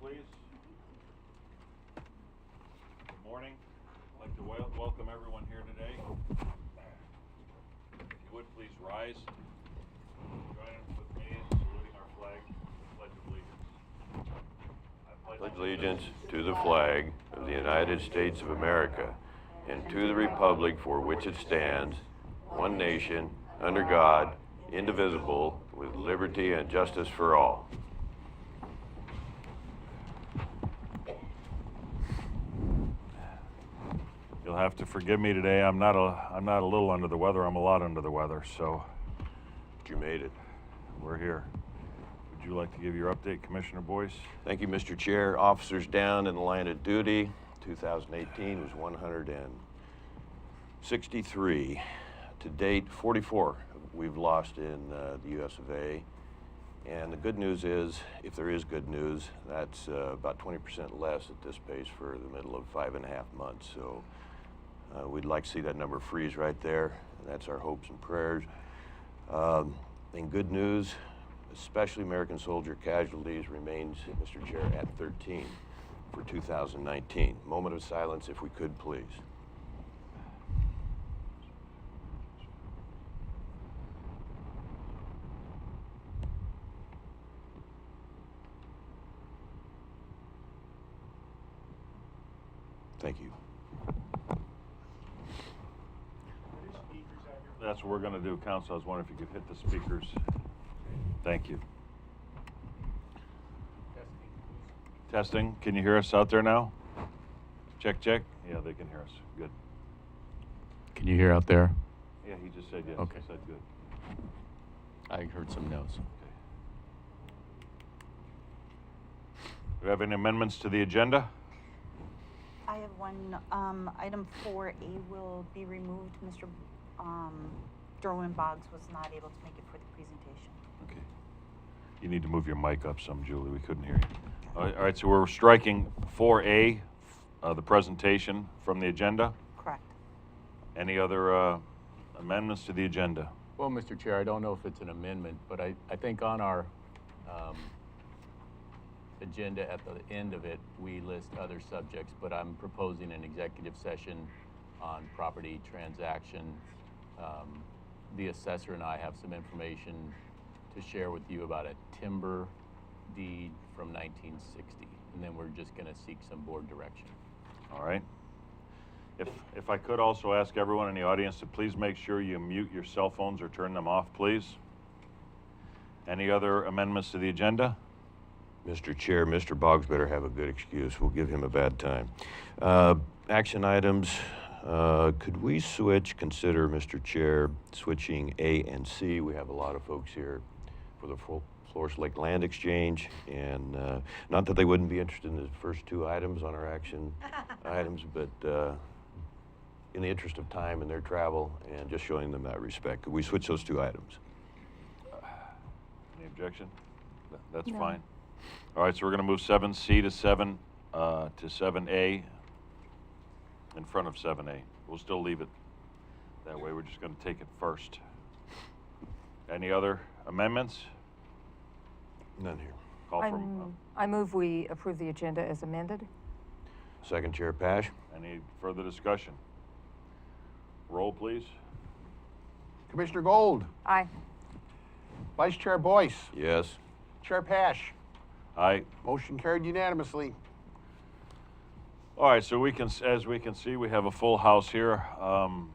please. Good morning. I'd like to welcome everyone here today. If you would please rise. Join with me in saluting our flag, the Pledge of Allegiance. I pledge allegiance to the flag of the United States of America and to the republic for which it stands, one nation, under God, indivisible, with liberty and justice for all. You'll have to forgive me today. I'm not a little under the weather. I'm a lot under the weather. So You made it. we're here. Would you like to give your update, Commissioner Boice? Thank you, Mr. Chair. Officers down in the line of duty. 2018 was 163. To date, 44 we've lost in the US of A. And the good news is, if there is good news, that's about 20% less at this pace for the middle of 5.5 months. So we'd like to see that number freeze right there. And that's our hopes and prayers. And good news, especially American soldier casualties, remains, Mr. Chair, at 13 for 2019. Moment of silence, if we could, please. Thank you. That's what we're going to do, Counsel. I was wondering if you could hit the speakers. Thank you. Testing. Can you hear us out there now? Check, check. Yeah, they can hear us. Good. Can you hear out there? Yeah, he just said yes. Okay. He said good. I heard some no's. Okay. Do we have any amendments to the agenda? I have one. Item 4A will be removed. Mr. Derwin Boggs was not able to make it for the presentation. Okay. You need to move your mic up some, Julie. We couldn't hear you. All right, so we're striking 4A, the presentation from the agenda. Correct. Any other amendments to the agenda? Well, Mr. Chair, I don't know if it's an amendment, but I think on our agenda at the end of it, we list other subjects, but I'm proposing an executive session on property transaction. The assessor and I have some information to share with you about a timber deed from 1960, and then we're just going to seek some board direction. All right. If I could also ask everyone in the audience to please make sure you mute your cell phones or turn them off, please. Any other amendments to the agenda? Mr. Chair, Mr. Boggs better have a good excuse. We'll give him a bad time. Action items. Could we consider, Mr. Chair, switching A and C? We have a lot of folks here for the Floras Lake Land Exchange, and not that they wouldn't be interested in the first two items on our action items, but in the interest of time and their travel and just showing them that respect, could we switch those two items? Any objection? That's No. fine. All right, so we're going to move 7C to 7A in front of 7A. We'll still leave it that way. We're just going to take it first. Any other amendments? None here. Call from I move we approve the agenda as amended. Second Chair Paasch. any further discussion? Roll, please. Commissioner Gold, Aye. Vice Chair Boice, Yes. Chair Paasch. Aye. Motion carried unanimously. All right, so as we can see, we have a full house here. I'm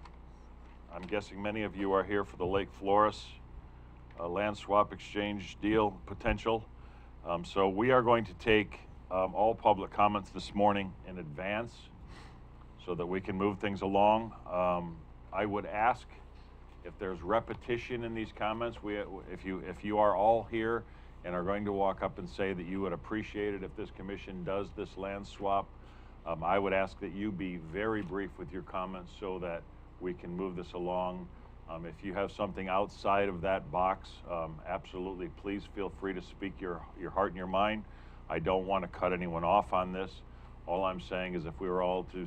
guessing many of you are here for the Lake Floras land swap exchange deal potential. So we are going to take all public comments this morning in advance so that we can move things along. I would ask if there's repetition in these comments, if you are all here and are going to walk up and say that you would appreciate it if this commission does this land swap, I would ask that you be very brief with your comments so that we can move this along. If you have something outside of that box, absolutely, please feel free to speak your heart and your mind. I don't want to cut anyone off on this. All I'm saying is if we were all to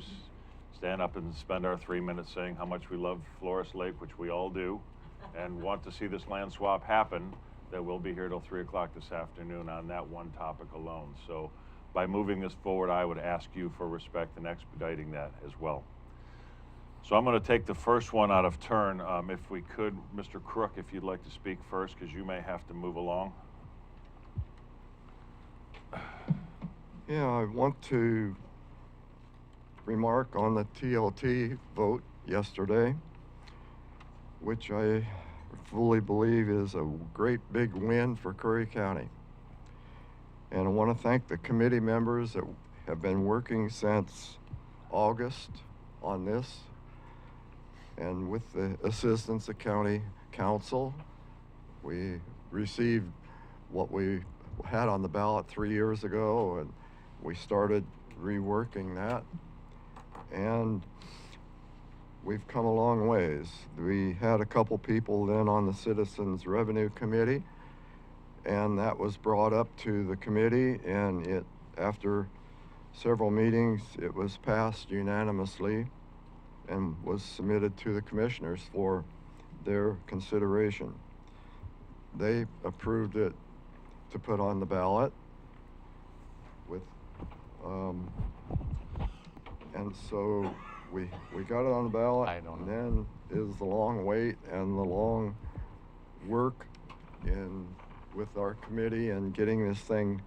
stand up and spend our 3 minutes saying how much we love Floras Lake, which we all do, and want to see this land swap happen, that we'll be here till 3 o'clock this afternoon on that one topic alone. So by moving this forward, I would ask you for respect in expediting that as well. So I'm going to take the first one out of turn. If we could, Mr. Crook, if you'd like to speak first, because you may have to move along. Yeah, I want to remark on the TLT vote yesterday, which I fully believe is a great big win for Curry County. And I want to thank the committee members that have been working since August on this, and with the assistance of County Counsel. We received what we had on the ballot 3 years ago, and we started reworking that, and we've come a long ways. We had a couple people then on the Citizens Revenue Committee, and that was brought up to the committee, and after several meetings, it was passed unanimously and was submitted to the commissioners for their consideration. They approved it to put on the ballot with, and so we got it on the ballot. I don't and know. then is the long wait and the long work with our committee and getting this thing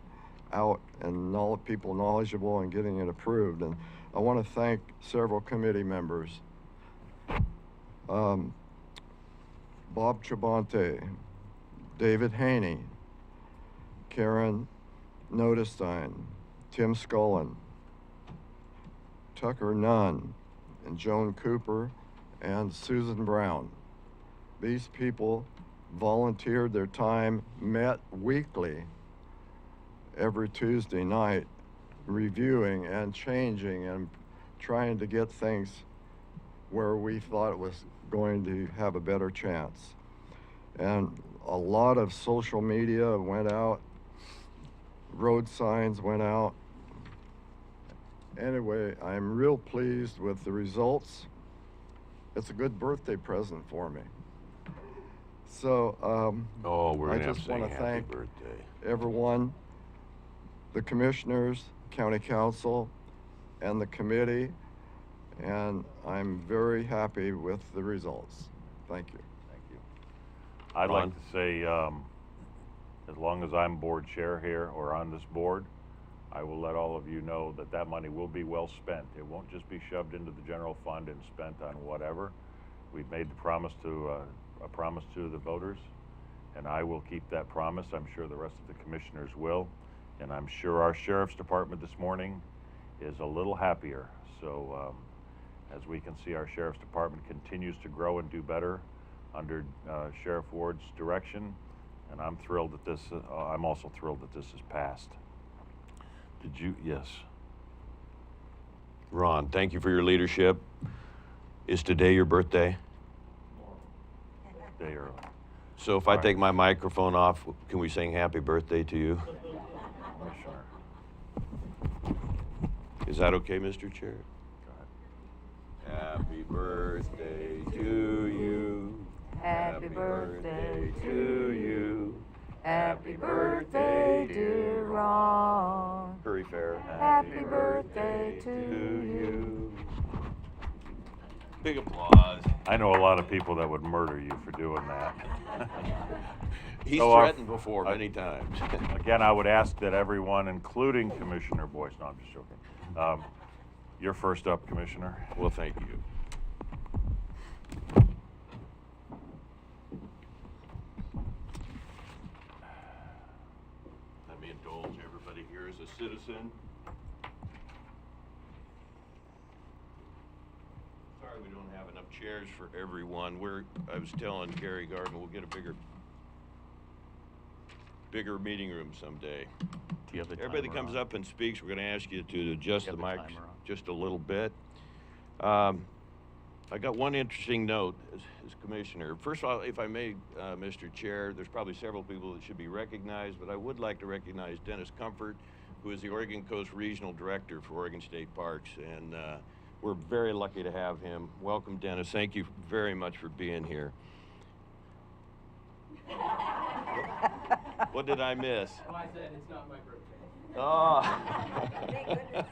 out and people knowledgeable and getting it approved. And I want to thank several committee members. Bob Trabante, David Haney, Karen Notestein, Tim Scullin, Tucker Nunn, and Joan Cooper, and Susan Brown. These people volunteered their time, met weekly, every Tuesday night, reviewing and changing and trying to get things where we thought it was going to have a better chance. And a lot of social media went out, road signs went out. Anyway, I'm real pleased with the results. It's a good birthday present for me. So Oh, we're I gonna have just to sing want to happy thank birthday. everyone, the commissioners, county council, and the committee, and I'm very happy with the results. Thank you. Thank you. I'd Ron? like to say, as long as I'm board chair here or on this board, I will let all of you know that that money will be well spent. It won't just be shoved into the general fund and spent on whatever. We've made the promise to, a promise to the voters, and I will keep that promise. I'm sure the rest of the commissioners will, and I'm sure our sheriff's department this morning is a little happier. So as we can see, our sheriff's department continues to grow and do better under Sheriff Ward's direction, and I'm thrilled that this, I'm also thrilled that this is passed. Did you, yes. Ron, thank you for your leadership. Is today your birthday? Day early. So if I All right. take my microphone off, can we sing happy birthday to you? Commissioner, Is that okay, Mr. Chair? go ahead. Happy birthday to you. Happy birthday to you. Happy birthday, dear Ron. Curry Fair. Happy birthday to you. Big applause. I know a lot of people that would murder you for doing that. He's So, threatened before many times. Again, I would ask that everyone, including Commissioner Boice, no, I'm just joking. You're first up, Commissioner. Well, thank you. Let me indulge everybody here as a citizen. Sorry we don't have enough chairs for everyone. I was telling Gary Gardner, we'll get a bigger meeting room someday. Do you have the Everybody that timer comes on? up and speaks, we're going to ask you to adjust You the have the mics timer on. just a little bit. I got one interesting note as commissioner. First of all, if I may, Mr. Chair, there's probably several people that should be recognized, but I would like to recognize Dennis Comfort, who is the Oregon Coast Regional Director for Oregon State Parks, and we're very lucky to have him. Welcome, Dennis. Thank you very much for being here. What did I miss? Oh, I said it's not my birthday. Oh. Thank goodness.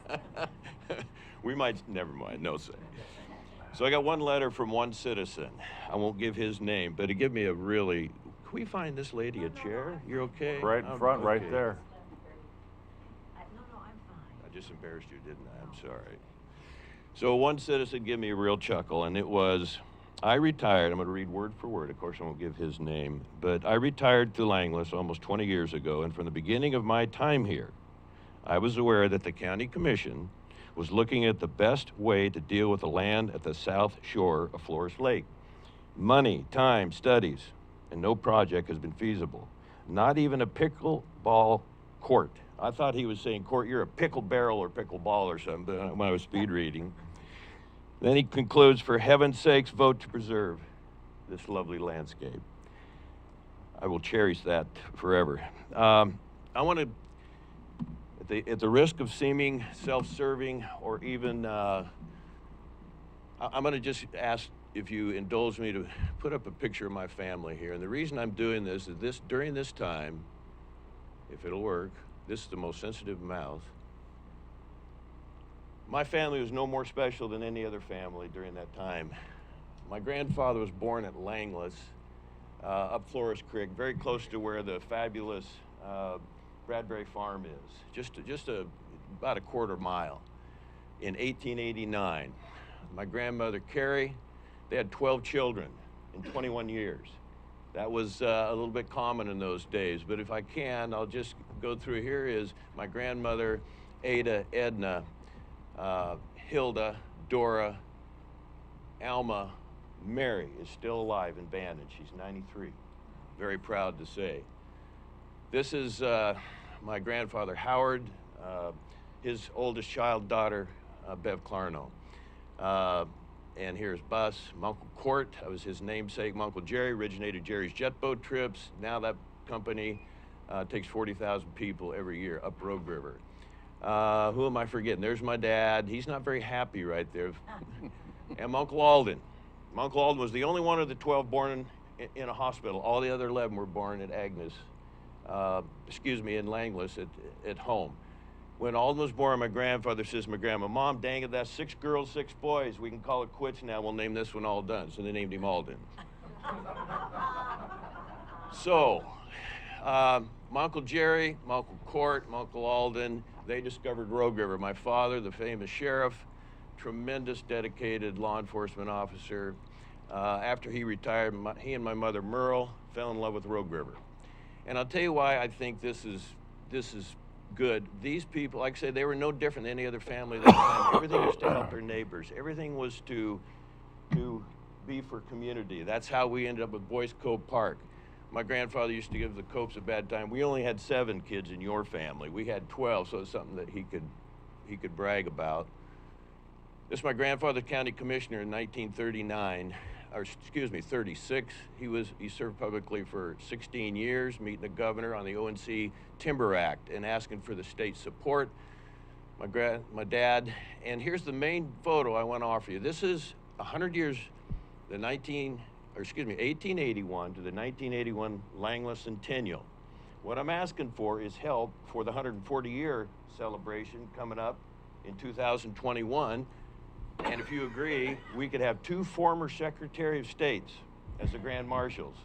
We might, never mind, no say. So I got one letter from one citizen. I won't give his name, but he gave me a really, can we find this lady a chair? You're okay? Right in front, right there. No, I'm fine. I just embarrassed you, didn't I? I'm sorry. So one citizen gave me a real chuckle, and it was, I retired, I'm gonna read word for word, of course I won't give his name, but I retired to Langless almost 20 years ago, and from the beginning of my time here, I was aware that the county commission was looking at the best way to deal with the land at the south shore of Floras Lake. Money, time, studies, and no project has been feasible. Not even a pickleball court. I thought he was saying, court, you're a pickle barrel or pickleball or something when I was speed reading. Then he concludes, for heaven's sakes, vote to preserve this lovely landscape. I will cherish that forever. I want to, at the risk of seeming self-serving or even, I'm going to just ask if you indulge me to put up a picture of my family here. And the reason I'm doing this is during this time, if it'll work, this is the most sensitive mouth. My family was no more special than any other family during that time. My grandfather was born at Langless, up Floras Creek, very close to where the fabulous Bradbury Farm is, about a quarter mile. In 1889, my grandmother Carrie, they had 12 children in 21 years. That was a little bit common in those days, but if I can, I'll just go through. Here is my grandmother, Ada, Edna, Hilda, Dora, Alma, Mary is still alive in Bandon. She's 93. Very proud to say. This is my grandfather, Howard, his oldest child daughter, Bev Clarno. And here's Bus, my Uncle Court, that was his namesake. My Uncle Jerry originated Jerry's jet boat trips. Now that company takes 40,000 people every year up Rogue River. Who am I forgetting? There's my dad. He's not very happy right there. And my Uncle Alden. My Uncle Alden was the only one of the 12 born in a hospital. All the other 11 were born at Agnes, in Langless at home. When Alden was born, my grandfather says to my grandma, Mom, dang it, that's 6 girls, 6 boys. We can call it quits now. We'll name this one Alden. So they named him Alden. So, my Uncle Jerry, my Uncle Court, my Uncle Alden, they discovered Rogue River. My father, the famous sheriff, tremendous dedicated law enforcement officer. After he retired, he and my mother Merle fell in love with Rogue River. And I'll tell you why I think this is good. These people, like I say, they were no different than any other family at that time. Everything was to help their neighbors. Everything was to be for community. That's how we ended up with Boice Cove Park. My grandfather used to give the Copes a bad time. We only had 7 kids in your family. We had 12, so it's something that he could brag about. This is my grandfather, county commissioner in 1939, or excuse me, 36. He served publicly for 16 years, meeting the governor on the ONC Timber Act and asking for the state's support. My dad, and here's the main photo I want to offer you. This is 100 years, 1881 to the 1981 Langless Centennial. What I'm asking for is help for the 140-year celebration coming up in 2021. And if you agree, we could have 2 former Secretary of States as the Grand Marshals.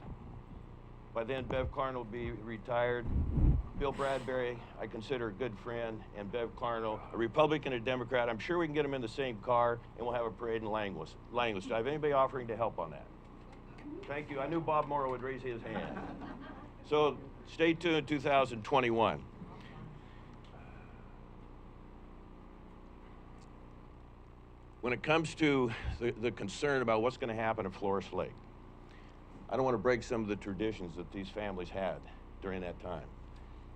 By then, Bev Clarno will be retired. Bill Bradbury, I consider a good friend, and Bev Clarno, a Republican and a Democrat. I'm sure we can get them in the same car, and we'll have a parade in Langless. Do I have anybody offering to help on that? Thank you. I knew Bob Morrow would raise his hand. So stay tuned, 2021. When it comes to the concern about what's going to happen at Floras Lake, I don't want to break some of the traditions that these families had during that time.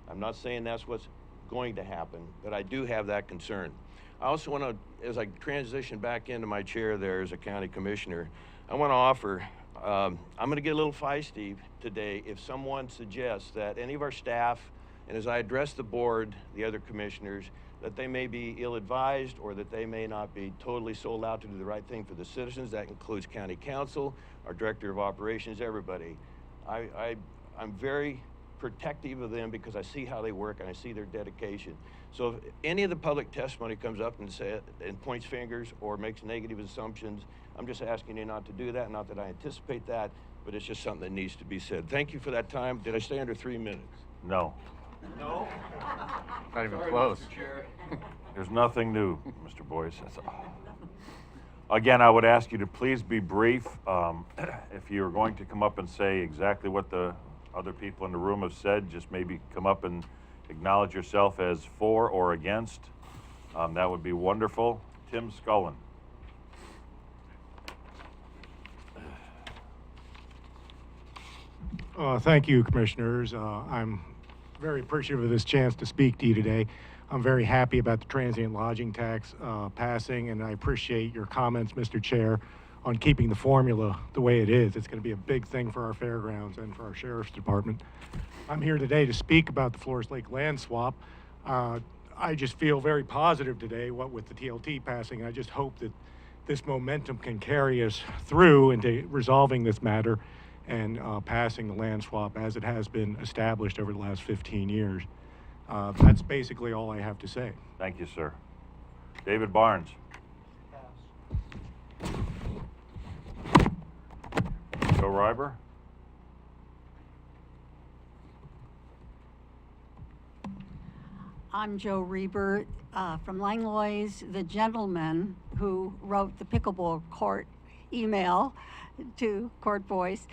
I'm not saying that's what's going to happen, but I do have that concern. I also want to, as I transition back into my chair there as a county commissioner, I want to offer, I'm going to get a little feisty today if someone suggests that any of our staff, and as I address the board, the other commissioners, that they may be ill-advised or that they may not be totally sold out to do the right thing for the citizens. That includes county counsel, our director of operations, everybody. I'm very protective of them because I see how they work and I see their dedication. So if any of the public testimony comes up and points fingers or makes negative assumptions, I'm just asking you not to do that. Not that I anticipate that, but it's just something that needs to be said. Thank you for that time. Did I stay under 3 minutes? No. No? Not even close. There's nothing new, Mr. Boice. Again, I would ask you to please be brief. If you're going to come up and say exactly what the other people in the room have said, just maybe come up and acknowledge yourself as for or against. That would be wonderful. Tim Scullin. Thank you, Commissioners. I'm very appreciative of this chance to speak to you today. I'm very happy about the transient lodging tax passing, and I appreciate your comments, Mr. Chair, on keeping the formula the way it is. It's going to be a big thing for our fairgrounds and for our Sheriff's Department. I'm here today to speak about the Floras Lake land swap. I just feel very positive today, what with the TLT passing. I just hope that this momentum can carry us through into resolving this matter and passing the land swap as it has been established over the last 15 years. That's basically all I have to say. Thank you, sir. David Barnes. Joe Reiber. I'm Joe Reber from Langlois, the gentleman who wrote the pickleball court email to Court Boice.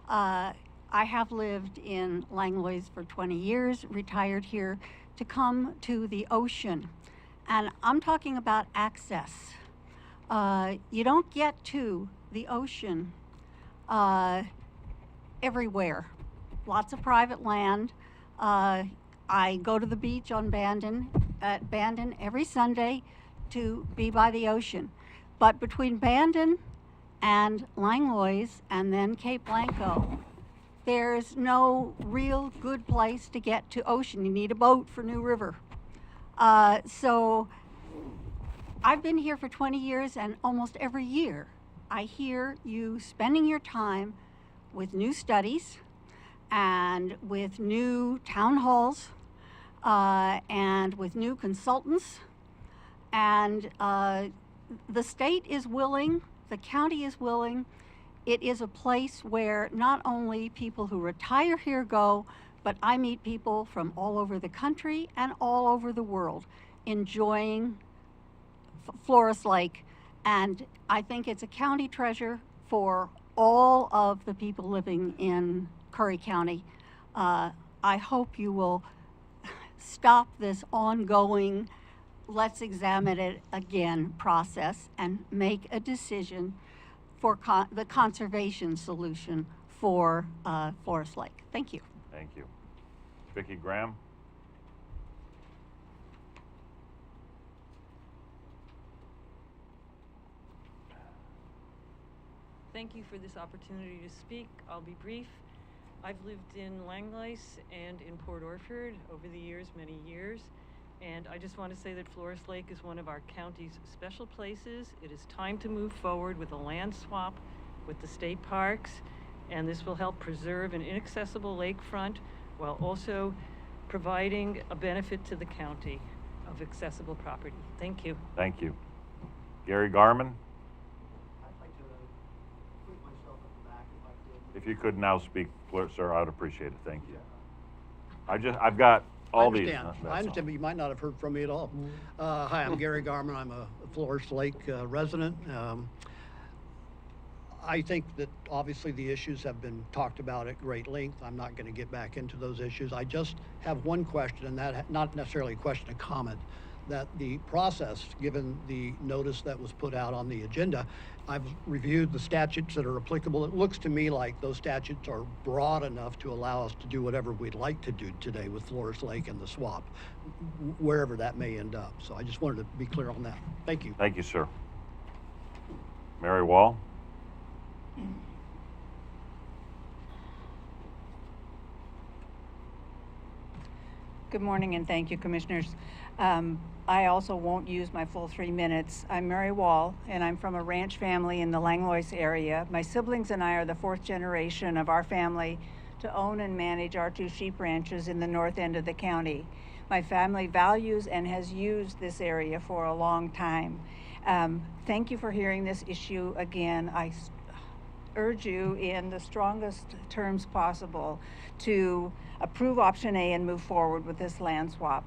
I have lived in Langlois for 20 years, retired here to come to the ocean. And I'm talking about access. You don't get to the ocean everywhere. Lots of private land. I go to the beach on at Bandon every Sunday to be by the ocean. But between Bandon and Langlois and then Cape Blanco, there's no real good place to get to ocean. You need a boat for New River. So I've been here for 20 years, and almost every year I hear you spending your time with new studies and with new town halls and with new consultants. And the state is willing, the county is willing. It is a place where not only people who retire here go, but I meet people from all over the country and all over the world enjoying Floras Lake. And I think it's a county treasure for all of the people living in Curry County. I hope you will stop this ongoing, let's examine it again process and make a decision for the conservation solution for Floras Lake. Thank you. Thank you. Vicki Graham. Thank you for this opportunity to speak. I'll be brief. I've lived in Langlois and in Port Orford over the years, many years. And I just want to say that Floras Lake is one of our county's special places. It is time to move forward with a land swap with the state parks, and this will help preserve an inaccessible lakefront while also providing a benefit to the county of accessible property. Thank you. Thank you. Gary Garman. I'd like to put myself at the back if I could. If you could now speak, sir, I'd appreciate it. Thank you. I've got all these. I understand, but you might not have heard from me at all. Hi, I'm Gary Garman. I'm a Floras Lake resident. I think that obviously the issues have been talked about at great length. I'm not going to get back into those issues. I just have one question, and that not necessarily a question, a comment, that the process, given the notice that was put out on the agenda, I've reviewed the statutes that are applicable. It looks to me like those statutes are broad enough to allow us to do whatever we'd like to do today with Floras Lake and the swap, wherever that may end up. So I just wanted to be clear on that. Thank you. Thank you, sir. Mary Wall. Good morning, and thank you, Commissioners. I also won't use my full 3 minutes. I'm Mary Wall, and I'm from a ranch family in the Langlois area. My siblings and I are the 4th generation of our family to own and manage our 2 sheep ranches in the north end of the county. My family values and has used this area for a long time. Thank you for hearing this issue again. I urge you in the strongest terms possible to approve option A and move forward with this land swap.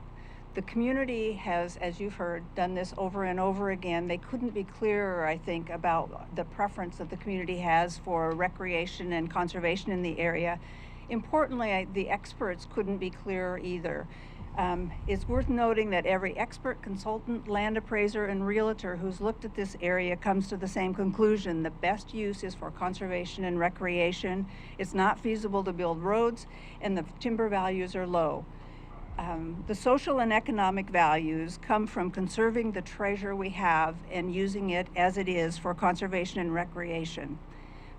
The community has, as you've heard, done this over and over again. They couldn't be clearer, I think, about the preference that the community has for recreation and conservation in the area. Importantly, the experts couldn't be clearer either. It's worth noting that every expert, consultant, land appraiser, and realtor who's looked at this area comes to the same conclusion. The best use is for conservation and recreation. It's not feasible to build roads, and the timber values are low. The social and economic values come from conserving the treasure we have and using it as it is for conservation and recreation.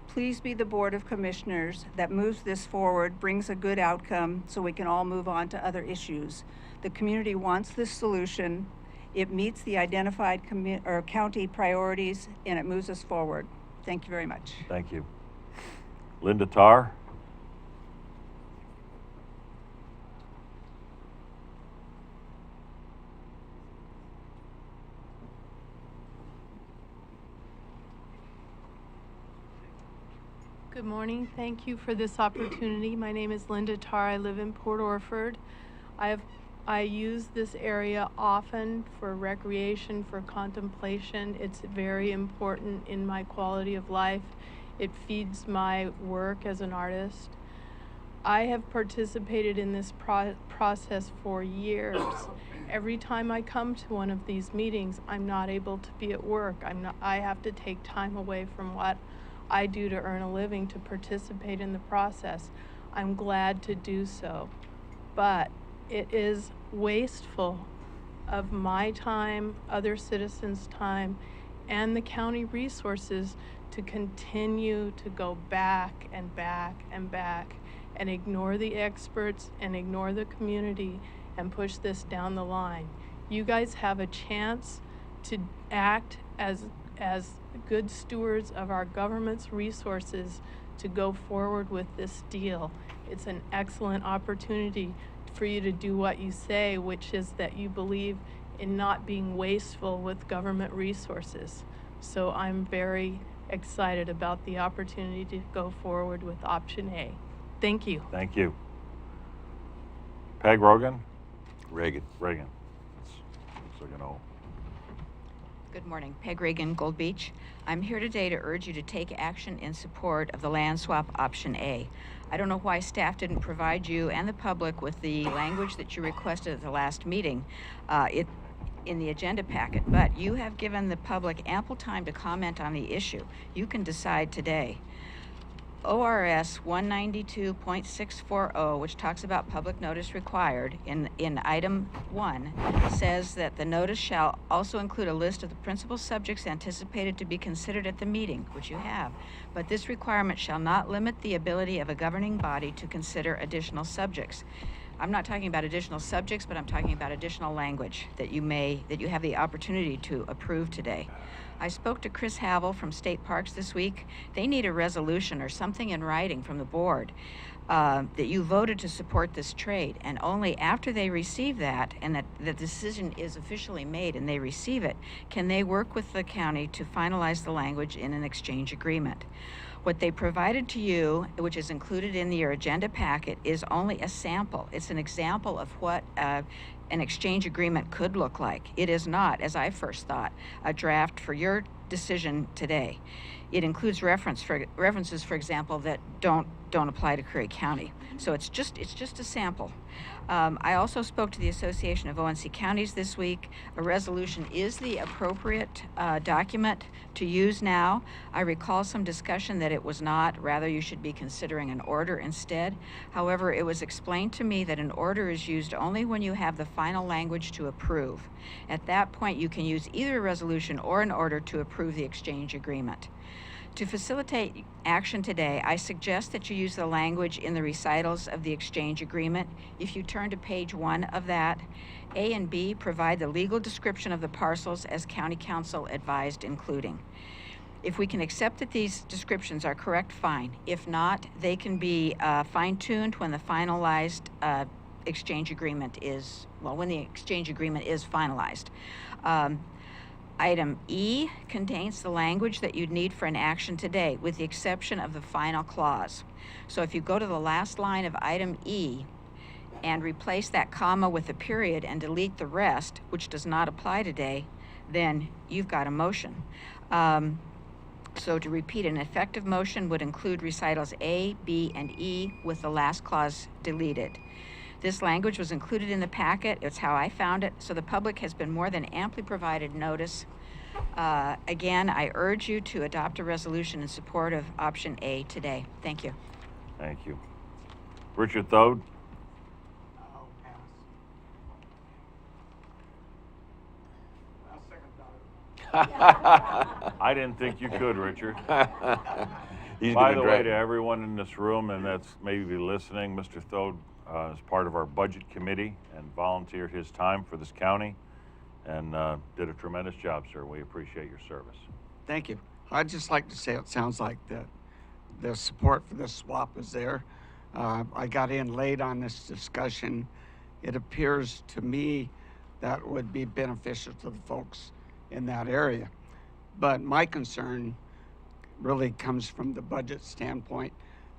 Please be the Board of Commissioners that moves this forward, brings a good outcome so we can all move on to other issues. The community wants this solution. It meets the identified county priorities, and it moves us forward. Thank you very much. Thank you. Linda Tarr? Good morning. Thank you for this opportunity. My name is Linda Tarr. I live in Port Orford. I use this area often for recreation, for contemplation. It's very important in my quality of life. It feeds my work as an artist. I have participated in this process for years. Every time I come to one of these meetings, I'm not able to be at work. I have to take time away from what I do to earn a living to participate in the process. I'm glad to do so, but it is wasteful of my time, other citizens' time, and the county resources to continue to go back and back and back and ignore the experts and ignore the community and push this down the line. You guys have a chance to act as good stewards of our government's resources to go forward with this deal. It's an excellent opportunity for you to do what you say, which is that you believe in not being wasteful with government resources. So I'm very excited about the opportunity to go forward with option A. Thank you. Thank you. Peg Rogan? Reagan. Reagan. So you know. Good morning. Peg Reagan, Gold Beach. I'm here today to urge you to take action in support of the land swap option A. I don't know why staff didn't provide you and the public with the language that you requested at the last meeting in the agenda packet, but you have given the public ample time to comment on the issue. You can decide today. ORS 192.640, which talks about public notice required, in item 1, says that the notice shall also include a list of the principal subjects anticipated to be considered at the meeting, which you have, but this requirement shall not limit the ability of a governing body to consider additional subjects. I'm not talking about additional subjects, but I'm talking about additional language that you have the opportunity to approve today. I spoke to Chris Havel from State Parks this week. They need a resolution or something in writing from the board that you voted to support this trade, and only after they receive that and that the decision is officially made and they receive it, can they work with the county to finalize the language in an exchange agreement. What they provided to you, which is included in your agenda packet, is only a sample. It's an example of what an exchange agreement could look like. It is not, as I first thought, a draft for your decision today. It includes references, for example, that don't apply to Curry County. So it's just a sample. I also spoke to the Association of ONC Counties this week. A resolution is the appropriate document to use now. I recall some discussion that it was not. Rather, you should be considering an order instead. However, it was explained to me that an order is used only when you have the final language to approve. At that point, you can use either a resolution or an order to approve the exchange agreement. To facilitate action today, I suggest that you use the language in the recitals of the exchange agreement. If you turn to page 1 of that, A and B provide the legal description of the parcels as County Counsel advised including. If we can accept that these descriptions are correct, fine. If not, they can be fine-tuned when the finalized exchange agreement is, well, when the exchange agreement is finalized. Item E contains the language that you'd need for an action today, with the exception of the final clause. So if you go to the last line of item E and replace that comma with a period and delete the rest, which does not apply today, then you've got a motion. So to repeat, an effective motion would include recitals A, B, and E with the last clause deleted. This language was included in the packet. It's how I found it, so the public has been more than amply provided notice. Again, I urge you to adopt a resolution in support of option A today. Thank you. Thank you. Richard Thode? I'll pass. I'll second that. I didn't think you could, Richard. He's By gonna the way, drag- to everyone in this room and that's maybe listening, Mr. Thode is part of our budget committee and volunteered his time for this county and did a tremendous job, sir. We appreciate your service. Thank you. I'd just like to say it sounds like the support for this swap is there. I got in late on this discussion. It appears to me that would be beneficial to the folks in that area. But my concern really comes from the budget standpoint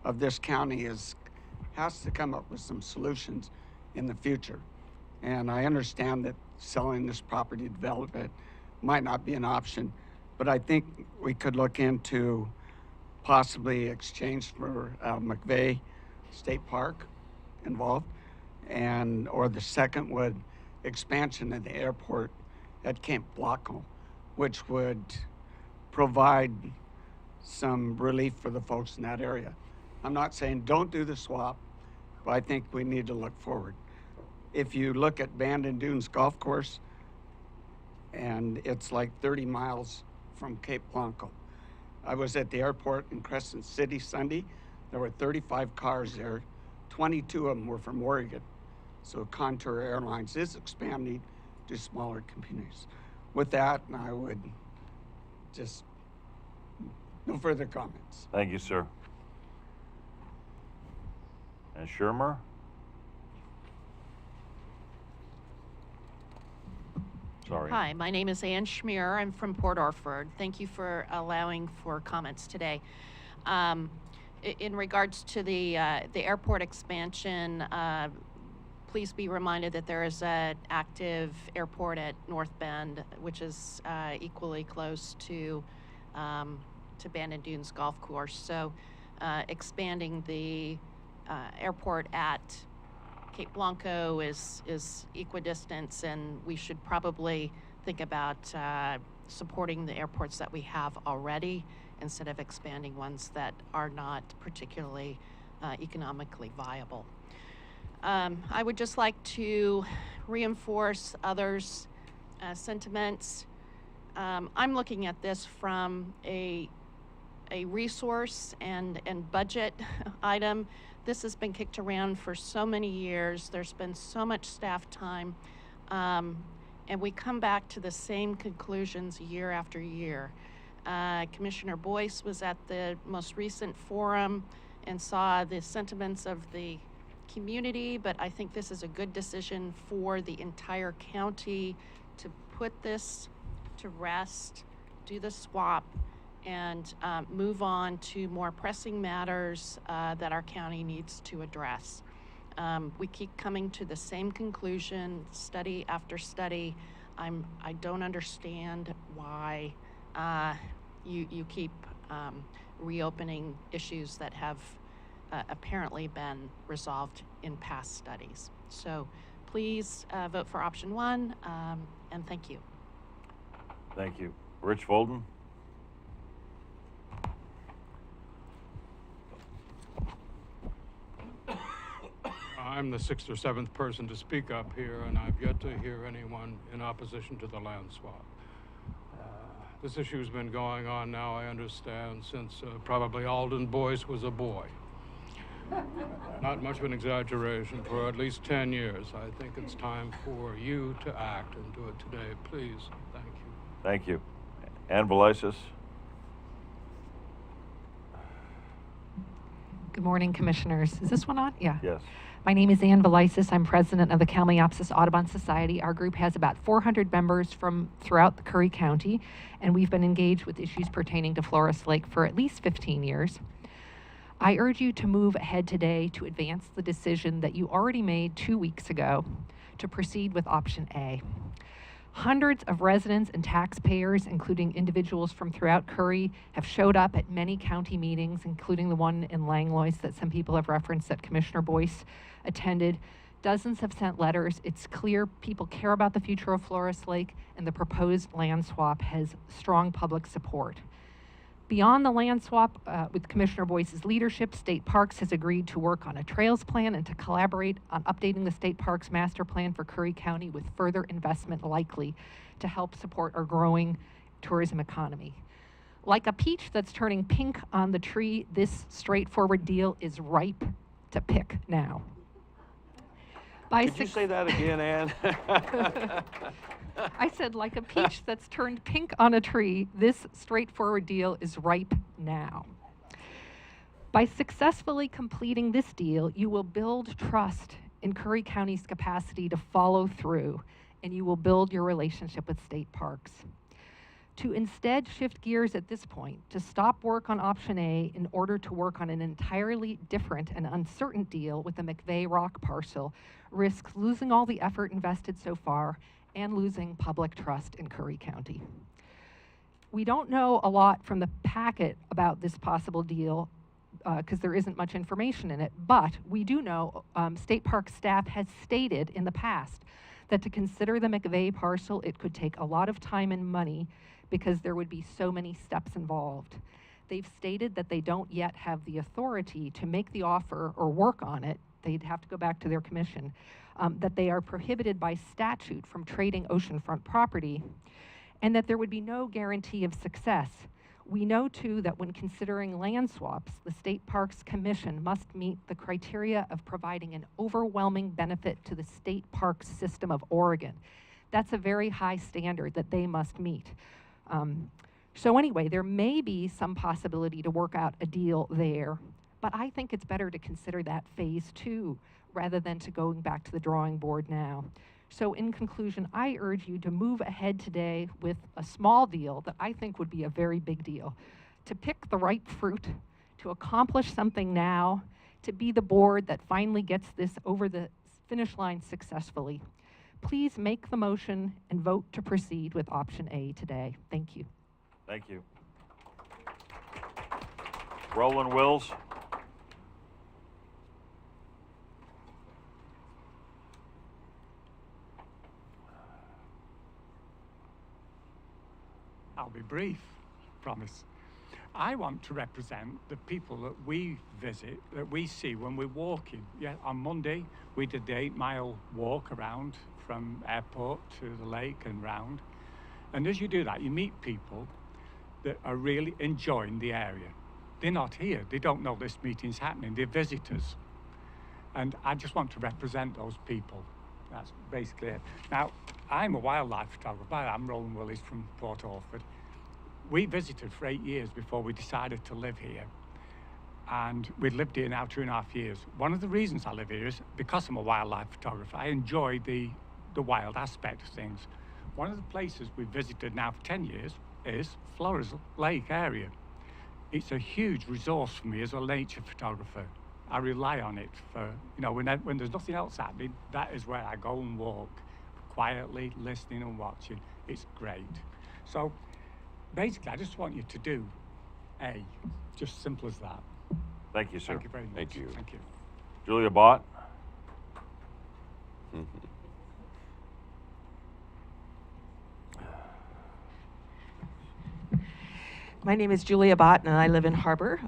of this county has to come up with some solutions in the future. And I understand that selling this property development might not be an option, but I think we could look into possibly exchange for McVeigh State Park involved, or the second would expansion of the airport at Camp Blanco, which would provide some relief for the folks in that area. I'm not saying don't do the swap, but I think we need to look forward. If you look at Bandon Dunes Golf Course, and it's like 30 miles from Cape Blanco. I was at the airport in Crescent City Sunday. There were 35 cars there. 22 of them were from Oregon. So Contour Airlines is expanding to smaller communities. With that, I would just, no further comments. Thank you, sir. And Shermer? Sorry. Hi, my name is Ann Schmier. I'm from Port Orford. Thank you for allowing for comments today. In regards to the airport expansion, please be reminded that there is an active airport at North Bend, which is equally close to Bandon Dunes Golf Course. So expanding the airport at Cape Blanco is equidistant, and we should probably think about supporting the airports that we have already instead of expanding ones that are not particularly economically viable. I would just like to reinforce others' sentiments. I'm looking at this from a resource and budget item. This has been kicked around for so many years. There's been so much staff time, and we come back to the same conclusions year after year. Commissioner Boice was at the most recent forum and saw the sentiments of the community, but I think this is a good decision for the entire county to put this to rest, do the swap, and move on to more pressing matters that our county needs to address. We keep coming to the same conclusion, study after study. I don't understand why you keep reopening issues that have apparently been resolved in past studies. So please vote for option 1, and thank you. Thank you. Rich Volden? I'm the 6th or 7th person to speak up here, and I've yet to hear anyone in opposition to the land swap. This issue has been going on now, I understand, since probably Alden Boice was a boy. Not much of an exaggeration, for at least 10 years. I think it's time for you to act and do it today, please. Thank you. Thank you. Ann Velisis? Good morning, Commissioners. Is this one on? Yeah. Yes. My name is Ann Velisis. I'm president of the Kalmiopsis Audubon Society. Our group has about 400 members from throughout the Curry County, and we've been engaged with issues pertaining to Floras Lake for at least 15 years. I urge you to move ahead today to advance the decision that you already made 2 weeks ago to proceed with option A. Hundreds of residents and taxpayers, including individuals from throughout Curry, have showed up at many county meetings, including the one in Langlois that some people have referenced that Commissioner Boice attended. Dozens have sent letters. It's clear people care about the future of Floras Lake, and the proposed land swap has strong public support. Beyond the land swap, with Commissioner Boice's leadership, State Parks has agreed to work on a trails plan and to collaborate on updating the State Parks master plan for Curry County with further investment likely to help support our growing tourism economy. Like a peach that's turning pink on the tree, this straightforward deal is ripe to pick now. Could you say that again, Ann? I said, like a peach that's turned pink on a tree, this straightforward deal is ripe now. By successfully completing this deal, you will build trust in Curry County's capacity to follow through, and you will build your relationship with state parks. To instead shift gears at this point, to stop work on option A in order to work on an entirely different and uncertain deal with the McVeigh Rock parcel risks losing all the effort invested so far and losing public trust in Curry County. We don't know a lot from the packet about this possible deal because there isn't much information in it, but we do know State Park staff has stated in the past that to consider the McVeigh parcel, it could take a lot of time and money because there would be so many steps involved. They've stated that they don't yet have the authority to make the offer or work on it. They'd have to go back to their commission, that they are prohibited by statute from trading oceanfront property, and that there would be no guarantee of success. We know too that when considering land swaps, the State Parks Commission must meet the criteria of providing an overwhelming benefit to the state parks system of Oregon. That's a very high standard that they must meet. So anyway, there may be some possibility to work out a deal there, but I think it's better to consider that phase 2 rather than to going back to the drawing board now. So in conclusion, I urge you to move ahead today with a small deal that I think would be a very big deal, to pick the ripe fruit, to accomplish something now, to be the board that finally gets this over the finish line successfully. Please make the motion and vote to proceed with option A today. Thank you. Thank you. Roland Wills. I'll be brief, promise. I want to represent the people that we visit, that we see when we're walking. Yeah, on Monday, we did the 8-mile walk around from airport to the lake and round. And as you do that, you meet people that are really enjoying the area. They're not here. They don't know this meeting's happening. They're visitors. And I just want to represent those people. That's basically it. Now, I'm a wildlife photographer. I'm Roland Willis from Port Orford. We visited for 8 years before we decided to live here. And we've lived here now 2.5 years. One of the reasons I live here is because I'm a wildlife photographer. I enjoy the wild aspect of things. One of the places we've visited now for 10 years is Floras Lake area. It's a huge resource for me as a nature photographer. I rely on it for, you know, when there's nothing else happening, that is where I go and walk, quietly listening and watching. It's great. So basically, I just want you to do A, just simple as that. Thank you, sir. Thank you very much. Thank you. Thank you. Julia Bott. My name is Julia Bott, and I live in Harbor.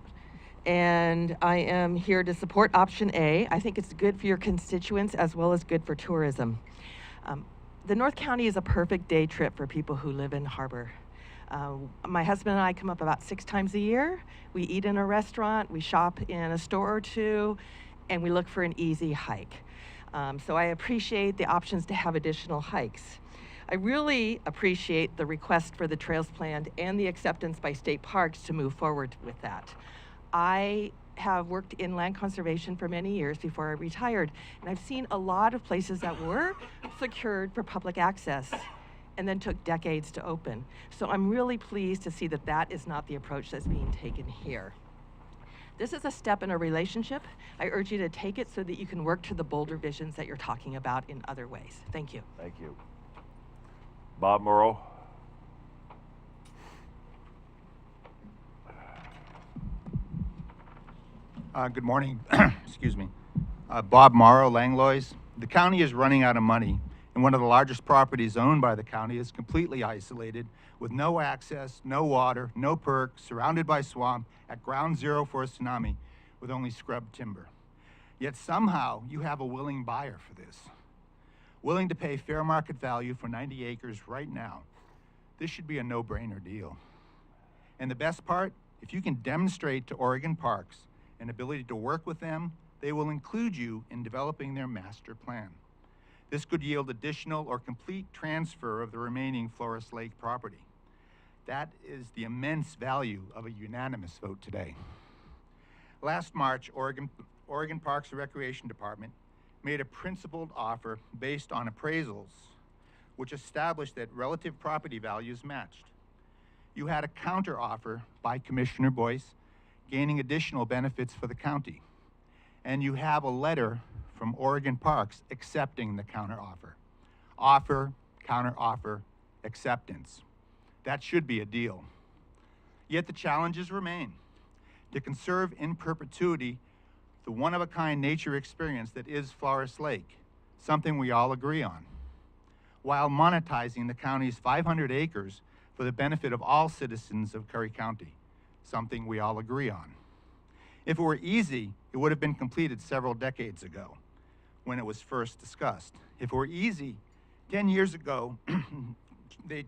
And I am here to support option A. I think it's good for your constituents as well as good for tourism. The North County is a perfect day trip for people who live in Harbor. My husband and I come up about 6 times a year. We eat in a restaurant, we shop in a store or two, and we look for an easy hike. So I appreciate the options to have additional hikes. I really appreciate the request for the trails plan and the acceptance by state parks to move forward with that. I have worked in land conservation for many years before I retired, and I've seen a lot of places that were secured for public access and then took decades to open. So I'm really pleased to see that that is not the approach that's being taken here. This is a step in a relationship. I urge you to take it so that you can work to the bolder visions that you're talking about in other ways. Thank you. Thank you. Bob Morrow. Good morning. Excuse me. Bob Morrow, Langlois. The county is running out of money, and one of the largest properties owned by the county is completely isolated with no access, no water, no perk, surrounded by swamp, at ground zero for a tsunami, with only scrub timber. Yet somehow you have a willing buyer for this, willing to pay fair market value for 90 acres right now. This should be a no-brainer deal. And the best part, if you can demonstrate to Oregon Parks an ability to work with them, they will include you in developing their master plan. This could yield additional or complete transfer of the remaining Floras Lake property. That is the immense value of a unanimous vote today. Last March, Oregon Parks and Recreation Department made a principled offer based on appraisals, which established that relative property values matched. You had a counter offer by Commissioner Boice, gaining additional benefits for the county. And you have a letter from Oregon Parks accepting the counteroffer. Offer, counteroffer, acceptance. That should be a deal. Yet the challenges remain. To conserve in perpetuity the one-of-a-kind nature experience that is Floras Lake, something we all agree on, while monetizing the county's 500 acres for the benefit of all citizens of Curry County, something we all agree on. If it were easy, it would have been completed several decades ago when it was first discussed. If it were easy, 10 years ago,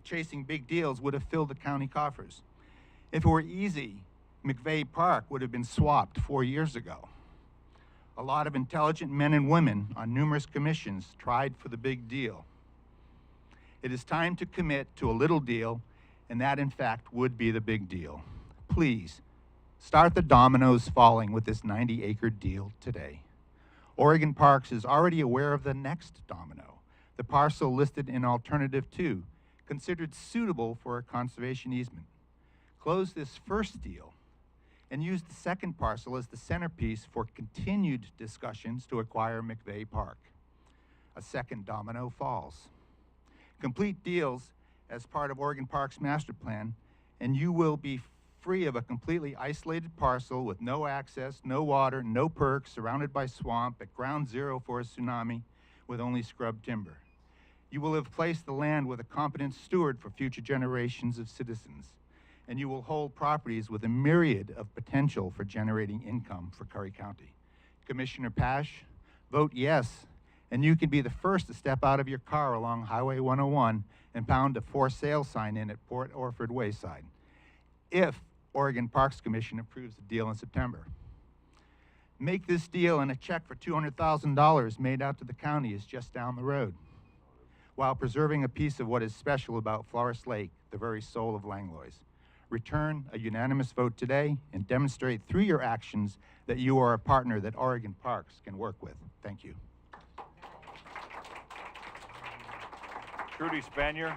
chasing big deals would have filled the county coffers. If it were easy, McVeigh Park would have been swapped 4 years ago. A lot of intelligent men and women on numerous commissions tried for the big deal. It is time to commit to a little deal, and that in fact would be the big deal. Please, start the dominoes falling with this 90-acre deal today. Oregon Parks is already aware of the next domino, the parcel listed in Alternative 2, considered suitable for a conservation easement. Close this first deal and use the second parcel as the centerpiece for continued discussions to acquire McVeigh Park. A second domino falls. Complete deals as part of Oregon Parks Master Plan, and you will be free of a completely isolated parcel with no access, no water, no perks, surrounded by swamp, at ground zero for a tsunami, with only scrub timber. You will have placed the land with a competent steward for future generations of citizens, and you will hold properties with a myriad of potential for generating income for Curry County. Commissioner Paasch, vote yes, and you can be the first to step out of your car along Highway 101 and pound a for sale sign in at Port Orford Wayside, if Oregon Parks Commission approves the deal in September. Make this deal, and a check for $200,000 made out to the county is just down the road, while preserving a piece of what is special about Floras Lake, the very soul of Langlois. Return a unanimous vote today and demonstrate through your actions that you are a partner that Oregon Parks can work with. Thank you. Trudy Spanier.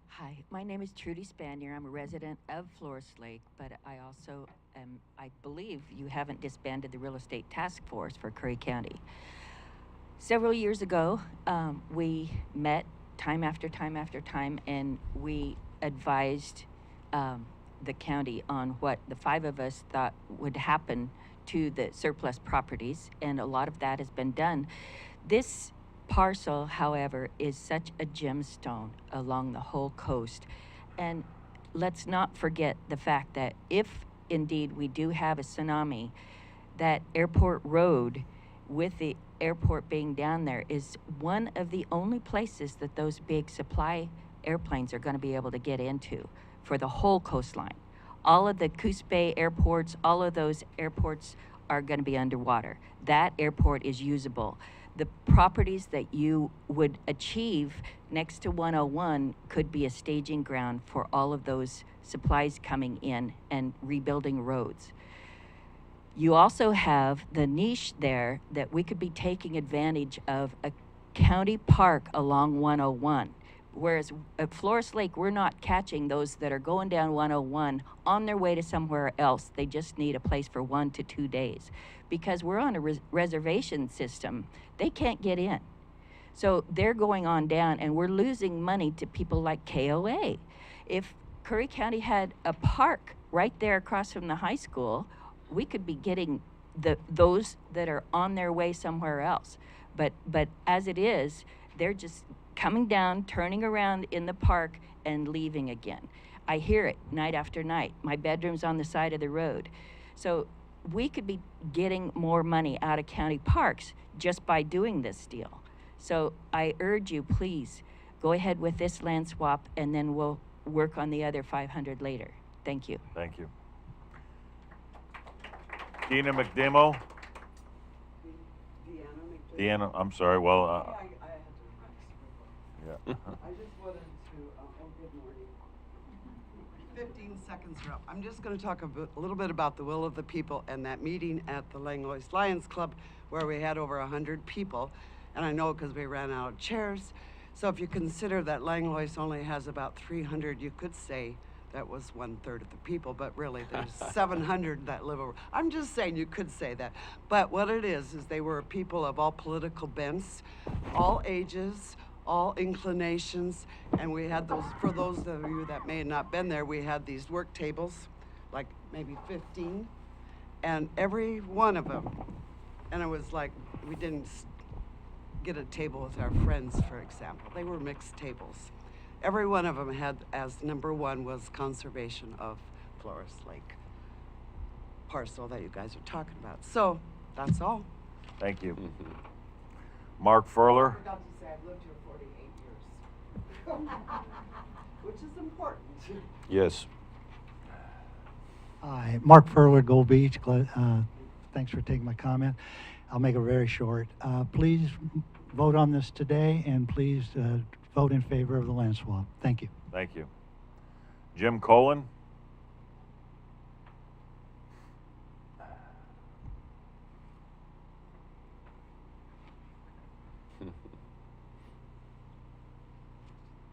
Hi, my name is Trudy Spanier. I'm a resident of Floras Lake, but I also am, I believe you haven't disbanded the real estate task force for Curry County. Several years ago, we met time after time after time, and we advised the county on what the five of us thought would happen to the surplus properties, and a lot of that has been done. This parcel, however, is such a gemstone along the whole coast. And let's not forget the fact that if indeed we do have a tsunami, that Airport Road, with the airport being down there, is one of the only places that those big supply airplanes are going to be able to get into for the whole coastline. All of the Coos Bay airports, all of those airports are going to be underwater. That airport is usable. the properties that you would achieve next to 101 could be a staging ground for all of those supplies coming in and rebuilding roads. You also have the niche there that we could be taking advantage of a county park along 101. Whereas at Floras Lake, we're not catching those that are going down 101 on their way to somewhere else. They just need a place for 1 to 2 days. Because we're on a reservation system, they can't get in. So they're going on down, and we're losing money to people like KOA. If Curry County had a park right there across from the high school, we could be getting those that are on their way somewhere else. But as it is, they're just coming down, turning around in the park, and leaving again. I hear it night after night. My bedroom's on the side of the road. So we could be getting more money out of county parks just by doing this deal. So I urge you, please, go ahead with this land swap, and then we'll work on the other 500 later. Thank you. Thank you. Tina McDemo? Deanna, I'm sorry, well, I had to yeah. I just wanted to, oh, good morning. 15 seconds are up. I'm just going to talk a little bit about the will of the people and that meeting at the Langlois Lions Club where we had over 100 people. And I know because we ran out of chairs. So if you consider that Langlois only has about 300, you could say that was 1/3 of the people, but really there's 700 that live over. I'm just saying you could say that. But what it is they were people of all political bents, all ages, all inclinations, and we had those, for those of you that may have not been there, we had these work tables, like maybe 15, and every one of them, and it was like, we didn't get a table with our friends, for example. They were mixed tables. Every one of them had, as number one, was conservation of Floras Lake parcel that you guys are talking about. So, that's all. Thank you. Mark Furler? I forgot to say, I've lived here 48 years, which is important. Yes. Hi, Mark Furler, Gold Beach. Thanks for taking my comment. I'll make it very short. Please vote on this today, and please vote in favor of the land swap. Thank you. Thank you. Jim Colon?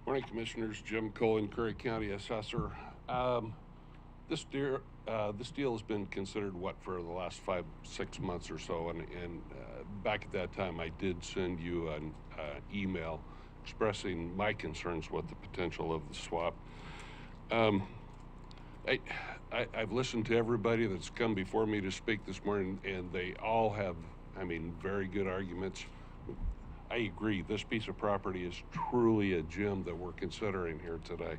Morning, Commissioners. Jim Colon, Curry County Assessor. This deal has been considered, for the last 5-6 months or so, and back at that time, I did send you an email expressing my concerns with the potential of the swap. I've listened to everybody that's come before me to speak this morning, and they all have, very good arguments. I agree, this piece of property is truly a gem that we're considering here today.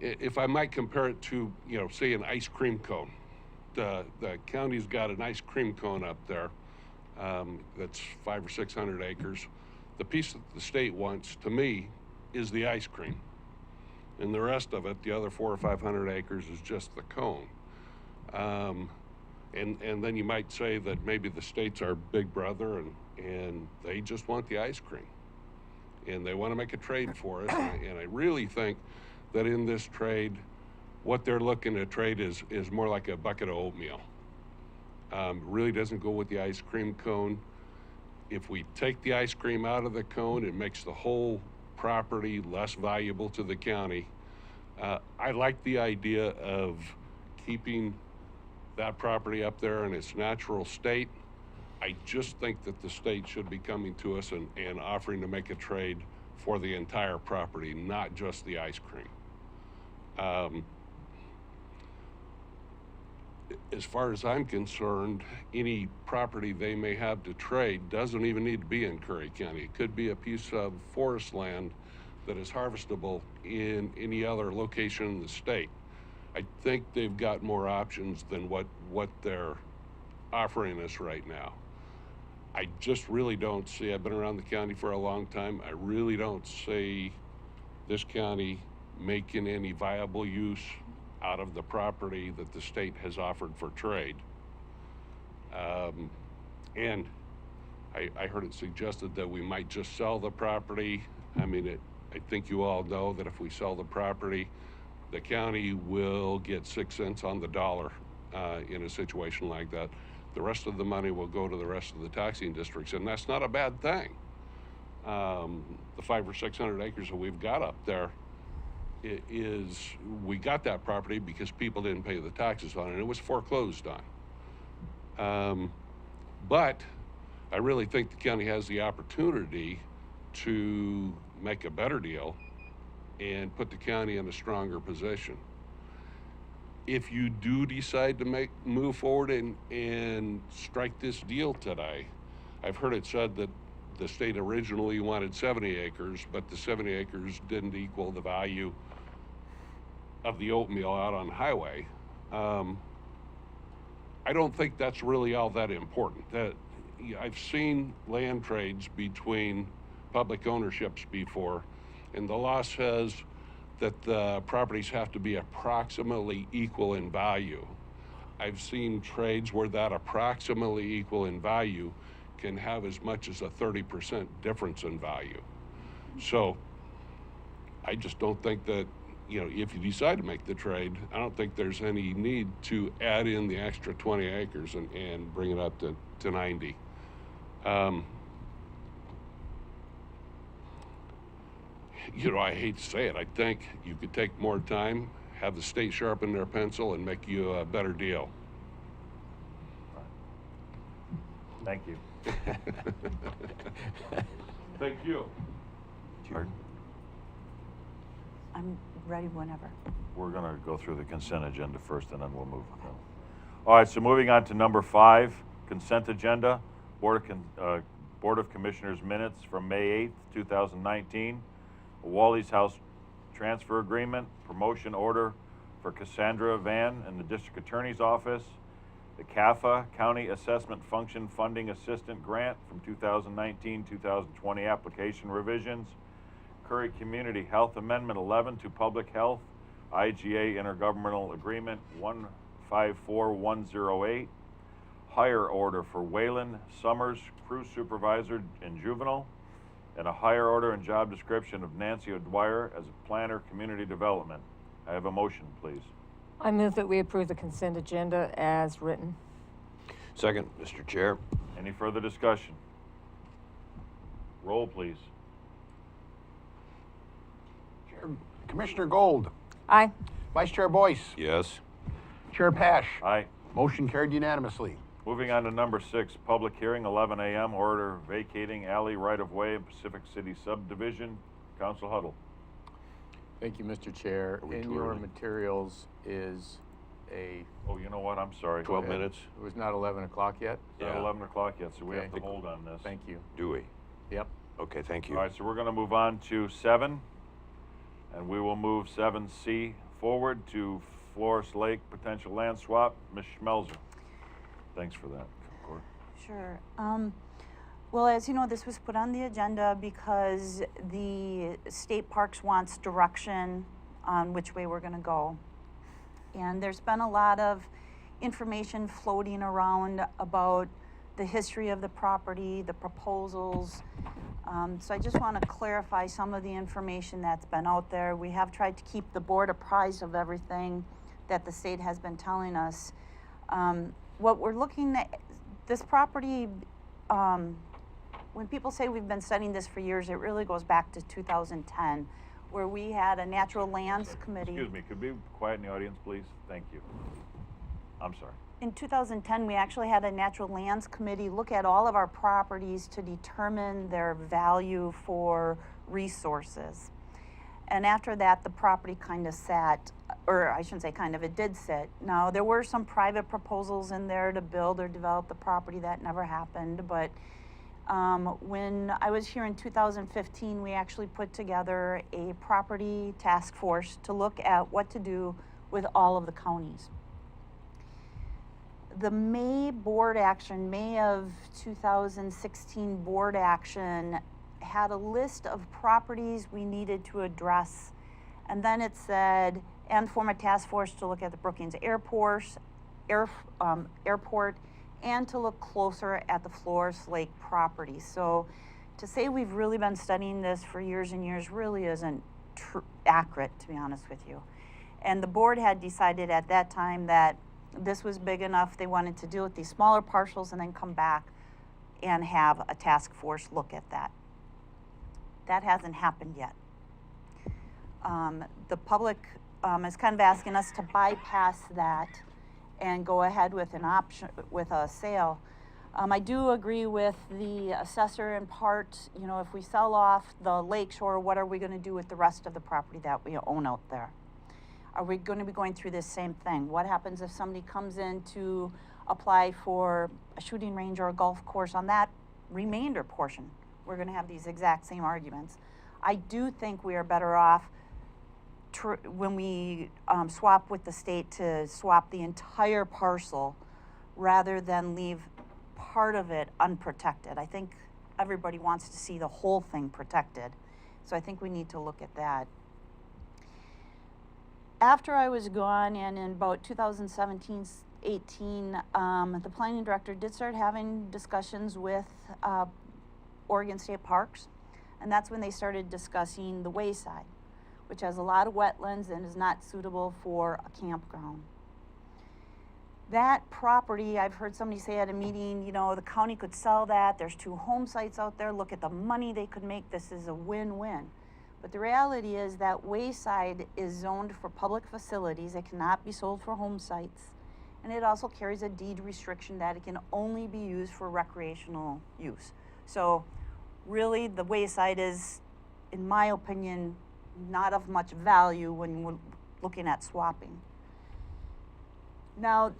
If I might compare it to, say an ice cream cone. The county's got an ice cream cone up there that's 500 or 600 acres. The piece that the state wants, to me, is the ice cream. And the rest of it, the other 400 or 500 acres, is just the cone. And then you might say that maybe the state's our big brother and they just want the ice cream. And they want to make a trade for us. And I really think that in this trade, what they're looking to trade is more like a bucket of oatmeal. Really doesn't go with the ice cream cone. If we take the ice cream out of the cone, it makes the whole property less valuable to the county. I like the idea of keeping that property up there in its natural state. I just think that the state should be coming to us and offering to make a trade for the entire property, not just the ice cream. As far as I'm concerned, any property they may have to trade doesn't even need to be in Curry County. It could be a piece of forest land that is harvestable in any other location in the state. I think they've got more options than what they're offering us right now. I just really don't see, I've been around the county for a long time, I really don't see this county making any viable use out of the property that the state has offered for trade. And I heard it suggested that we might just sell the property. I mean, I think you all know that if we sell the property, the county will get 6 cents on the dollar in a situation like that. The rest of the money will go to the rest of the taxing districts, and that's not a bad thing. The 500 or 600 acres that we've got up there we got that property because people didn't pay the taxes on it. It was foreclosed on. But I really think the county has the opportunity to make a better deal and put the county in a stronger position. If you do decide to move forward and strike this deal today, I've heard it said that the state originally wanted 70 acres, but the 70 acres didn't equal the value of the oatmeal out on the highway. I don't think that's really all that important. I've seen land trades between public ownerships before, and the law says that the properties have to be approximately equal in value. I've seen trades where that approximately equal in value can have as much as a 30% difference in value. So I just don't think that, if you decide to make the trade, I don't think there's any need to add in the extra 20 acres and bring it up to 90. I hate to say it, I think you could take more time, have the state sharpen their pencil, and make you a better deal. Thank you. Thank you. Pardon? I'm ready whenever. We're going to go through the consent agenda first, and then we'll move on. All right, so moving on to number 5, consent agenda, Board of Commissioners minutes from May 8th, 2019, Wally's House transfer agreement, promotion order for Kassandra Van in the District Attorney's Office, the CAFFA County Assessment Function Funding Assistant Grant from 2019-2020 application revisions, Curry Community Health Amendment 11 to Public Health, IGA Intergovernmental Agreement 154108, hire order for Waylon Summers, Crew Supervisor in Juvenile, and a hire order and job description of Nancy O'Dwyer as a Planner Community Development. I have a motion, please. I move that we approve the consent agenda as written. Second, Mr. Chair. Any further discussion? Roll, please. Commissioner Gold. Aye. Vice Chair Boice. Yes. Chair Paasch. Aye. Motion carried unanimously. Moving on to number 6, public hearing, 11 a.m., order vacating alley right-of-way in Pacific City subdivision. Counsel Huttl. Thank you, Mr. Chair. In your materials is a... Oh, you know what? I'm sorry. 12 minutes. It was not 11 o'clock yet? It's not 11 o'clock yet, so we Okay. have to hold on this. Thank you. Do we? Yep. Okay, thank you. All right, so we're going to move on to 7, and we will move 7C forward to Floras Lake potential land swap. Ms. Schmelzer. Thanks for that, Court. Sure. Well, as you know, this was put on the agenda because the state parks wants direction on which way we're going to go. And there's been a lot of information floating around about the history of the property, the proposals. So I just want to clarify some of the information that's been out there. We have tried to keep the board apprised of everything that the state has been telling us. What we're looking at, this property, when people say we've been studying this for years, it really goes back to 2010, where we had a natural lands committee. Excuse me, could we be quiet in the audience, please? Thank you. I'm sorry. In 2010, we actually had a natural lands committee look at all of our properties to determine their value for resources. And after that, the property kind of sat, or I shouldn't say kind of, it did sit. Now, there were some private proposals in there to build or develop the property. That never happened, but when I was here in 2015, we actually put together a property task force to look at what to do with all of the counties. The May board action, May of 2016 board action, had a list of properties we needed to address. And then it said, and form a task force to look at the Brookings Airport and to look closer at the Floras Lake property. So to say we've really been studying this for years and years really isn't accurate, to be honest with you. And the board had decided at that time that this was big enough, they wanted to deal with these smaller parcels and then come back and have a task force look at that. That hasn't happened yet. The public is kind of asking us to bypass that and go ahead with an option, with a sale. I do agree with the assessor in part, you know, if we sell off the lakeshore, what are we gonna do with the rest of the property that we own out there? Are we gonna be going through this same thing? What happens if somebody comes in to apply for a shooting range or a golf course on that remainder portion? We're gonna have these exact same arguments. I do think we are better off when we swap with the state to swap the entire parcel rather than leave part of it unprotected. I think everybody wants to see the whole thing protected. So I think we need to look at that. After I was gone, and in about 2017, 18, the planning director did start having discussions with Oregon State Parks, and that's when they started discussing the wayside, which has a lot of wetlands and is not suitable for a campground. That property, I've heard somebody say at a meeting, you know, the county could sell that, there's 2 home sites out there, look at the money they could make, this is a win-win. But the reality is that wayside is zoned for public facilities, it cannot be sold for home sites, and it also carries a deed restriction that it can only be used for recreational use. So really the wayside is, in my opinion, not of much value when we're looking at swapping. Now,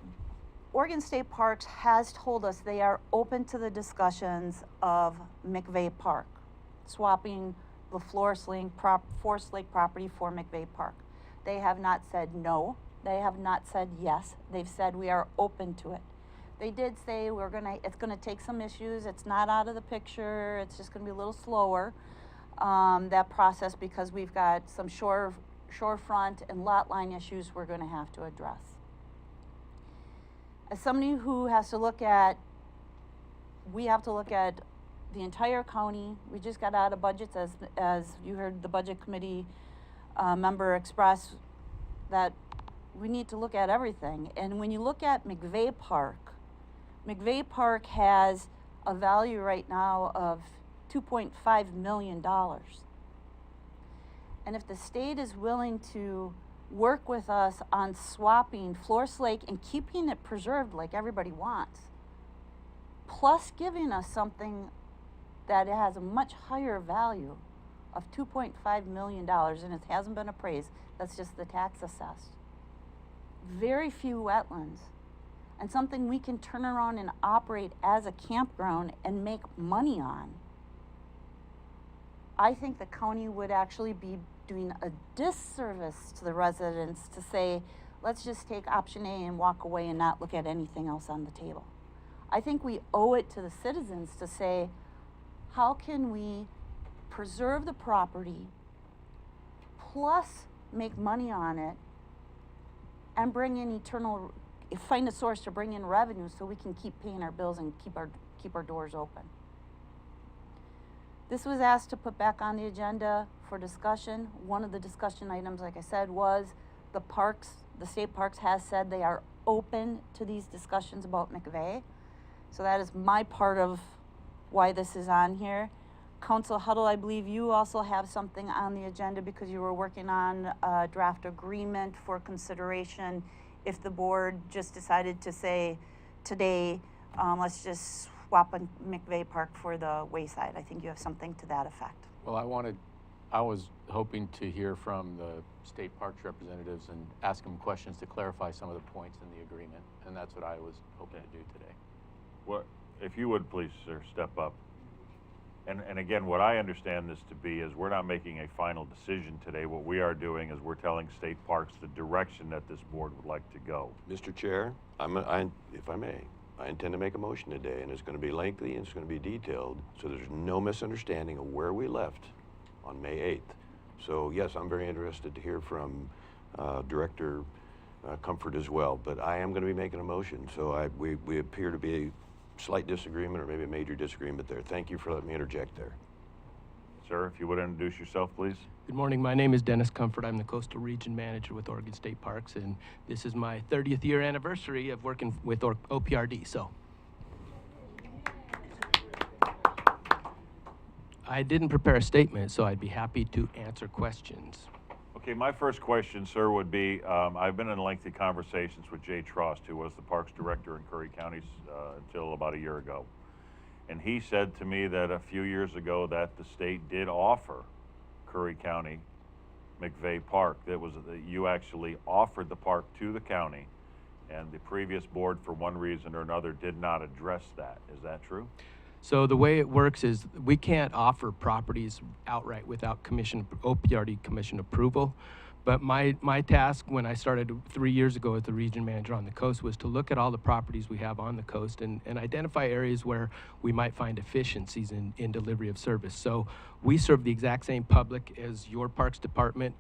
Oregon State Parks has told us they are open to the discussions of McVeigh Park, swapping the Forest Lake property for McVeigh Park. They have not said no, they have not said yes, they've said we are open to it. They did say it's gonna take some issues, it's not out of the picture, it's just gonna be a little slower, that process, because we've got some shorefront and lot line issues we're gonna have to address. As somebody who has to look at, we have to look at the entire county. We just got out of budgets, as you heard the budget committee member express, that we need to look at everything. And when you look at McVeigh Park has a value right now of $2.5 million. And if the state is willing to work with us on swapping Floras Lake and keeping it preserved like everybody wants, plus giving us something that has a much higher value of $2.5 million, and it hasn't been appraised, that's just the tax assessed. Very few wetlands, and something we can turn around and operate as a campground and make money on. I think the county would actually be doing a disservice to the residents to say, let's just take option A and walk away and not look at anything else on the table. I think we owe it to the citizens to say, how can we preserve the property plus make money on it and bring in find a source to bring in revenue so we can keep paying our bills and keep our doors open. This was asked to put back on the agenda for discussion. One of the discussion items, like I said, was the state parks has said they are open to these discussions about McVeigh. So that is my part of why this is on here. Counsel Huttl, I believe you also have something on the agenda because you were working on a draft agreement for consideration if the board just decided to say today, let's just swap a McVeigh Park for the wayside. I think you have something to that effect. Well, I was hoping to hear from the state parks representatives and ask them questions to clarify some of the points in the agreement, and that's what I was hoping to do today. What, if you would please, sir, step up. And again, what I understand this to be is we're not making a final decision today. What we are doing is we're telling state parks the direction that this board would like to go. Mr. Chair, if I may, I intend to make a motion today, and it's going to be lengthy and it's going to be detailed, so there's no misunderstanding of where we left on May 8th. So yes, I'm very interested to hear from Director comfort as well. But I am going to be making a motion, so we appear to be a slight disagreement or maybe a major disagreement there. Thank you for letting me interject there. Sir, if you would introduce yourself, please. Good morning. My name is Dennis Comfort. I'm the Coastal Region Manager with Oregon State Parks, and this is my 30th year anniversary of working with OPRD. So I didn't prepare a statement, so I'd be happy to answer questions. Okay, my first question, sir, would be, I've been in lengthy conversations with Jay Trost, who was the Parks Director in Curry County until about a year ago. And he said to me that a few years ago that the state did offer Curry County McVeigh Park. That you actually offered the park to the county, and the previous board, for one reason or another, did not address that. Is that true? So the way it works is we can't offer properties outright without OPRD commission approval. But my task when I started 3 years ago as the region manager on the coast was to look at all the properties we have on the coast and identify areas where we might find efficiencies in delivery of service. So we serve the exact same public as your parks department.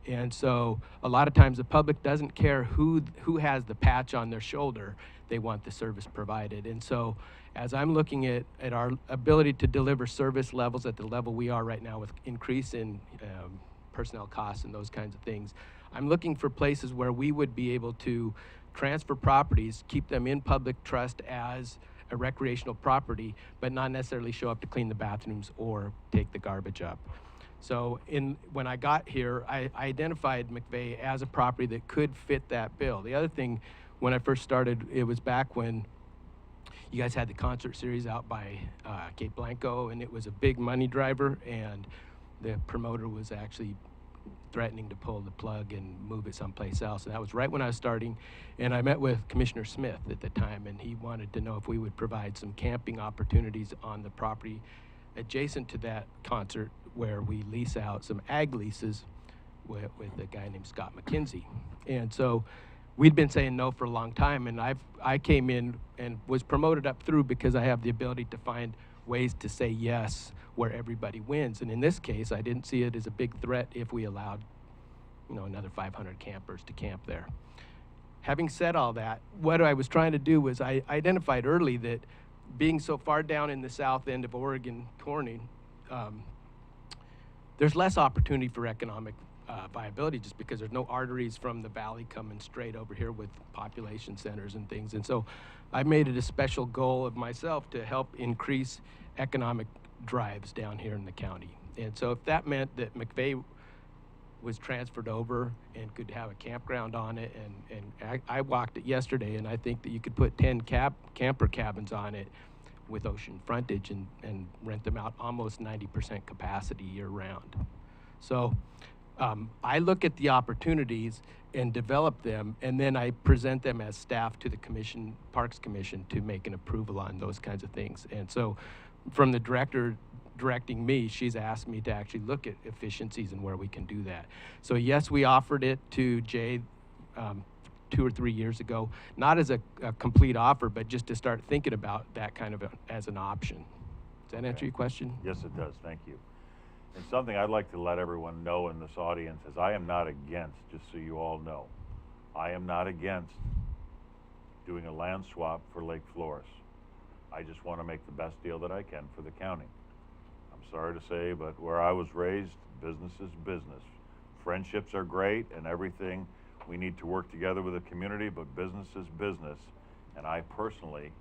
And so a lot of times the public doesn't care who has the patch on their shoulder. They want the service provided. And so as I'm looking at our ability to deliver service levels at the level we are right now with increase in personnel costs and those kinds of things, I'm looking for places where we would be able to transfer properties, keep them in public trust as a recreational property, but not necessarily show up to clean the bathrooms or take the garbage up. So when I got here, I identified McVeigh as a property that could fit that bill. The other thing, when I first started, it was back when you guys had the concert series out by Cape Blanco, and it was a big money driver, and the promoter was actually threatening to pull the plug and move it someplace else. And that was right when I was starting. And I met with Commissioner Smith at the time, and he wanted to know if we would provide some camping opportunities on the property adjacent to that concert, where we lease out some ag leases with a guy named Scott McKenzie. And so we'd been saying no for a long time, and I came in and was promoted up through because I have the ability to find ways to say yes where everybody wins. And in this case, I didn't see it as a big threat if we allowed, another 500 campers to camp there. Having said all that, what I was trying to do was I identified early that being so far down in the south end of Oregon Corning, there's less opportunity for economic viability just because there's no arteries from the valley coming straight over here with population centers and things. And so I made it a special goal of myself to help increase economic drives down here in the county. And so if that meant that McVeigh was transferred over and could have a campground on it, and I walked it yesterday, and I think that you could put 10 camper cabins on it with ocean frontage and rent them out almost 90% capacity year round. So I look at the opportunities and develop them, and then I present them as staff to the commission, Parks Commission, to make an approval on those kinds of things. And so from the director directing me, she's asked me to actually look at efficiencies and where we can do that. So yes, we offered it to Jay 2 or 3 years ago, not as a complete offer, but just to start thinking about that kind of as an option. Does that answer your question? Yes, it does. Thank you. And something I'd like to let everyone know in this audience is I am not against, just so you all know, I am not against doing a land swap for Lake Floras. I just want to make the best deal that I can for the county. I'm sorry to say, but where I was raised, business is business. Friendships are great and everything. We need to work together with the community, but business is business. And I personally,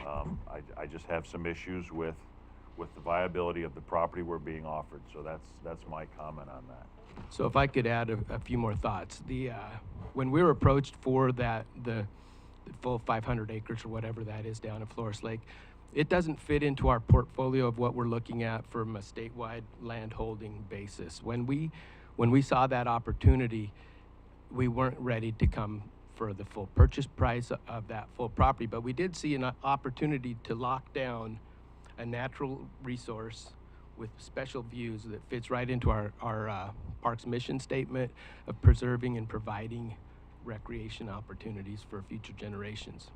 I just have some issues with the viability of the property we're being offered. So that's my comment on that. So if I could add a few more thoughts. When we were approached for the full 500 acres or whatever that is down in Floras Lake, it doesn't fit into our portfolio of what we're looking at from a statewide land holding basis. When we saw that opportunity, we weren't ready to come for the full purchase price of that full property, but we did see an opportunity to lock down a natural resource with special views that fits right into our parks mission statement of preserving and providing recreation opportunities for future generations.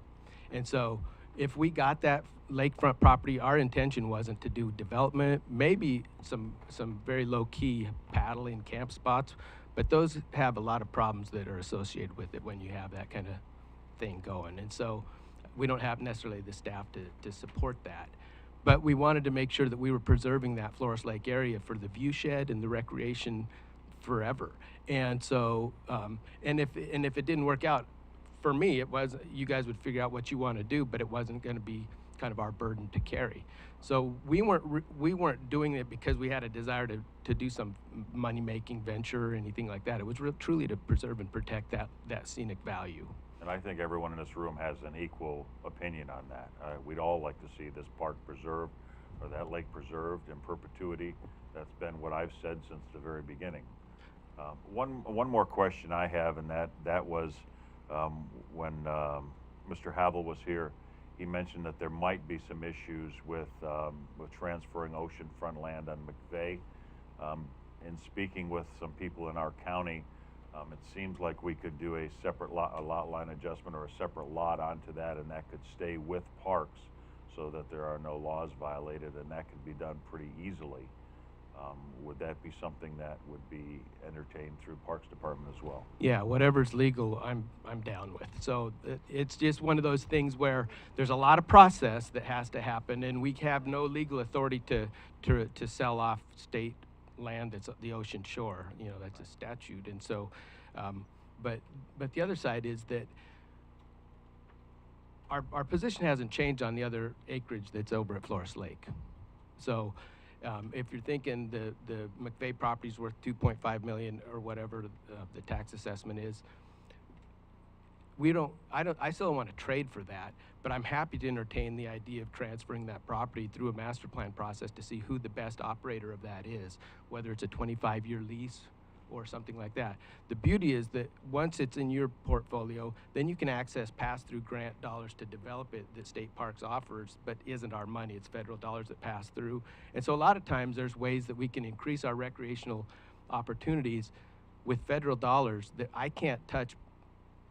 And so if we got that lakefront property, our intention wasn't to do development, maybe some very low-key paddling camp spots, But those have a lot of problems that are associated with it when you have that kind of thing going. And so we don't have necessarily the staff to support that. But we wanted to make sure that we were preserving that Floras Lake area for the view shed and the recreation forever. And so, and if it didn't work out, for me, it was, you guys would figure out what you want to do, but it wasn't going to be kind of our burden to carry. So we weren't doing it because we had a desire to do some money-making venture or anything like that. It was truly to preserve and protect that scenic value. And I think everyone in this room has an equal opinion on that. We'd all like to see this park preserved, or that lake preserved in perpetuity. That's been what I've said since the very beginning. One more question I have, and that was when Mr. Huttl was here, he mentioned that there might be some issues with transferring oceanfront land on McVeigh. In speaking with some people in our county, it seems like we could do a separate lot line adjustment or a separate lot onto that, and that could stay with parks so that there are no laws violated, and that could be done pretty easily. Would that be something that would be entertained through Parks Department as well? Yeah, whatever's legal, I'm down with. So it's just one of those things where there's a lot of process that has to happen, and we have no legal authority to sell off state land that's the ocean shore. You know, that's a statute. And so, but the other side is that our position hasn't changed on the other acreage that's over at Floras Lake. So if you're thinking the McVeigh property's worth $2.5 million or whatever the tax assessment is, I still don't want to trade for that, but I'm happy to entertain the idea of transferring that property through a master plan process to see who the best operator of that is, whether it's a 25-year lease or something like that. The beauty is that once it's in your portfolio, then you can access pass-through grant dollars to develop it that State Parks offers, but isn't our money, it's federal dollars that pass through. And so a lot of times there's ways that we can increase our recreational opportunities with federal dollars that I can't touch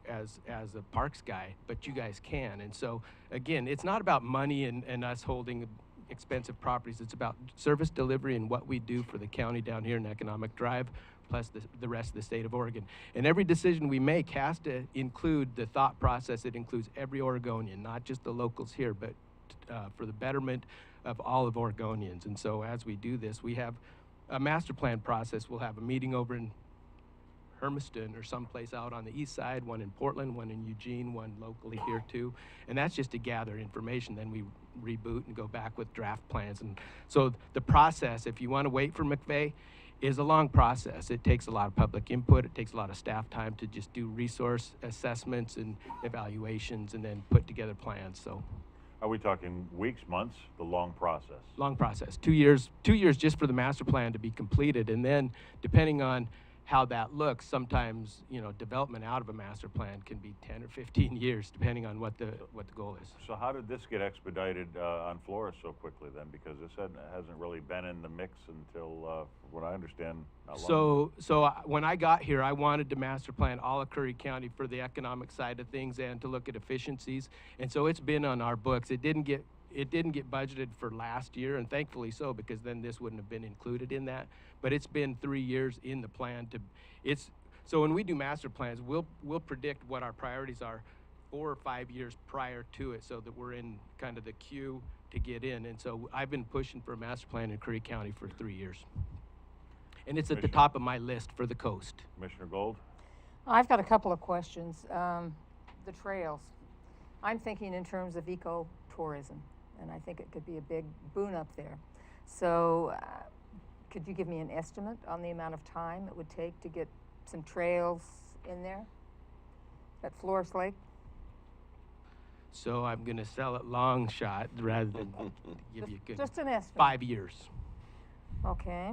as a parks guy, but you guys can. And so again, it's not about money and us holding expensive properties. It's about service delivery and what we do for the county down here in Economic Drive, plus the rest of the state of Oregon. And every decision we make has to include the thought process. It includes every Oregonian, not just the locals here, but for the betterment of all of Oregonians. And so as we do this, we have a master plan process. We'll have a meeting over in Hermiston or someplace out on the east side, one in Portland, one in Eugene, one locally here too. And that's just to gather information. Then we reboot and go back with draft plans. And so the process, if you want to wait for McVeigh, is a long process. It takes a lot of public input. It takes a lot of staff time to just do resource assessments and evaluations and then put together plans. So, are we talking weeks, months, the long process? Long process, 2 years just for the master plan to be completed. And then depending on how that looks, sometimes, you know, development out of a master plan can be 10 or 15 years, depending on what the goal is. So how did this get expedited on Floras so quickly then? Because this hasn't really been in the mix until, what I understand, not long. So when I got here, I wanted to master plan all of Curry County for the economic side of things and to look at efficiencies. And so it's been on our books. It didn't get budgeted for last year, and thankfully so, because then this wouldn't have been included in that. But it's been 3 years in the plan so when we do master plans, we'll predict what our priorities are 4 or 5 years prior to it, so that we're in kind of the queue to get in. And so I've been pushing for a master plan in Curry County for 3 years. And it's at the top of my list for the coast. Commissioner Gold? I've got a couple of questions. The trails. I'm thinking in terms of ecotourism, and I think it could be a big boon up there. So could you give me an estimate on the amount of time it would take to get some trails in there at Floras Lake? So I'm going to sell it long shot rather than give you a good just an estimate. 5 years. Okay.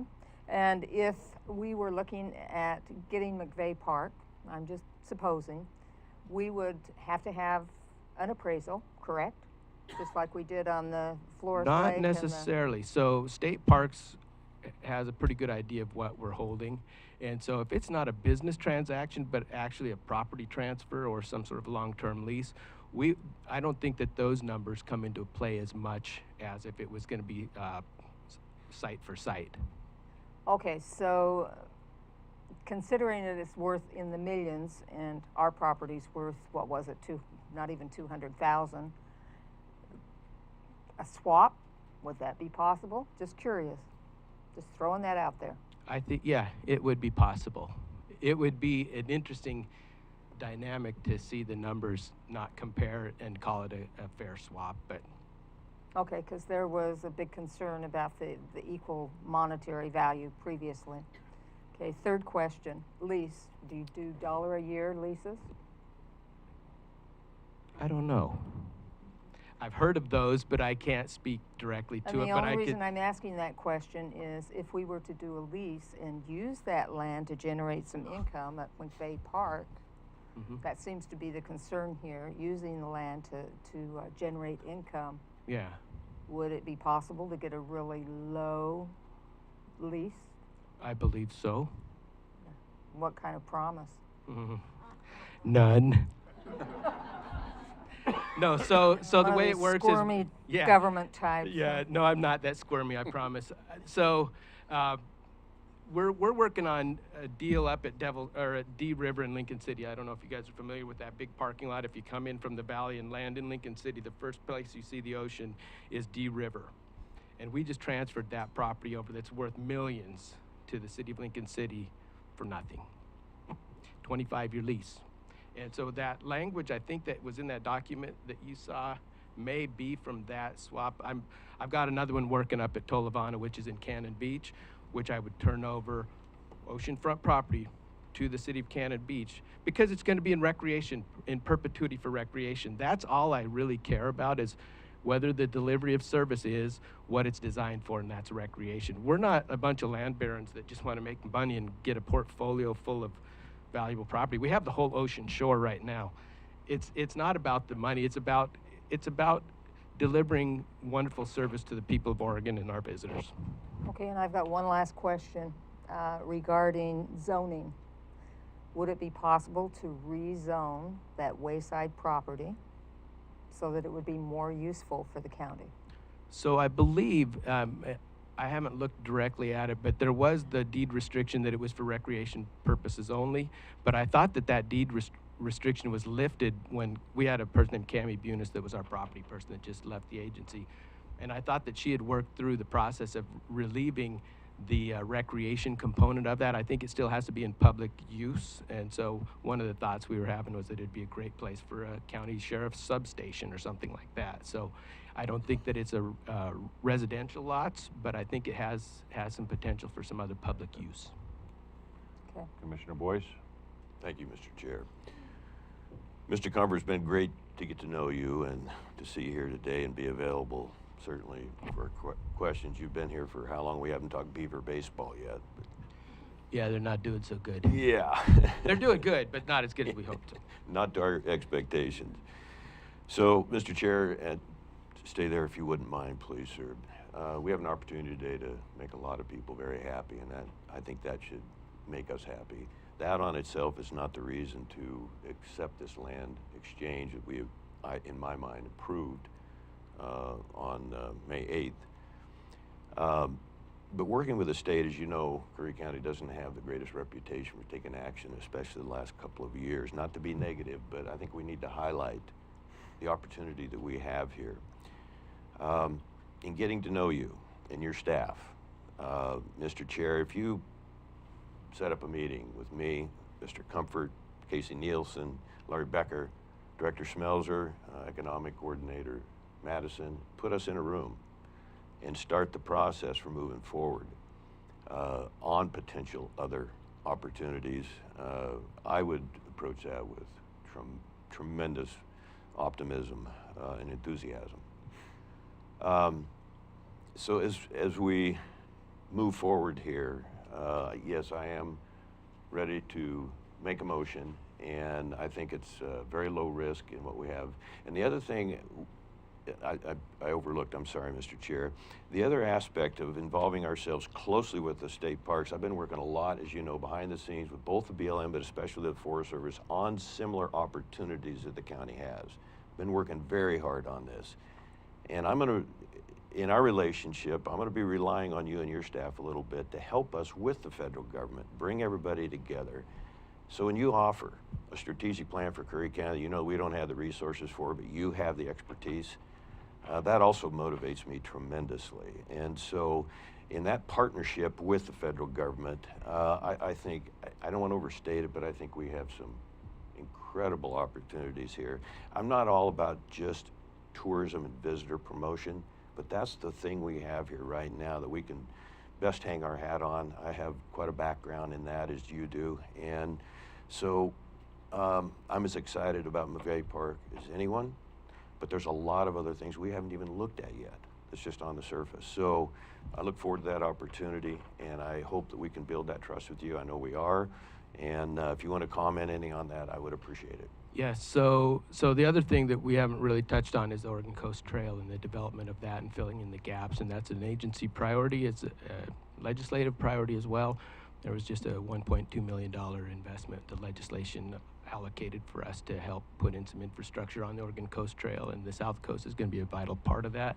And if we were looking at getting McVeigh Park, I'm just supposing, we would have to have an appraisal, correct? Just like we did on the Floras Lake. Not necessarily. So State Parks has a pretty good idea of what we're holding. And so if it's not a business transaction, but actually a property transfer or some sort of long-term lease, I don't think that those numbers come into play as much as if it was going to be site for site. Okay, so considering that it's worth in the millions and our property's worth, what was it, not even 200,000, a swap, would that be possible? Just curious, just throwing that out there. I think, yeah, it would be possible. It would be an interesting dynamic to see the numbers not compare and call it a fair swap, but. Okay, because there was a big concern about the equal monetary value previously. Okay, third question, lease. Do you do $1 a year leases? I don't know. I've heard of those, but I can't speak directly to it. And the only reason I'm asking that question is if we were to do a lease and use that land to generate some income at McVeigh Park, that seems to be the concern here, using the land to generate income. Yeah. Would it be possible to get a really low lease? I believe so. What kind of promise? None. No, so the way it works squirmy is government type. Yeah, no, I'm not that squirmy, I promise. So we're working on a deal up at D River in Lincoln City. I don't know if you guys are familiar with that big parking lot. If you come in from the valley and land in Lincoln City, the first place you see the ocean is D River. And we just transferred that property over that's worth millions to the city of Lincoln City for nothing. 25-year lease. And so that language, I think that was in that document that you saw, may be from that swap. I've got another one working up at Tolovana, which is in Cannon Beach, which I would turn over oceanfront property to the city of Cannon Beach because it's going to be in recreation, in perpetuity for recreation. That's all I really care about, is whether the delivery of service is what it's designed for, and that's recreation. We're not a bunch of land barons that just want to make money and get a portfolio full of valuable property. We have the whole ocean shore right now. It's not about the money. It's about delivering wonderful service to the people of Oregon and our visitors. Okay, and I've got one last question regarding zoning. Would it be possible to rezone that wayside property so that it would be more useful for the county? So I believe, I haven't looked directly at it, but there was the deed restriction that it was for recreation purposes only. But I thought that deed restriction was lifted when we had a person named Cammie Bunis that was our property person that just left the agency. And I thought that she had worked through the process of relieving the recreation component of that. I think it still has to be in public use. And so one of the thoughts we were having was that it'd be a great place for a county sheriff's substation or something like that. So I don't think that it's a residential lots, but I think it has some potential for some other public use. Okay. Commissioner Boice? Thank you, Mr. Chair. Mr. Comver, it's been great to get to know you and to see you here today and be available, certainly, for questions. You've been here for how long? We haven't talked Beaver baseball yet. But yeah, they're not doing so good. Yeah. They're doing good, but not as good as we hoped to. Not to our expectations. So, Mr. Chair, and stay there if you wouldn't mind, please, sir. We have an opportunity today to make a lot of people very happy, and I think that should make us happy. That on itself is not the reason to accept this land exchange that we have, in my mind, approved on May 8th. But working with the state, as you know, Curry County doesn't have the greatest reputation for taking action, especially the last couple of years. Not to be negative, but I think we need to highlight the opportunity that we have here. In getting to know you and your staff, Mr. Chair, if you set up a meeting with me, Mr. Comfort, Casey Nielsen, Larry Becker, Director Schmelzer, Economic Coordinator Madison, put us in a room and start the process for moving forward on potential other opportunities. I would approach that with tremendous optimism and enthusiasm. So as we move forward here, yes, I am ready to make a motion, and I think it's very low risk in what we have. And the other thing I overlooked, I'm sorry, Mr. Chair, the other aspect of involving ourselves closely with the state parks, I've been working a lot, as you know, behind the scenes with both the BLM, but especially the Forest Service, on similar opportunities that the county has. Been working very hard on this. And I'm going to, in our relationship, I'm going to be relying on you and your staff a little bit to help us with the federal government, bring everybody together. So when you offer a strategic plan for Curry County, you know we don't have the resources for it, but you have the expertise. That also motivates me tremendously. And so in that partnership with the federal government, I think, I don't want to overstate it, but I think we have some incredible opportunities here. I'm not all about just tourism and visitor promotion, but that's the thing we have here right now that we can best hang our hat on. I have quite a background in that as you do. And so I'm as excited about McVeigh Park as anyone, but there's a lot of other things we haven't even looked at yet. It's just on the surface. So I look forward to that opportunity, and I hope that we can build that trust with you. I know we are. And if you want to comment any on that, I would appreciate it. Yes, so the other thing that we haven't really touched on is the Oregon Coast Trail and the development of that and filling in the gaps, and that's an agency priority. It's a legislative priority as well. There was just a $1.2 million investment, the legislation allocated for us to help put in some infrastructure on the Oregon Coast Trail, and the South Coast is going to be a vital part of that.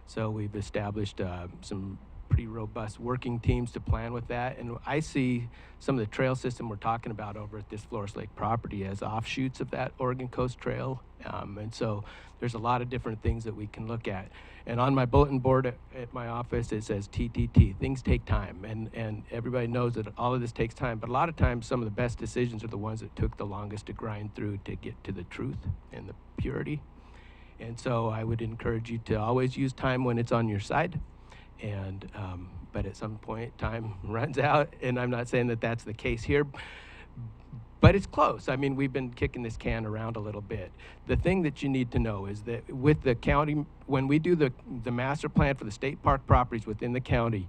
So we've established some pretty robust working teams to plan with that. And I see some of the trail system we're talking about over at this Floras Lake property as offshoots of that Oregon Coast Trail. And so there's a lot of different things that we can look at. And on my bulletin board at my office, it says TTT, things take time. And everybody knows that all of this takes time, but a lot of times some of the best decisions are the ones that took the longest to grind through to get to the truth and the purity. And so I would encourage you to always use time when it's on your side. And but at some point time runs out, and I'm not saying that that's the case here, but it's close. I mean, we've been kicking this can around a little bit. The thing that you need to know is that with the county, when we do the master plan for the state park properties within the county,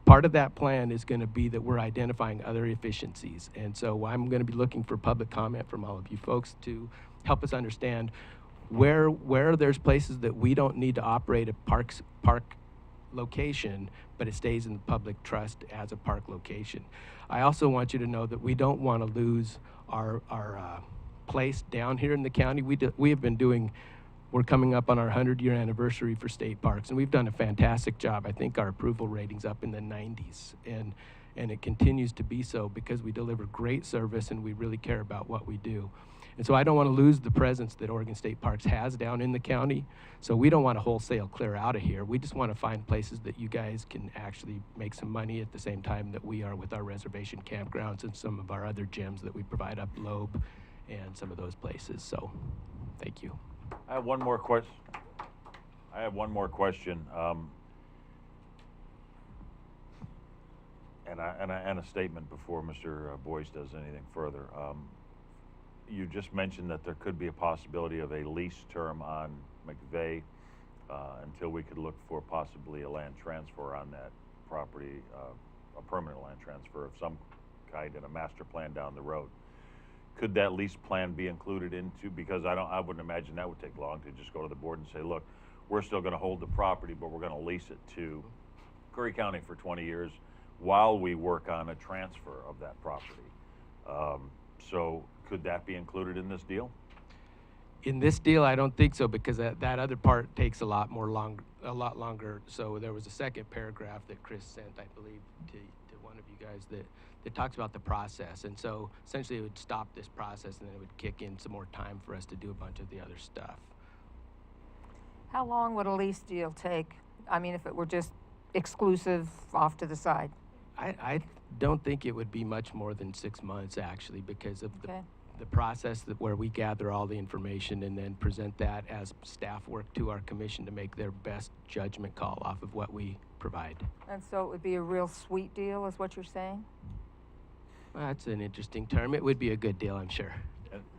part of that plan is going to be that we're identifying other efficiencies. And so I'm going to be looking for public comment from all of you folks to help us understand where there's places that we don't need to operate a park location, but it stays in the public trust as a park location. I also want you to know that we don't want to lose our place down here in the county. We have been doing, we're coming up on our 100-year anniversary for state parks, and we've done a fantastic job. I think our approval rating's up in the 90s, and it continues to be so because we deliver great service and we really care about what we do. And so I don't want to lose the presence that Oregon State Parks has down in the county. So we don't want to wholesale clear out of here. We just want to find places that you guys can actually make some money at the same time that we are with our reservation campgrounds and some of our other gyms that we provide up Loeb and some of those places. So thank you. I have one more question. And a statement before Mr. Boice does anything further. You just mentioned that there could be a possibility of a lease term on McVeigh until we could look for possibly a land transfer on that property, a permanent land transfer of some kind in a master plan down the road. Could that lease plan be included into, because I wouldn't imagine that would take long to just go to the board and say, look, we're still going to hold the property, but we're going to lease it to Curry County for 20 years while we work on a transfer of that property. So could that be included in this deal? In this deal, I don't think so, because that other part takes a lot longer. So there was a second paragraph that Chris sent, I believe, to one of you guys that talks about the process. And so essentially it would stop this process and then it would kick in some more time for us to do a bunch of the other stuff. How long would a lease deal take? I mean, if it were just exclusive off to the side? I don't think it would be much more than 6 months, actually, because of the process where we gather all the information and then present that as staff work to our commission to make their best judgment call off of what we provide. And so it would be a real sweet deal, is what you're saying? Well, that's an interesting term. It would be a good deal, I'm sure.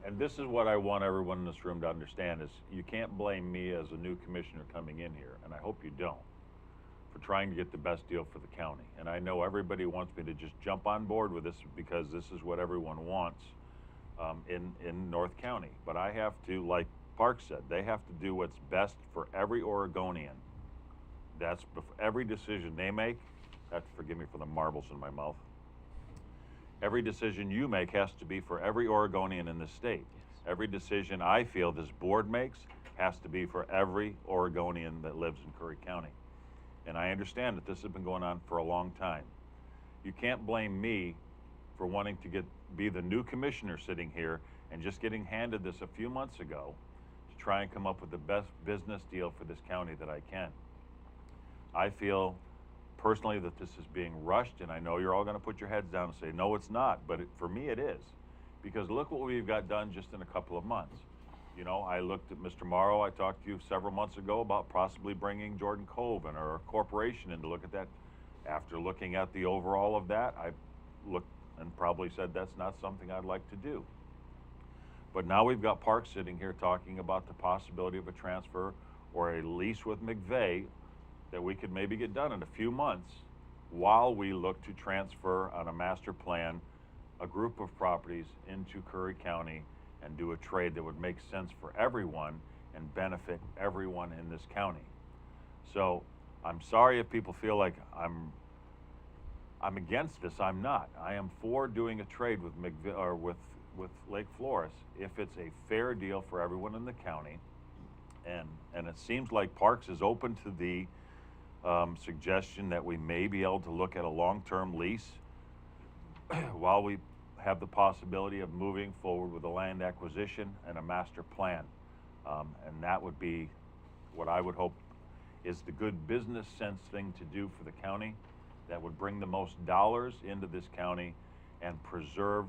And this is what I want everyone in this room to understand is you can't blame me as a new commissioner coming in here, and I hope you don't, for trying to get the best deal for the county. And I know everybody wants me to just jump on board with this because this is what everyone wants in North County. But I have to, like Park said, they have to do what's best for every Oregonian. That's every decision they make. Forgive me for the marbles in my mouth. Every decision you make has to be for every Oregonian in this state. Every decision I feel this board makes has to be for every Oregonian that lives in Curry County. And I understand that this has been going on for a long time. You can't blame me for wanting to be the new commissioner sitting here and just getting handed this a few months ago to try and come up with the best business deal for this county that I can. I feel personally that this is being rushed, and I know you're all going to put your heads down and say, no, it's not, but for me it is. Because look what we've got done just in a couple of months. You know, I looked at Mr. Morrow, I talked to you several months ago about possibly bringing Jordan Cove and our corporation in to look at that. After looking at the overall of that, I looked and probably said that's not something I'd like to do. But now we've got Park sitting here talking about the possibility of a transfer or a lease with McVeigh that we could maybe get done in a few months while we look to transfer on a master plan a group of properties into Curry County and do a trade that would make sense for everyone and benefit everyone in this county. So I'm sorry if people feel like I'm against this. I'm not. I am for doing a trade with with Lake Floras if it's a fair deal for everyone in the county. And it seems like Parks is open to the suggestion that we may be able to look at a long-term lease while we have the possibility of moving forward with a land acquisition and a master plan. And that would be what I would hope is the good business sense thing to do for the county that would bring the most dollars into this county and preserve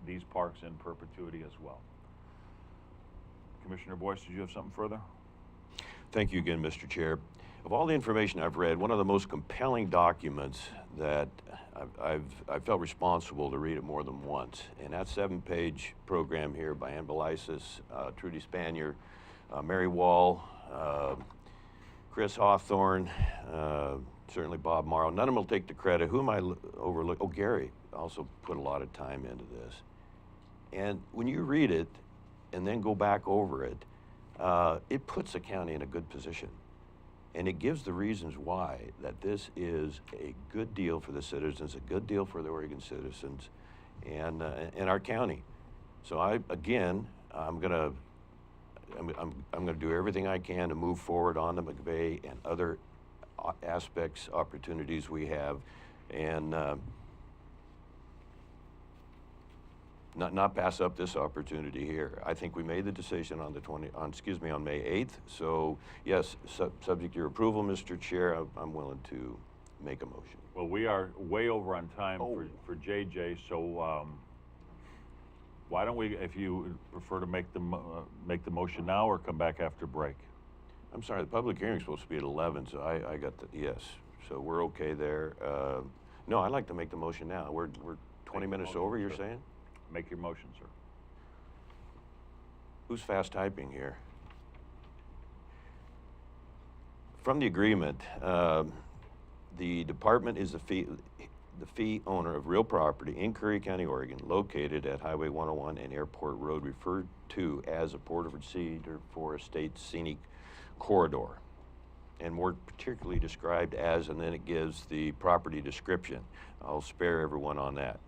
these parks in perpetuity as well. Commissioner Boice, did you have something further? Thank you again, Mr. Chair. Of all the information I've read, one of the most compelling documents that I've felt responsible to read it more than once, and that 7-page program here by Ann Belisis, Trudy Spanier, Mary Wall, Chris Hawthorne, certainly Bob Morrow. None of them will take the credit. Who am I overlooking? Oh, Gary also put a lot of time into this. And when you read it and then go back over it, it puts the county in a good position. And it gives the reasons why that this is a good deal for the citizens, a good deal for the Oregon citizens, and our county. So I'm gonna do everything I can to move forward on the McVeigh and other aspects, opportunities we have, and not pass up this opportunity here. I think we made the decision on on May 8th. So yes, subject to your approval, Mr. Chair, I'm willing to make a motion. Well, we are way over on time for JJ, so why don't we, if you prefer to make the motion now or come back after break? I'm sorry, the public hearing is supposed to be at 11, so I got the, yes. So we're okay there. No, I'd like to make the motion now. We're 20 minutes over, you're saying? Make your motion, sir. Who's fast typing here? From the agreement, the department is the fee owner of real property in Curry County, Oregon, located at Highway 101 and Airport Road, referred to as a Port of Cedar Forest State Scenic Corridor, and more particularly described as, and then it gives the property description. I'll spare everyone on that.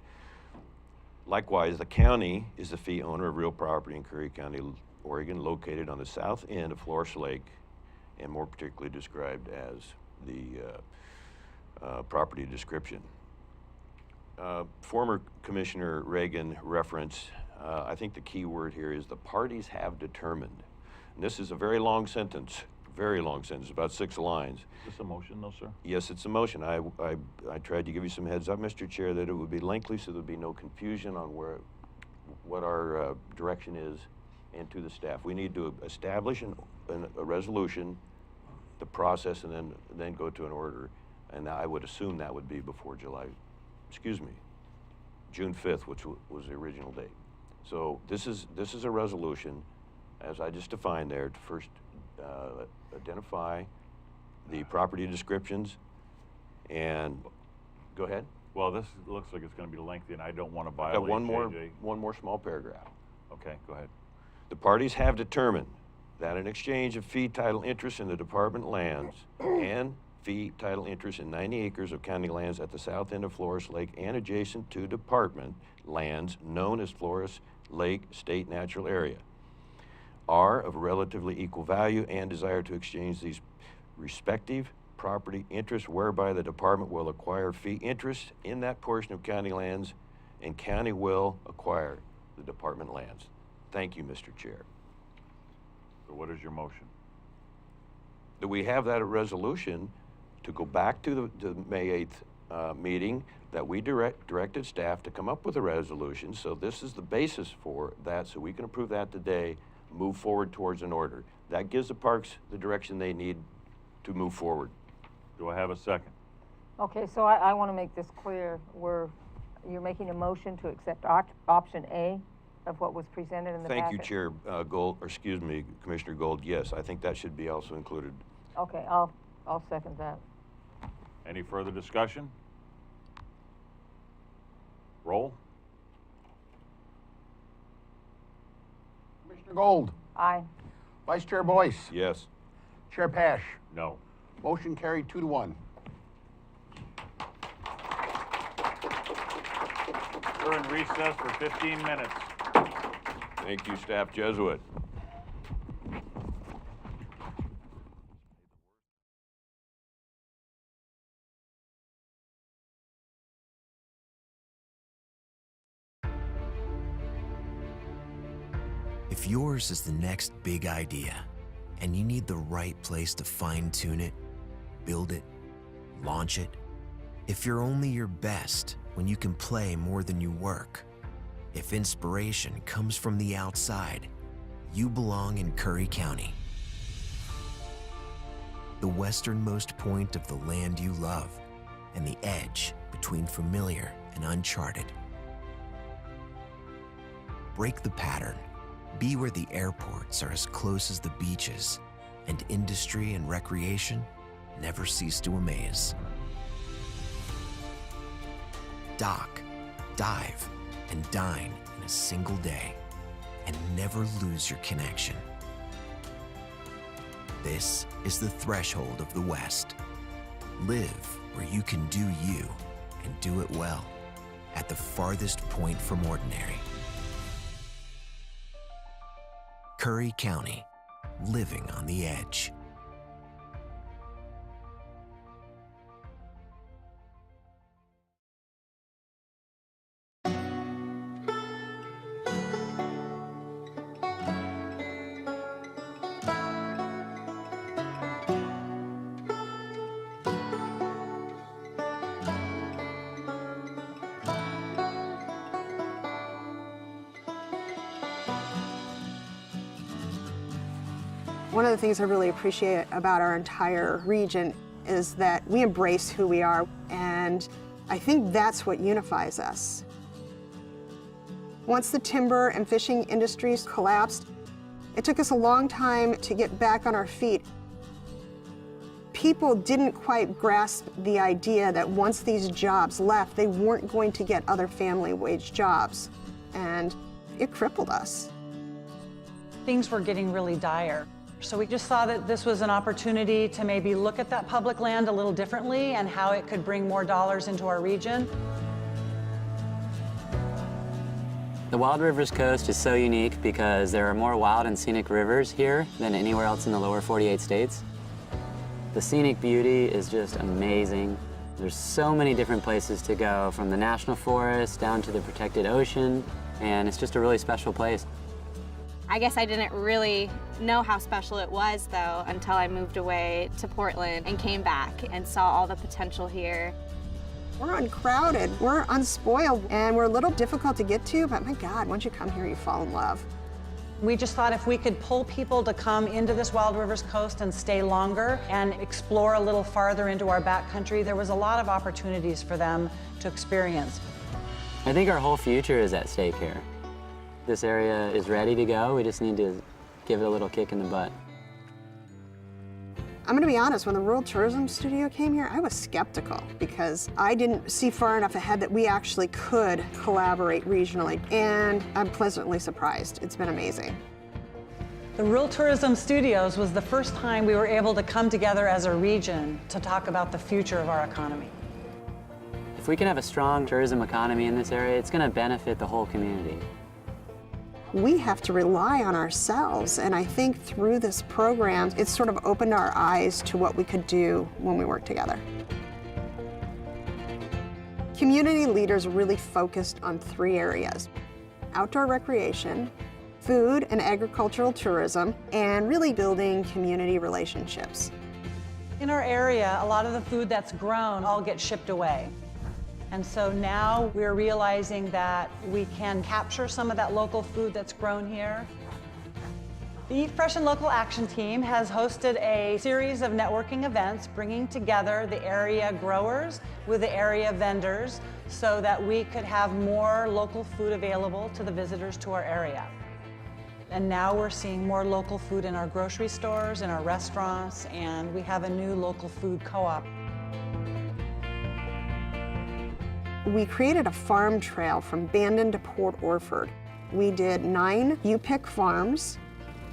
Likewise, the county is the fee owner of real property in Curry County, Oregon, located on the south end of Floras Lake, and more particularly described as the property description. Former Commissioner Reagan referenced, I think the key word here is the parties have determined. And this is a very long sentence, about 6 lines. Is this a motion, though, sir? Yes, it's a motion. I tried to give you some heads up, Mr. Chair, that it would be lengthy so there'd be no confusion on what our direction is, and to the staff. We need to establish a resolution, the process, and then go to an order. And I would assume that would be before June 5th, which was the original date. So this is a resolution, as I just defined there, to first identify the property descriptions, and go ahead. Well, this looks like it's going to be lengthy, and I don't want to violate JJ. One more small paragraph. Okay, go ahead. The parties have determined that an exchange of fee title interest in the department lands and fee title interest in 90 acres of county lands at the south end of Floras Lake and adjacent to department lands known as Floras lake, state, natural area are of relatively equal value and desire to exchange these respective property interests whereby the department will acquire fee interest in that portion of county lands and county will acquire the department lands. Thank you, Mr. Chair. So what is your motion? That we have that resolution to go back to the May 8th meeting, that we directed staff to come up with a resolution. So this is the basis for that, so we can approve that today, move forward towards an order. That gives the parks the direction they need to move forward. Do I have a second? Okay, so I want to make this clear. You're making a motion to accept option A of what was presented in the Thank packet? you, Chair Gold, or excuse me, Commissioner Gold. Yes, I think that should be also included. Okay, I'll second that. Any further discussion? Roll. Commissioner Gold. Aye. Vice Chair Boice. Yes. Chair Paasch. No. Motion carried 2-1. We're in recess for 15 minutes. Thank you, Staff Jesuit. If yours is the next big idea, and you need the right place to fine-tune it, build it, launch it, if you're only your best when you can play more than you work, if inspiration comes from the outside, you belong in Curry County. The westernmost point of the land you love, and the edge between familiar and uncharted. Break the pattern. Be where the airports are as close as the beaches, and industry and recreation never cease to amaze. Dock, dive, and dine in a single day, and never lose your connection. This is the threshold of the West. Live where you can do you, and do it well, at the farthest point from ordinary. Curry County, living on the edge. One of the things I really appreciate about our entire region is that we embrace who we are, and I think that's what unifies us. Once the timber and fishing industries collapsed, it took us a long time to get back on our feet. People didn't quite grasp the idea that once these jobs left, they weren't going to get other family wage jobs, and it crippled us. Things were getting really dire. So we just saw that this was an opportunity to maybe look at that public land a little differently and how it could bring more dollars into our region. The Wild Rivers Coast is so unique because there are more wild and scenic rivers here than anywhere else in the lower 48 states. The scenic beauty is just amazing. There's so many different places to go, from the national forest down to the protected ocean, and it's just a really special place. I guess I didn't really know how special it was, though, until I moved away to Portland and came back and saw all the potential here. We're uncrowded, we're unspoiled, and we're a little difficult to get to, but my God, once you come here, you fall in love. We just thought if we could pull people to come into this Wild Rivers Coast and stay longer and explore a little farther into our backcountry, there was a lot of opportunities for them to experience. I think our whole future is at stake here. This area is ready to go. We just need to give it a little kick in the butt. I'm gonna be honest, when the Rural Tourism Studio came here, I was skeptical because I didn't see far enough ahead that we actually could collaborate regionally, and I'm pleasantly surprised. It's been amazing. The Rural Tourism Studios was the first time we were able to come together as a region to talk about the future of our economy. If we can have a strong tourism economy in this area, it's going to benefit the whole community. we have to rely on ourselves. And I think through this program, it's sort of opened our eyes to what we could do when we work together. Community leaders really focused on 3 areas: outdoor recreation, food and agricultural tourism, and really building community relationships. In our area, a lot of the food that's grown all gets shipped away. And so now we're realizing that we can capture some of that local food that's grown here. The Eat Fresh and Local Action Team has hosted a series of networking events bringing together the area growers with the area vendors so that we could have more local food available to the visitors to our area. And now we're seeing more local food in our grocery stores, in our restaurants, and we have a new local food co-op. We created a farm trail from Bandon to Port Orford. We did 9 U-Pick farms,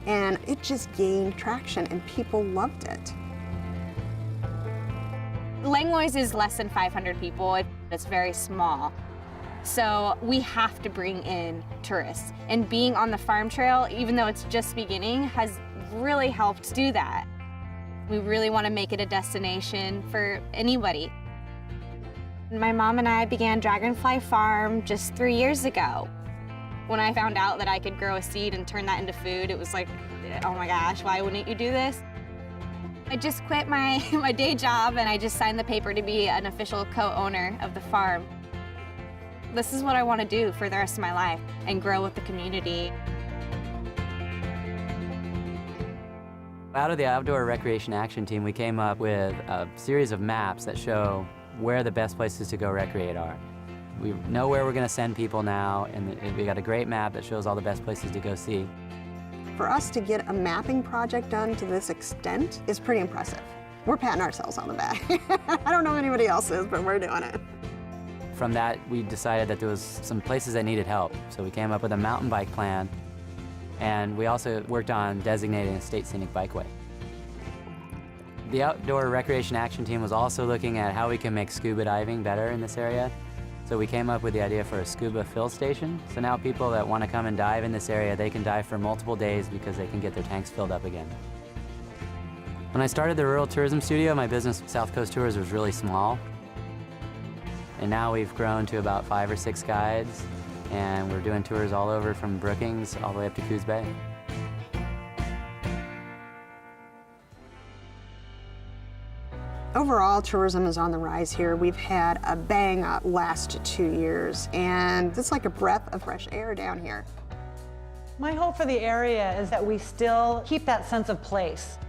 and it just gained traction, and people loved it. Langlois is less than 500 people. It's very small. So we have to bring in tourists. And being on the farm trail, even though it's just beginning, has really helped do that. We really want to make it a destination for anybody. My mom and I began Dragonfly Farm just 3 years ago. When I found out that I could grow a seed and turn that into food, it was like, oh my gosh, why wouldn't you do this? I just quit my day job and I just signed the paper to be an official co-owner of the farm. This is what I want to do for the rest of my life and grow with the community. Out of the Outdoor Recreation Action Team, we came up with a series of maps that show where the best places to go recreate are. We know where we're going to send people now, and we got a great map that shows all the best places to go see. For us to get a mapping project done to this extent is pretty impressive. We're patting ourselves on the back. I don't know anybody else is, but we're doing it. From that, we decided that there was some places that needed help, so we came up with a mountain bike plan, and we also worked on designating a state scenic bikeway. The Outdoor Recreation Action Team was also looking at how we can make scuba diving better in this area. So we came up with the idea for a scuba fill station. So now people that want to come and dive in this area, they can dive for multiple days because they can get their tanks filled up again. When I started the Rural Tourism Studio, my business, South Coast Tours, was really small. And now we've grown to about 5 or 6 guides, and we're doing tours all over from Brookings all the way up to Coos Bay. Overall, tourism is on the rise here. We've had a bang-up last 2 years, and it's like a breath of fresh air down here. My hope for the area is that we still keep that sense of place.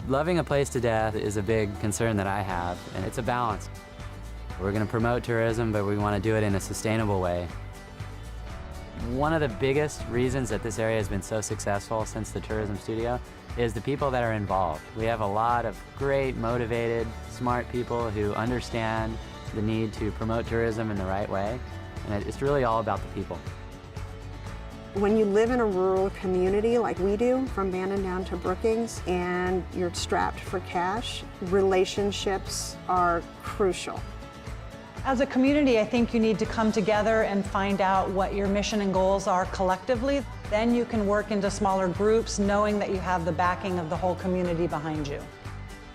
Loving a place to death is a big concern that I have, and it's a balance. We're going to promote tourism, but we want to do it in a sustainable way. One of the biggest reasons that this area has been so successful since the Tourism Studio is the people that are involved. We have a lot of great, motivated, smart people who understand the need to promote tourism in the right way, and it's really all about the people. When you live in a rural community like we do, from Bandon down to Brookings, and you're strapped for cash, relationships are crucial. As a community, I think you need to come together and find out what your mission and goals are collectively. Then you can work into smaller groups, knowing that you have the backing of the whole community behind you.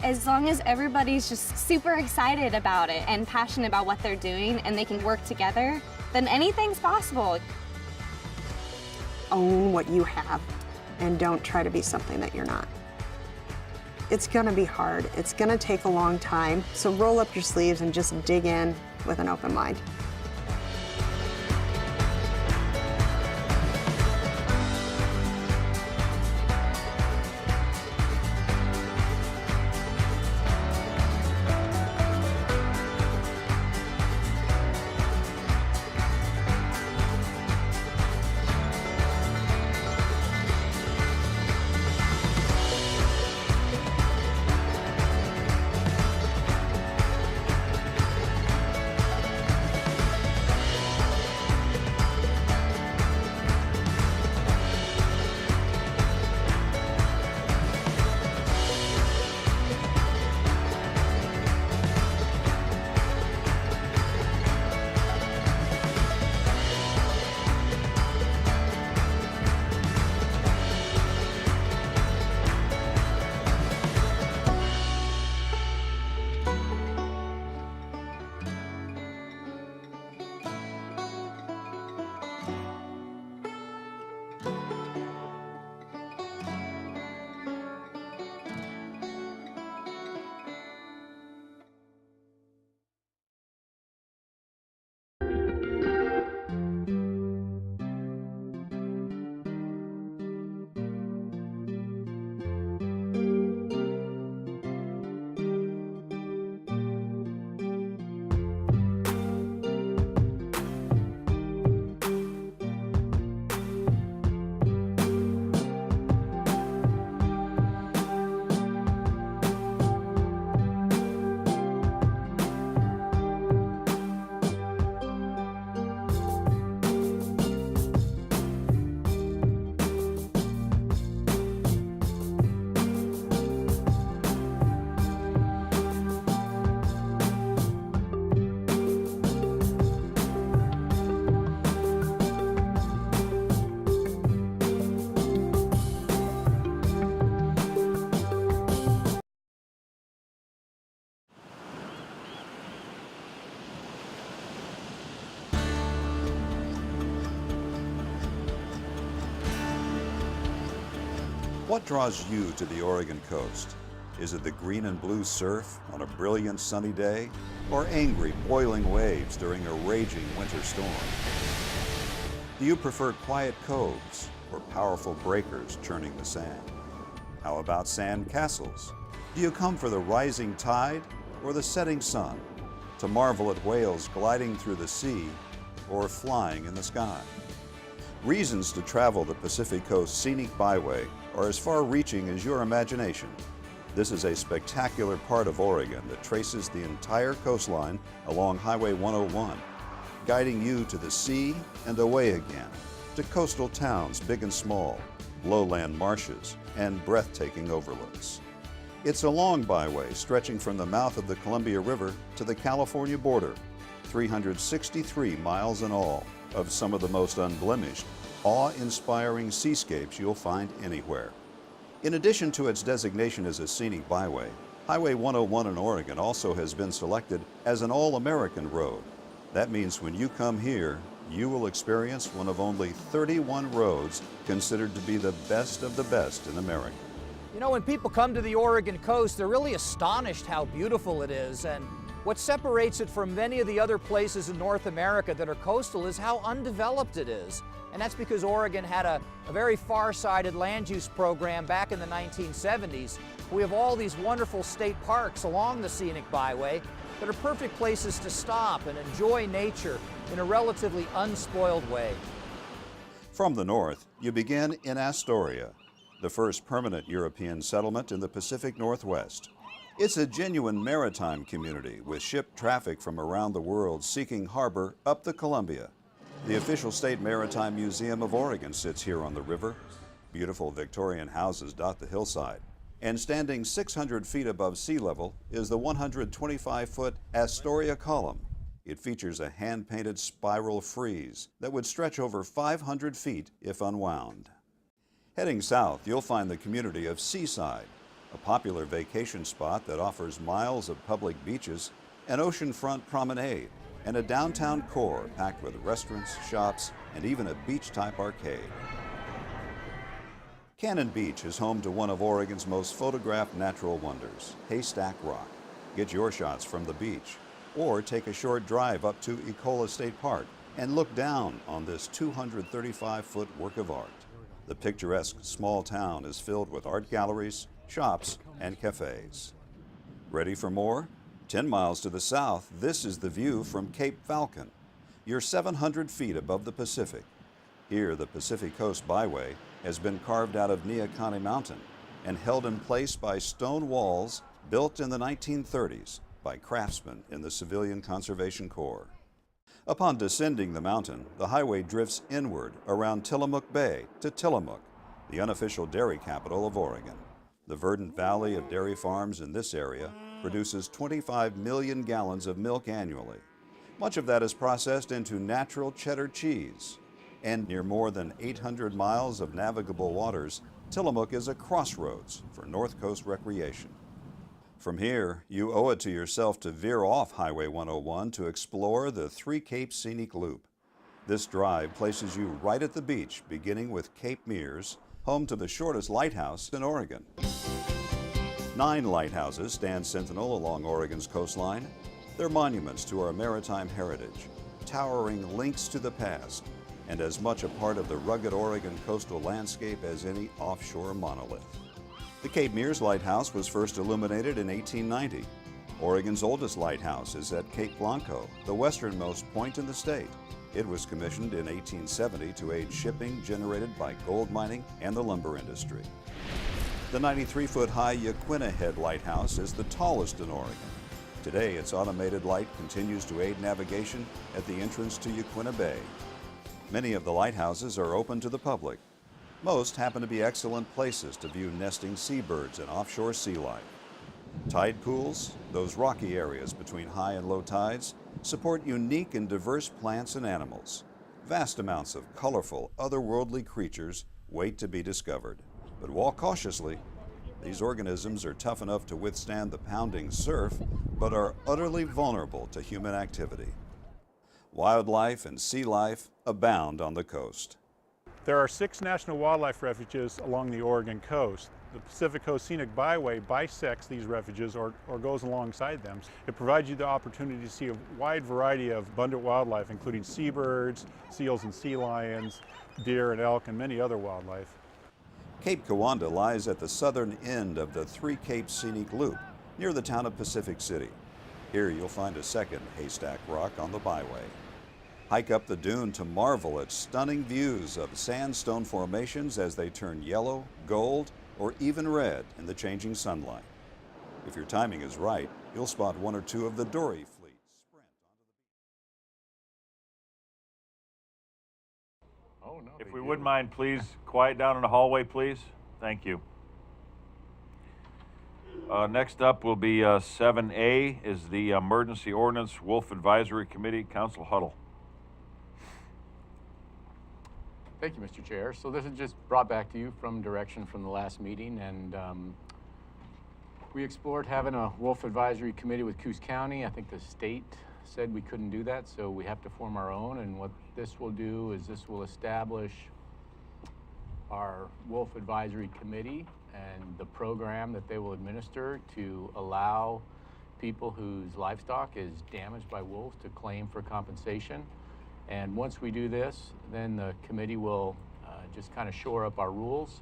As long as everybody's just super excited about it and passionate about what they're doing and they can work together, then anything's possible. Own what you have and don't try to be something that you're not. It's gonna be hard. It's gonna take a long time. So roll up your sleeves and just dig in with an open mind. what draws you to the Oregon coast? Is it the green and blue surf on a brilliant sunny day, or angry, boiling waves during a raging winter storm? Do you prefer quiet coves or powerful breakers churning the sand? How about sand castles? Do you come for the rising tide or the setting sun, to marvel at whales gliding through the sea or flying in the sky? Reasons to travel the Pacific Coast Scenic Byway are as far-reaching as your imagination. This is a spectacular part of Oregon that traces the entire coastline along Highway 101, guiding you to the sea and away again, to coastal towns big and small, lowland marshes, and breathtaking overlooks. It's a long byway stretching from the mouth of the Columbia River to the California border, 363 miles in all, of some of the most unblemished, awe-inspiring seascapes you'll find anywhere. In addition to its designation as a scenic byway, Highway 101 in Oregon also has been selected as an all-American road. That means when you come here, you will experience one of only 31 roads considered to be the best of the best in America. You know, when people come to the Oregon coast, they're really astonished how beautiful it is. And what separates it from many of the other places in North America that are coastal is how undeveloped it is. And that's because Oregon had a very far-sighted land use program back in the 1970s. We have all these wonderful state parks along the scenic byway that are perfect places to stop and enjoy nature in a relatively unspoiled way. From the north, you begin in Astoria, the first permanent European settlement in the Pacific Northwest. It's a genuine maritime community with ship traffic from around the world seeking harbor up the Columbia. The official State Maritime Museum of Oregon sits here on the river. Beautiful Victorian houses dot the hillside. And standing 600 feet above sea level is the 125-foot Astoria Column. It features a hand-painted spiral frieze that would stretch over 500 feet if unwound. Heading south, you'll find the community of Seaside, a popular vacation spot that offers miles of public beaches, an oceanfront promenade, and a downtown core packed with restaurants, shops, and even a beach-type arcade. Cannon Beach is home to one of Oregon's most photographed natural wonders, Haystack Rock. Get your shots from the beach, or take a short drive up to Ecola State Park and look down on this 235-foot work of art. The picturesque small town is filled with art galleries, shops, and cafes. Ready for more? 10 miles to the south, this is the view from Cape Falcon. You're 700 feet above the Pacific. Here, the Pacific Coast Byway has been carved out of Neahkahnie Mountain and held in place by stone walls built in the 1930s by craftsmen in the Civilian Conservation Corps. Upon descending the mountain, the highway drifts inward around Tillamook Bay to Tillamook, the unofficial dairy capital of Oregon. The verdant valley of dairy farms in this area produces 25 million gallons of milk annually. Much of that is processed into natural cheddar cheese. And near more than 800 miles of navigable waters, Tillamook is a crossroads for North Coast recreation. From here, you owe it to yourself to veer off Highway 101 to explore the Three Capes Scenic Loop. This drive places you right at the beach, beginning with Cape Mears, home to the shortest lighthouse in Oregon. 9 lighthouses stand sentinel along Oregon's coastline. They're monuments to our maritime heritage, towering links to the past, and as much a part of the rugged Oregon coastal landscape as any offshore monolith. The Cape Mears Lighthouse was first illuminated in 1890. Oregon's oldest lighthouse is at Cape Blanco, the westernmost point in the state. It was commissioned in 1870 to aid shipping generated by gold mining and the lumber industry. The 93-foot-high Yaquina Head Lighthouse is the tallest in Oregon. Today, its automated light continues to aid navigation at the entrance to Yaquina Bay. Many of the lighthouses are open to the public. Most happen to be excellent places to view nesting seabirds and offshore sea life. Tide pools, those rocky areas between high and low tides, support unique and diverse plants and animals. Vast amounts of colorful, otherworldly creatures wait to be discovered. But walk cautiously. These organisms are tough enough to withstand the pounding surf, but are utterly vulnerable to human activity. Wildlife and sea life abound on the coast. There are 6 national wildlife refuges along the Oregon coast. The Pacific Coast Scenic Byway bisects these refuges or goes alongside them. It provides you the opportunity to see a wide variety of abundant wildlife, including seabirds, seals and sea lions, deer and elk, and many other wildlife. Cape Kiwanda lies at the southern end of the Three Capes Scenic Loop, near the town of Pacific City. Here you'll find a second haystack rock on the byway. Hike up the dune to marvel at stunning views of sandstone formations as they turn yellow, gold, or even red in the changing sunlight. If your timing is right, you'll spot 1 or 2 of the dory fleets sprint onto the beach. If we wouldn't mind, please, quiet down in the hallway, please. Thank you. Next up will be 7A is the Emergency Ordinance Wolf Advisory Committee, Counsel Huttl. Thank you, Mr. Chair. So this is just brought back to you from direction from the last meeting, and we explored having a wolf advisory committee with Coos County. I think the state said we couldn't do that, so we have to form our own, and what this will do is this will establish our wolf advisory committee and the program that they will administer to allow people whose livestock is damaged by wolves to claim for compensation. And once we do this, then the committee will just kind of shore up our rules,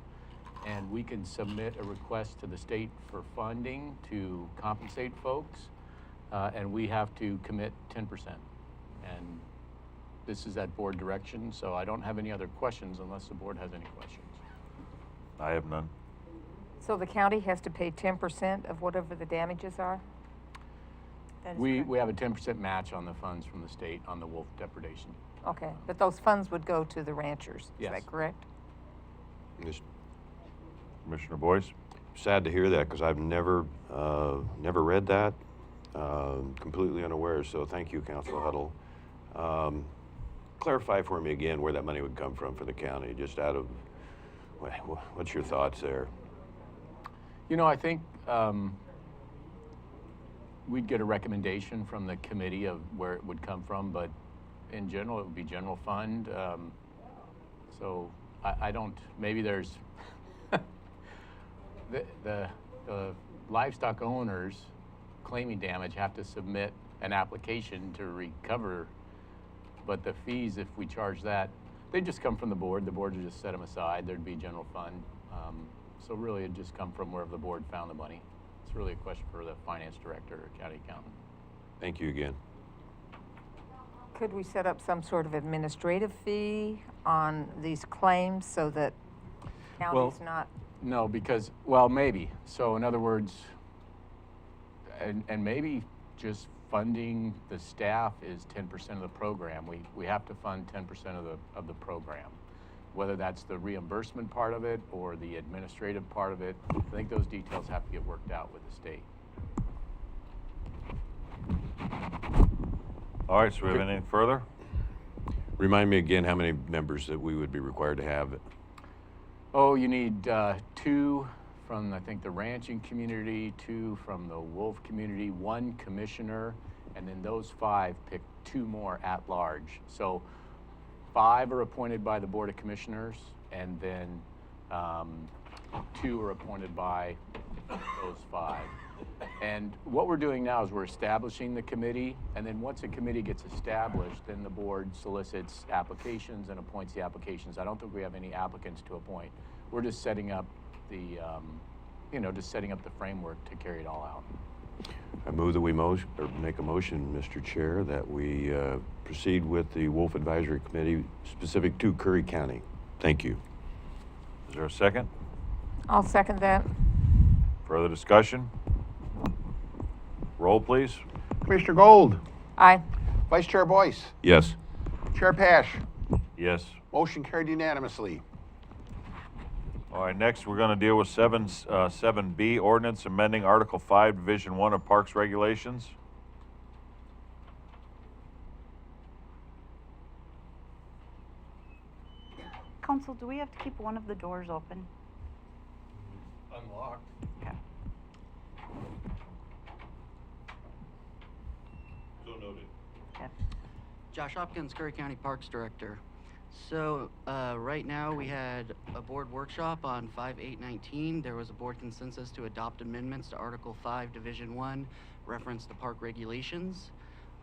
and we can submit a request to the state for funding to compensate folks, and we have to commit 10%. And this is at board direction, so I don't have any other questions unless the board has any questions. I have none. So the county has to pay 10% of whatever the damages are? We have a 10% match on the funds from the state on the wolf depredation. Okay, but those funds would go to the ranchers, Yes. is that correct? Commissioner Boice? Sad to hear that, because I've never read that. Completely unaware, so thank you, Counsel Huttl. Clarify for me again where that money would come from for the county, just out of, what's your thoughts there? You know, I think we'd get a recommendation from the committee of where it would come from, but in general, it would be general fund. So I don't, maybe there's, the livestock owners claiming damage have to submit an application to recover, but the fees, if we charge that, they just come from the board. The board would just set them aside. There'd be general fund. So really it'd just come from wherever the board found the money. It's really a question for the finance director or county accountant. Thank you again. Could we set up some sort of administrative fee on these claims so that county's not? No, because, well, maybe. So in other words, and maybe just funding the staff is 10% of the program. We have to fund 10% of the program. Whether that's the reimbursement part of it or the administrative part of it, I think those details have to get worked out with the state. All right, so we have anything further? Remind me again how many members that we would be required to have. Oh, you need 2 from, I think, the ranching community, 2 from the wolf community, 1 commissioner, and then those 5 pick 2 more at large. So 5 are appointed by the Board of Commissioners, and then 2 are appointed by those 5. And what we're doing now is we're establishing the committee, and then once a committee gets established, then the board solicits applications and appoints the applications. I don't think we have any applicants to appoint. We're just setting up the, just setting up the framework to carry it all out. I move that we make a motion, Mr. Chair, that we proceed with the Wolf Advisory Committee specific to Curry County. Thank you. Is there a second? I'll second that. Further discussion? Roll, please. Commissioner Gold. Aye. Vice Chair Boice. Yes. Chair Paasch. Yes. Motion carried unanimously. All right, next we're going to deal with 7B, Ordinance Amending Article 5, Division 1 of Parks Regulations. Counsel, do we have to keep one of the doors open? Unlocked. Okay. So noted. Okay. Josh Hopkins, Curry County Parks Director. So right now we had a board workshop on 5/8/19. There was a board consensus to adopt amendments to Article 5, Division 1, reference to park regulations.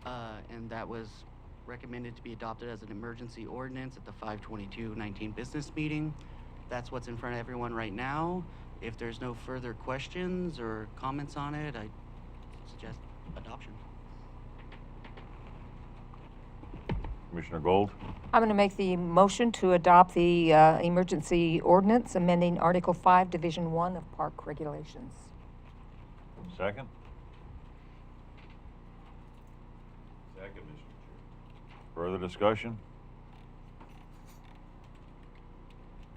And that was recommended to be adopted as an emergency ordinance at the 5/22/19 business meeting. That's what's in front of everyone right now. If there's no further questions or comments on it, I suggest adoption. Commissioner Gold? I'm going to make the motion to adopt the emergency ordinance amending Article 5, Division 1 of Park Regulations. Second? Second, Mr. Chair. Further discussion?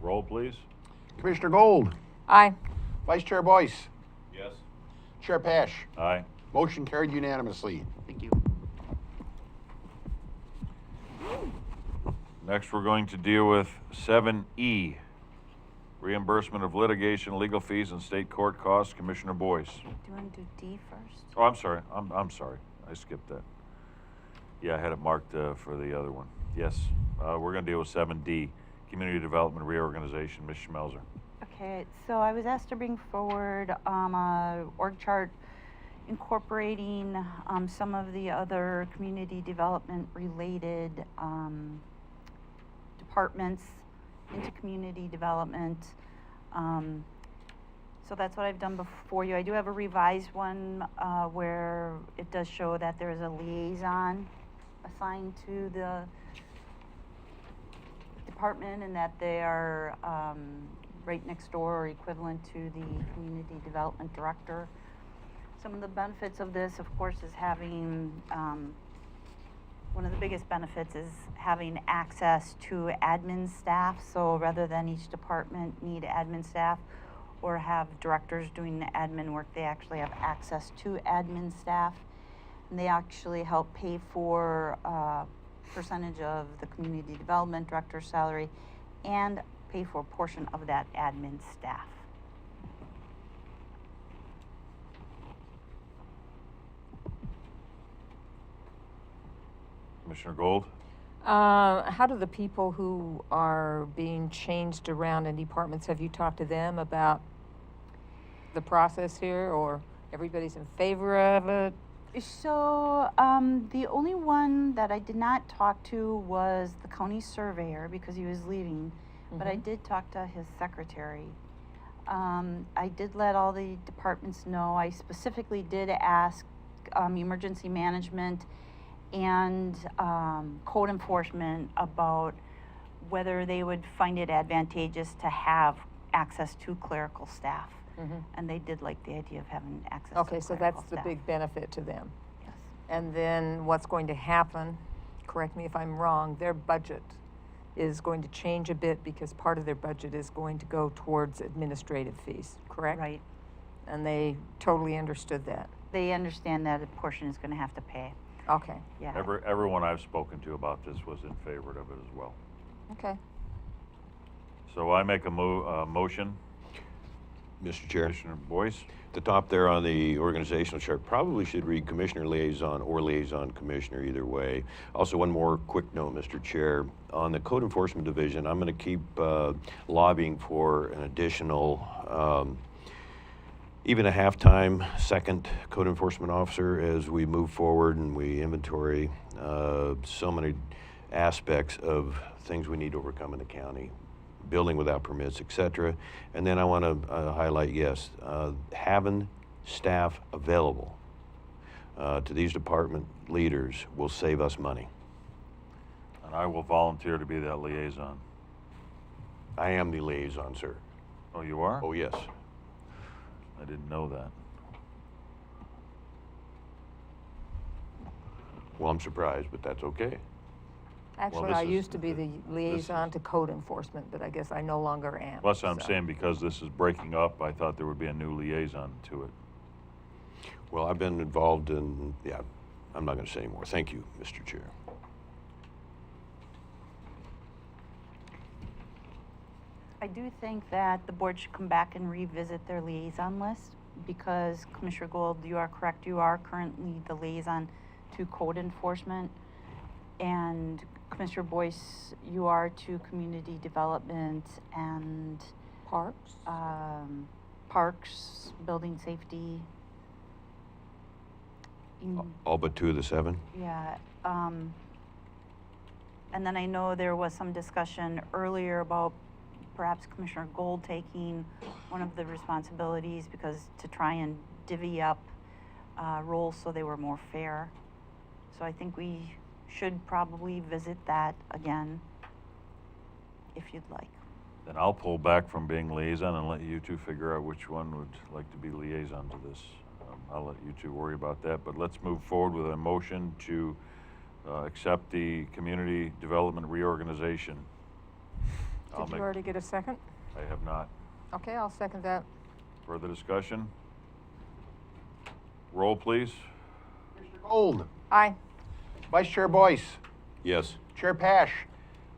Roll, please. Commissioner Gold. Aye. Vice Chair Boice. Yes. Chair Paasch. Aye. Motion carried unanimously. Thank you. Next, we're going to deal with 7E, reimbursement of litigation, legal fees, and state court costs. Commissioner Boice. Do you want to do D first? Oh, I'm sorry. I'm sorry. I skipped that. Yeah, I had it marked for the other one. Yes, we're going to deal with 7D, community development reorganization. Ms. Schmelzer. Okay, so I was asked to bring forward a org chart incorporating some of the other community development related departments into community development. So that's what I've done before you. I do have a revised one where it does show that there is a liaison assigned to the department and that they are right next door or equivalent to the community development director. Some of the benefits of this, of course, is having, one of the biggest benefits is having access to admin staff. So rather than each department need admin staff or have directors doing the admin work, they actually have access to admin staff. And they actually help pay for a percentage of the community development director's salary and pay for a portion of that admin staff. Commissioner Gold? How do the people who are being changed around in departments, have you talked to them about the process here, or everybody's in favor of it? So the only one that I did not talk to was the county surveyor because he was leaving, but I did talk to his secretary. I did let all the departments know. I specifically did ask emergency management and code enforcement about whether they would find it advantageous to have access to clerical staff. And they did like the idea of having access to Okay, so that's the staff. big benefit to them. Yes. And then what's going to happen, correct me if I'm wrong, their budget is going to change a bit because part of their budget is going to go towards administrative fees, correct? Right. And they totally understood that. They understand that a portion is going to have to pay. Okay. Yeah. Everyone I've spoken to about this was in favor of it as well. Okay. So I make a motion. Mr. Chair. Commissioner Boice. The top there on the organizational chart probably should read Commissioner Liaison or Liaison Commissioner, either way. Also, one more quick note, Mr. Chair. On the Code Enforcement Division, I'm going to keep lobbying for an additional, even a half-time second code enforcement officer as we move forward and we inventory so many aspects of things we need to overcome in the county. Building without permits, etc. And then I want to highlight, yes, having staff available to these department leaders will save us money. And I will volunteer to be that liaison. I am the liaison, sir. Oh, you are? Oh, yes. I didn't know that. Well, I'm surprised, but that's okay. Actually, this I is- used to be the liaison to code enforcement, but I guess I no longer am. Plus, I'm so. saying because this is breaking up, I thought there would be a new liaison to it. Well, I've been involved in, yeah, I'm not going to say anymore. Thank you, Mr. Chair. I do think that the board should come back and revisit their liaison list because Commissioner Gold, you are correct. You are currently the liaison to code enforcement. And Commissioner Boice, you are to community development and Parks? parks, building safety. All but 2 of the 7? Yeah. And then I know there was some discussion earlier about perhaps Commissioner Gold taking one of the responsibilities because to try and divvy up roles so they were more fair. So I think we should probably visit that again, if you'd like. Then I'll pull back from being liaison and let you two figure out which one would like to be liaison to this. I'll let you two worry about that, but let's move forward with a motion to accept the community development reorganization. Did you already get a second? I have not. Okay, I'll second that. Further discussion? Roll, please. Commissioner Gold. Aye. Vice Chair Boice. Yes. Chair Paasch.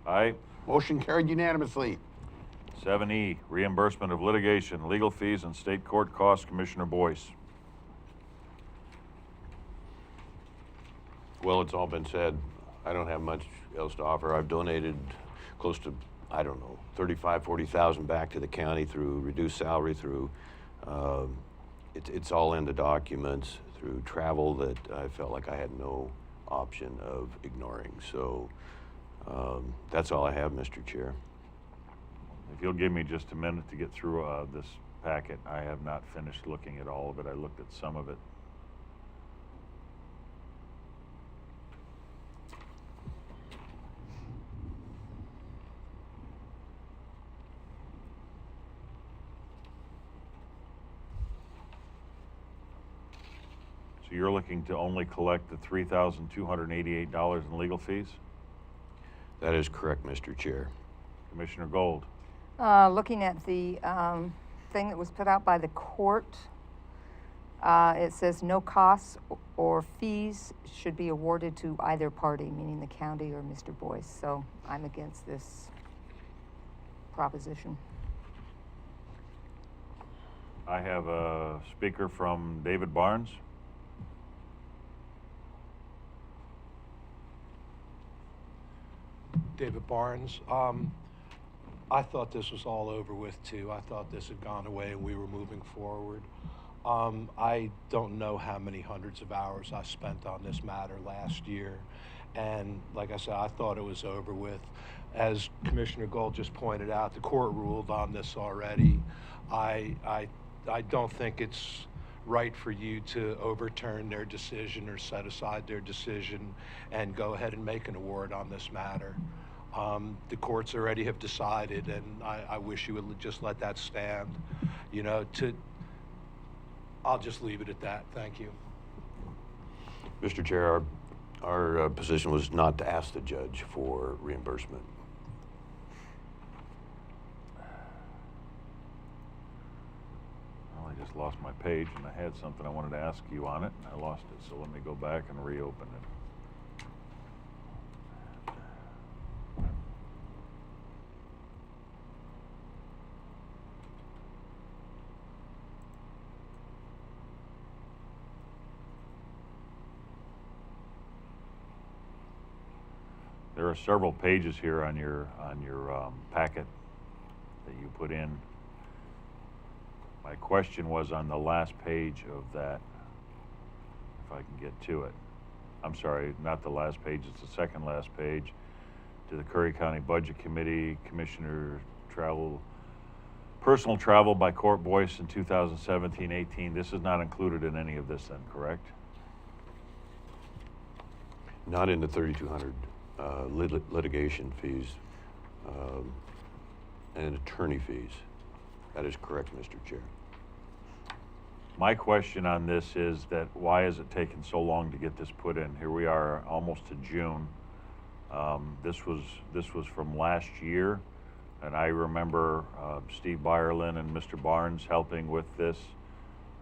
Aye. Motion carried unanimously. 7E, reimbursement of litigation, legal fees, and state court costs. Commissioner Boice. Well, it's all been said. I don't have much else to offer. I've donated close to, I don't know, 35, 40,000 back to the county through reduced salary, through, it's all in the documents, through travel that I felt like I had no option of ignoring. So that's all I have, Mr. Chair. If you'll give me just a minute to get through this packet, I have not finished looking at all of it. I looked at some of it. So you're looking to only collect the $3,288 in legal fees? That is correct, Mr. Chair. Commissioner Gold. Looking at the thing that was put out by the court, it says no costs or fees should be awarded to either party, meaning the county or Mr. Boice. So I'm against this proposition. I have a speaker from David Barnes. David Barnes. I thought this was all over with too. I thought this had gone away and we were moving forward. I don't know how many hundreds of hours I spent on this matter last year. And like I said, I thought it was over with. As Commissioner Gold just pointed out, the court ruled on this already. I don't think it's right for you to overturn their decision or set aside their decision and go ahead and make an award on this matter. The courts already have decided, and I wish you would just let that stand. You know, I'll just leave it at that. Thank you. Mr. Chair, our position was not to ask the judge for reimbursement. Well, I just lost my page, and I had something I wanted to ask you on it, and I lost it. So let me go back and reopen it. There are several pages here on your packet that you put in. My question was on the last page of that, if I can get to it. I'm sorry, not the last page, it's the second last page. To the Curry County Budget Committee, Commissioner travel, personal travel by Court Boice in 2017-18. This is not included in any of this then, correct? Not in the 3,200 litigation fees and attorney fees. That is correct, Mr. Chair. My question on this is that why has it taken so long to get this put in? Here we are almost to June. This was from last year, and I remember Steve Byerlin and Mr. Barnes helping with this.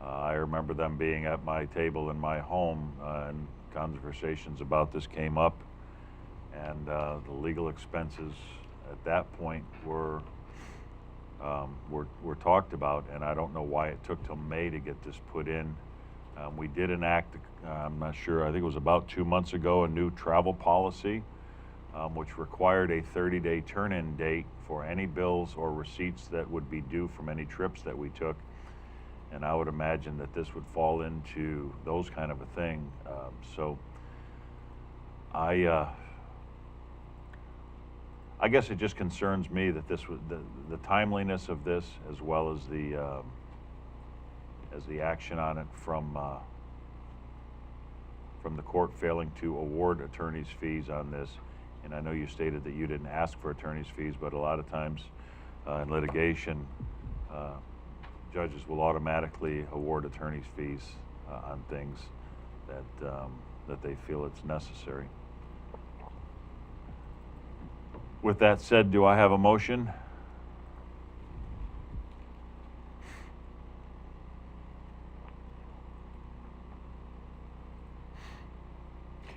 I remember them being at my table in my home and conversations about this came up, and the legal expenses at that point were talked about, and I don't know why it took till May to get this put in. We did enact, I'm not sure, I think it was about 2 months ago, a new travel policy. which required a 30-day turn-in date for any bills or receipts that would be due from any trips that we took. And I would imagine that this would fall into those kind of a thing. So I guess it just concerns me that this was the timeliness of this, as well as the action on it from the court failing to award attorney's fees on this. And I know you stated that you didn't ask for attorney's fees, but a lot of times in litigation, judges will automatically award attorney's fees on things that they feel it's necessary. With that said, do I have a motion?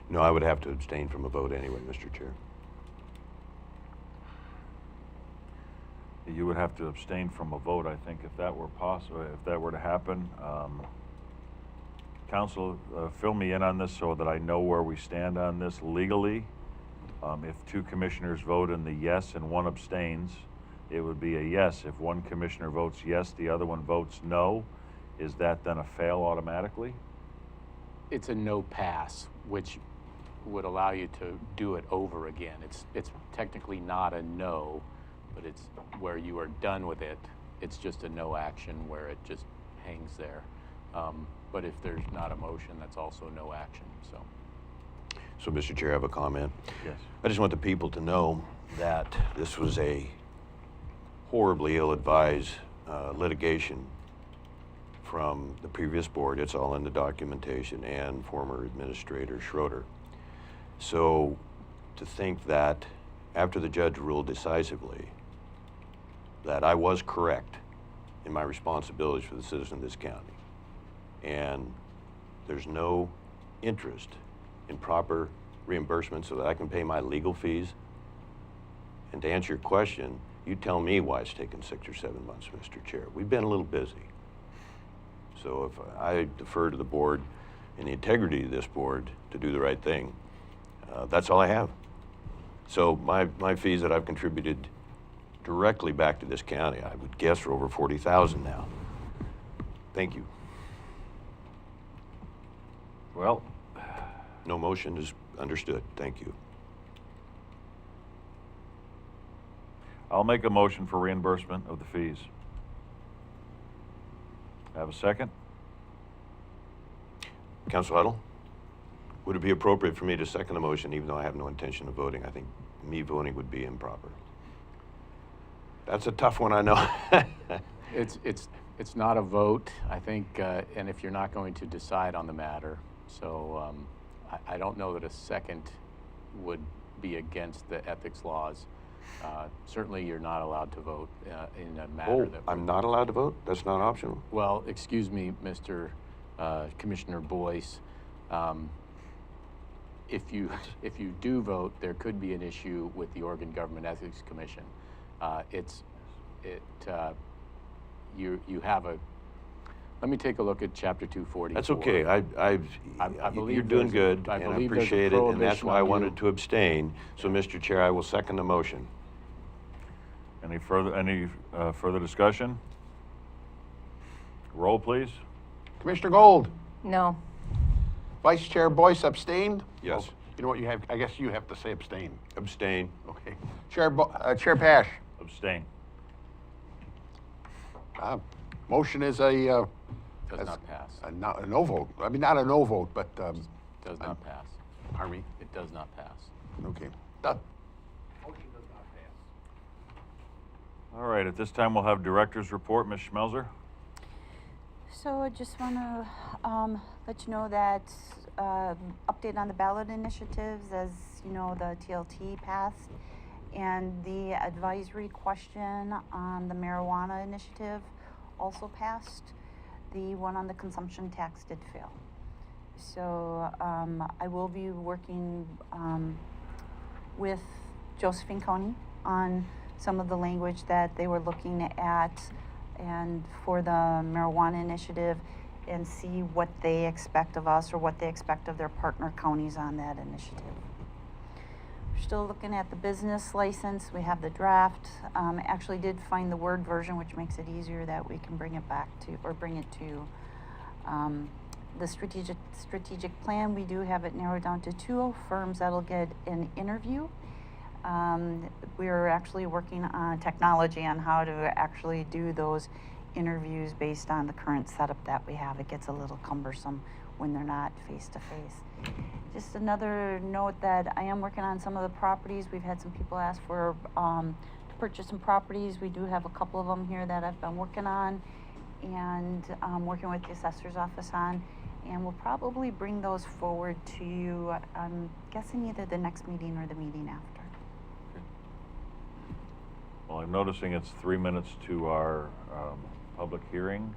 No, I would have to abstain from a vote anyway, Mr. Chair. You would have to abstain from a vote, I think, if that were possible, if that were to happen. Counsel, fill me in on this so that I know where we stand on this legally. If two commissioners vote in the yes and one abstains, it would be a yes. If one commissioner votes yes, the other one votes no, is that then a fail automatically? It's a no pass, which would allow you to do it over again. It's technically not a no, but it's where you are done with it. It's just a no action where it just hangs there. But if there's not a motion, that's also no action, so. So, Mr. Chair, I have a comment. Yes. I just want the people to know that this was a horribly ill-advised litigation from the previous board. It's all in the documentation, and former Administrator Schroeder. So to think that after the judge ruled decisively that I was correct in my responsibilities for the citizens of this county, and there's no interest in proper reimbursement so that I can pay my legal fees. And to answer your question, you tell me why it's taken 6 or 7 months, Mr. Chair. We've been a little busy. So if I defer to the board and the integrity of this board to do the right thing, that's all I have. So my fees that I've contributed directly back to this county, I would guess, are over $40,000 now. Thank you. Well, no motion is understood. Thank you. I'll make a motion for reimbursement of the fees. Have a second? Counsel Huttl, would it be appropriate for me to second the motion even though I have no intention of voting? I think me voting would be improper. That's a tough one, I know. It's not a vote, I think, and if you're not going to decide on the matter, so I don't know that a second would be against the ethics laws. Certainly, you're not allowed to vote in a matter that. I'm not allowed to vote? That's not optional? Well, excuse me, Mr. Commissioner Boice. If you do vote, there could be an issue with the Oregon Government Ethics Commission. You have a. Let me take a look at Chapter 244. That's okay. I believe you're doing good, and I appreciate it, and that's why I wanted to abstain. So, Mr. Chair, I will second the motion. Any further discussion? Roll, please. Commissioner Gold? No. Vice Chair Boice abstained? Yes. Oh, you know what, I guess you have to say abstain. Abstain. Okay. Chair Paasch? Abstain. Motion is a... Does not pass. A no vote. I mean, not a no vote, but... does not pass. Pardon me? It does not pass. Okay. Done. All right, at this time, we'll have Director's Report. Ms. Schmelzer? So I just want to let you know that update on the ballot initiatives, as you know, the TLT passed, and the advisory question on the marijuana initiative also passed. The one on the consumption tax did fail. So I will be working with Josephine County on some of the language that they were looking at and for the marijuana initiative, and see what they expect of us or what they expect of their partner counties on that initiative. We're still looking at the business license. We have the draft. Actually did find the Word version, which makes it easier that we can bring it back to, or bring it to the strategic plan. We do have it narrowed down to 2 firms that'll get an interview. We're actually working on technology on how to actually do those interviews based on the current setup that we have. It gets a little cumbersome when they're not face-to-face. Just another note that I am working on some of the properties. We've had some people ask for to purchase some properties. We do have a couple of them here that I've been working on and working with the assessor's office on, and we'll probably bring those forward to you, I'm guessing either the next meeting or the meeting after. Well, I'm noticing it's 3 minutes to our public hearing.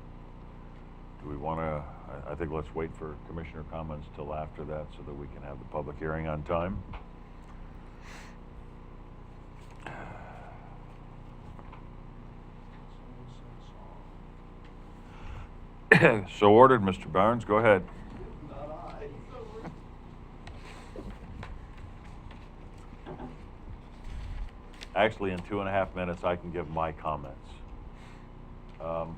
Do we want to, I think let's wait for commissioner comments till after that so that we can have the public hearing on time. So ordered, Mr. Barnes, go ahead. Actually, in 2.5 minutes, I can give my comments.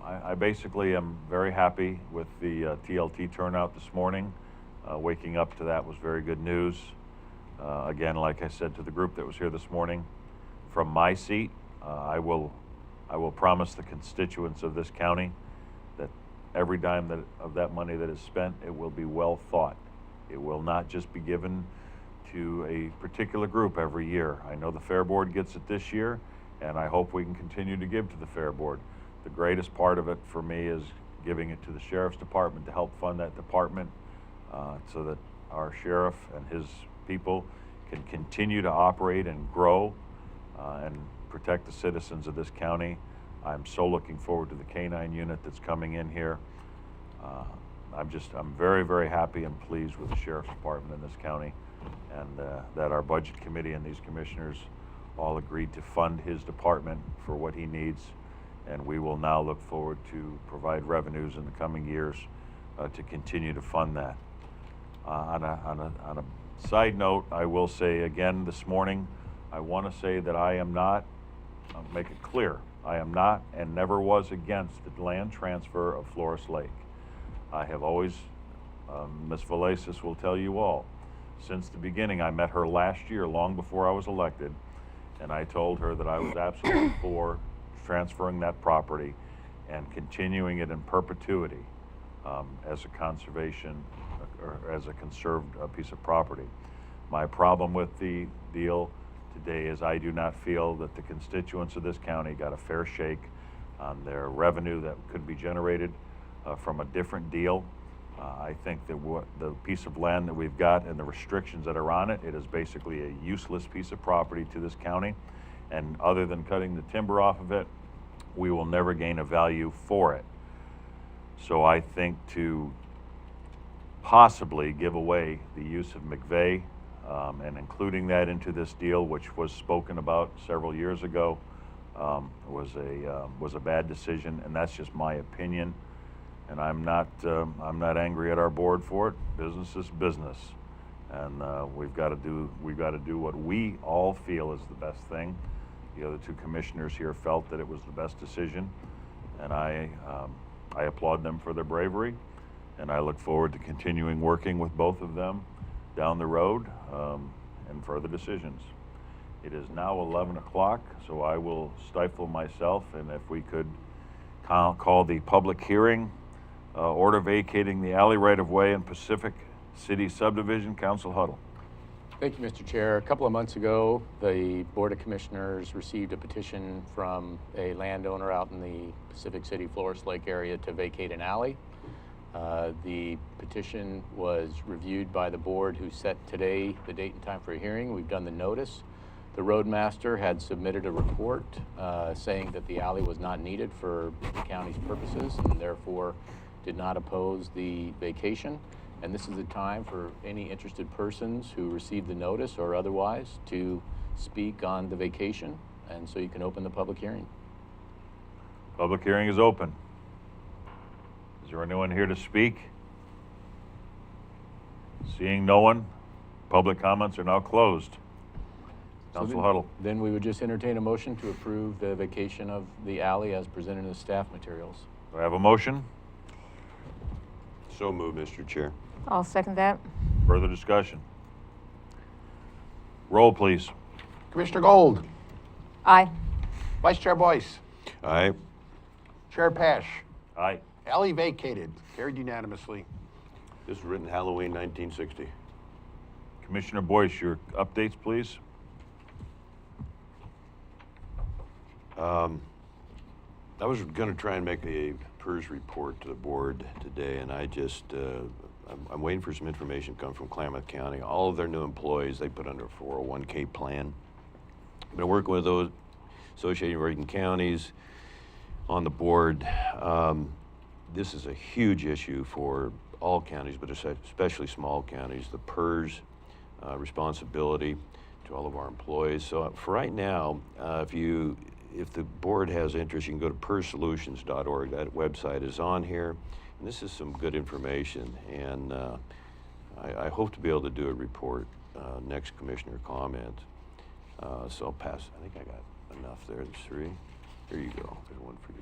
I basically am very happy with the TLT turnout this morning. Waking up to that was very good news. Again, like I said to the group that was here this morning, from my seat, I will promise the constituents of this county that every dime of that money that is spent, it will be well thought. It will not just be given to a particular group every year. I know the Fair Board gets it this year, and I hope we can continue to give to the Fair Board. The greatest part of it for me is giving it to the Sheriff's Department to help fund that department so that our sheriff and his people can continue to operate and grow and protect the citizens of this county. I'm so looking forward to the K-9 unit that's coming in here. I'm very, very happy and pleased with the Sheriff's Department in this county, and that our Budget Committee and these commissioners all agreed to fund his department for what he needs, and we will now look forward to provide revenues in the coming years to continue to fund that. On a side note, I will say again this morning, I want to say that I am not, I'll make it clear, I am not and never was against the land transfer of Floras Lake. I have always, Ms. Valasis will tell you all, since the beginning, I met her last year, long before I was elected, and I told her that I was absolutely for transferring that property and continuing it in perpetuity as a conservation or as a conserved piece of property. My problem with the deal today is I do not feel that the constituents of this county got a fair shake on their revenue that could be generated from a different deal. I think that the piece of land that we've got and the restrictions that are on it, it is basically a useless piece of property to this county. And other than cutting the timber off of it, we will never gain a value for it. So I think to possibly give away the use of McVeigh and including that into this deal, which was spoken about several years ago, was a bad decision, and that's just my opinion. And I'm not angry at our board for it. Business is business, and we've got to do what we all feel is the best thing. The other 2 commissioners here felt that it was the best decision, and I applaud them for their bravery, and I look forward to continuing working with both of them down the road and further decisions. It is now 11 o'clock, so I will stifle myself, and if we could call the public hearing, order vacating the alley right-of-way in Pacific City subdivision. Counsel Huttl. Thank you, Mr. Chair. A couple of months ago, the Board of Commissioners received a petition from a landowner out in the Pacific City, Floras Lake area to vacate an alley. The petition was reviewed by the board, who set today the date and time for a hearing. We've done the notice. The roadmaster had submitted a report saying that the alley was not needed for the county's purposes and therefore did not oppose the vacation. And this is the time for any interested persons who received the notice or otherwise to speak on the vacation. And so you can open the public hearing. Public hearing is open. Is there anyone here to speak? Seeing no one, public comments are now closed. Counsel Huttl. Then we would just entertain a motion to approve the vacation of the alley as presented in the staff materials. Do I have a motion? So moved, Mr. Chair. I'll second that. Further discussion? Roll, please. Commissioner Gold, Aye. Vice Chair Boice, Aye. Chair Paasch. Aye. Alley vacated, carried unanimously. This was written Halloween 1960. Commissioner Boice, your updates, please. I was going to try and make a PERS report to the board today, and I just, I'm waiting for some information to come from Klamath County. All of their new employees, they put under a 401k plan. I've been working with those associated Oregon counties on the board. This is a huge issue for all counties, but especially small counties, the PERS responsibility to all of our employees. So for right now, if the board has interest, you can go to perssolutions.org. That website is on here, and this is some good information. And I hope to be able to do a report next commissioner comment. So I'll pass. I think I got enough there. There's 3. Here you go. There's 1 for you.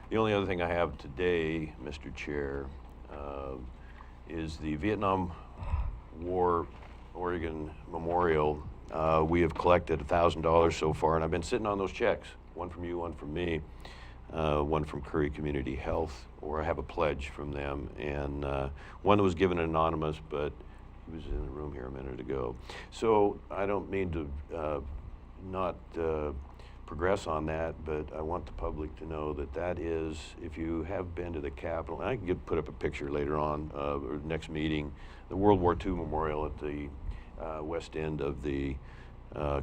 The only other thing I have today, Mr. Chair, is the Vietnam War Oregon Memorial. We have collected $1,000 so far, and I've been sitting on those checks. 1 from you, 1 from me, 1 from Curry Community Health, or I have a pledge from them, and 1 that was given anonymous, but he was in the room here a minute ago. So I don't mean to not progress on that, but I want the public to know that that is, if you have been to the Capitol, and I can put up a picture later on, or next meeting, the World War II Memorial at the west end of the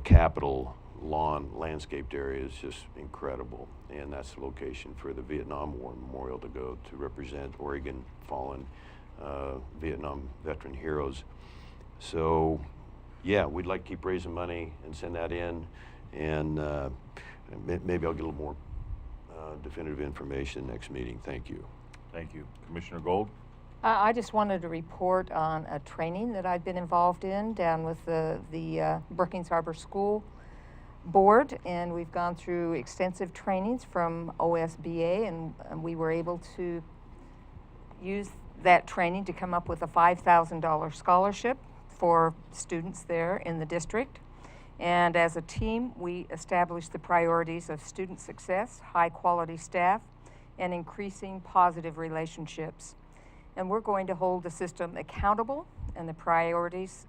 Capitol lawn landscaped area is just incredible, and that's the location for the Vietnam War Memorial to go to represent Oregon fallen Vietnam veteran heroes. So yeah, we'd like to keep raising money and send that in, and maybe I'll get a little more definitive information next meeting. Thank you. Thank you. Commissioner Gold? I just wanted to report on a training that I've been involved in down with the Brookings Harbor School Board, and we've gone through extensive trainings from OSBA, and we were able to use that training to come up with a $5,000 scholarship for students there in the district. And as a team, we established the priorities of student success, high quality staff, and increasing positive relationships. And we're going to hold the system accountable and the priorities,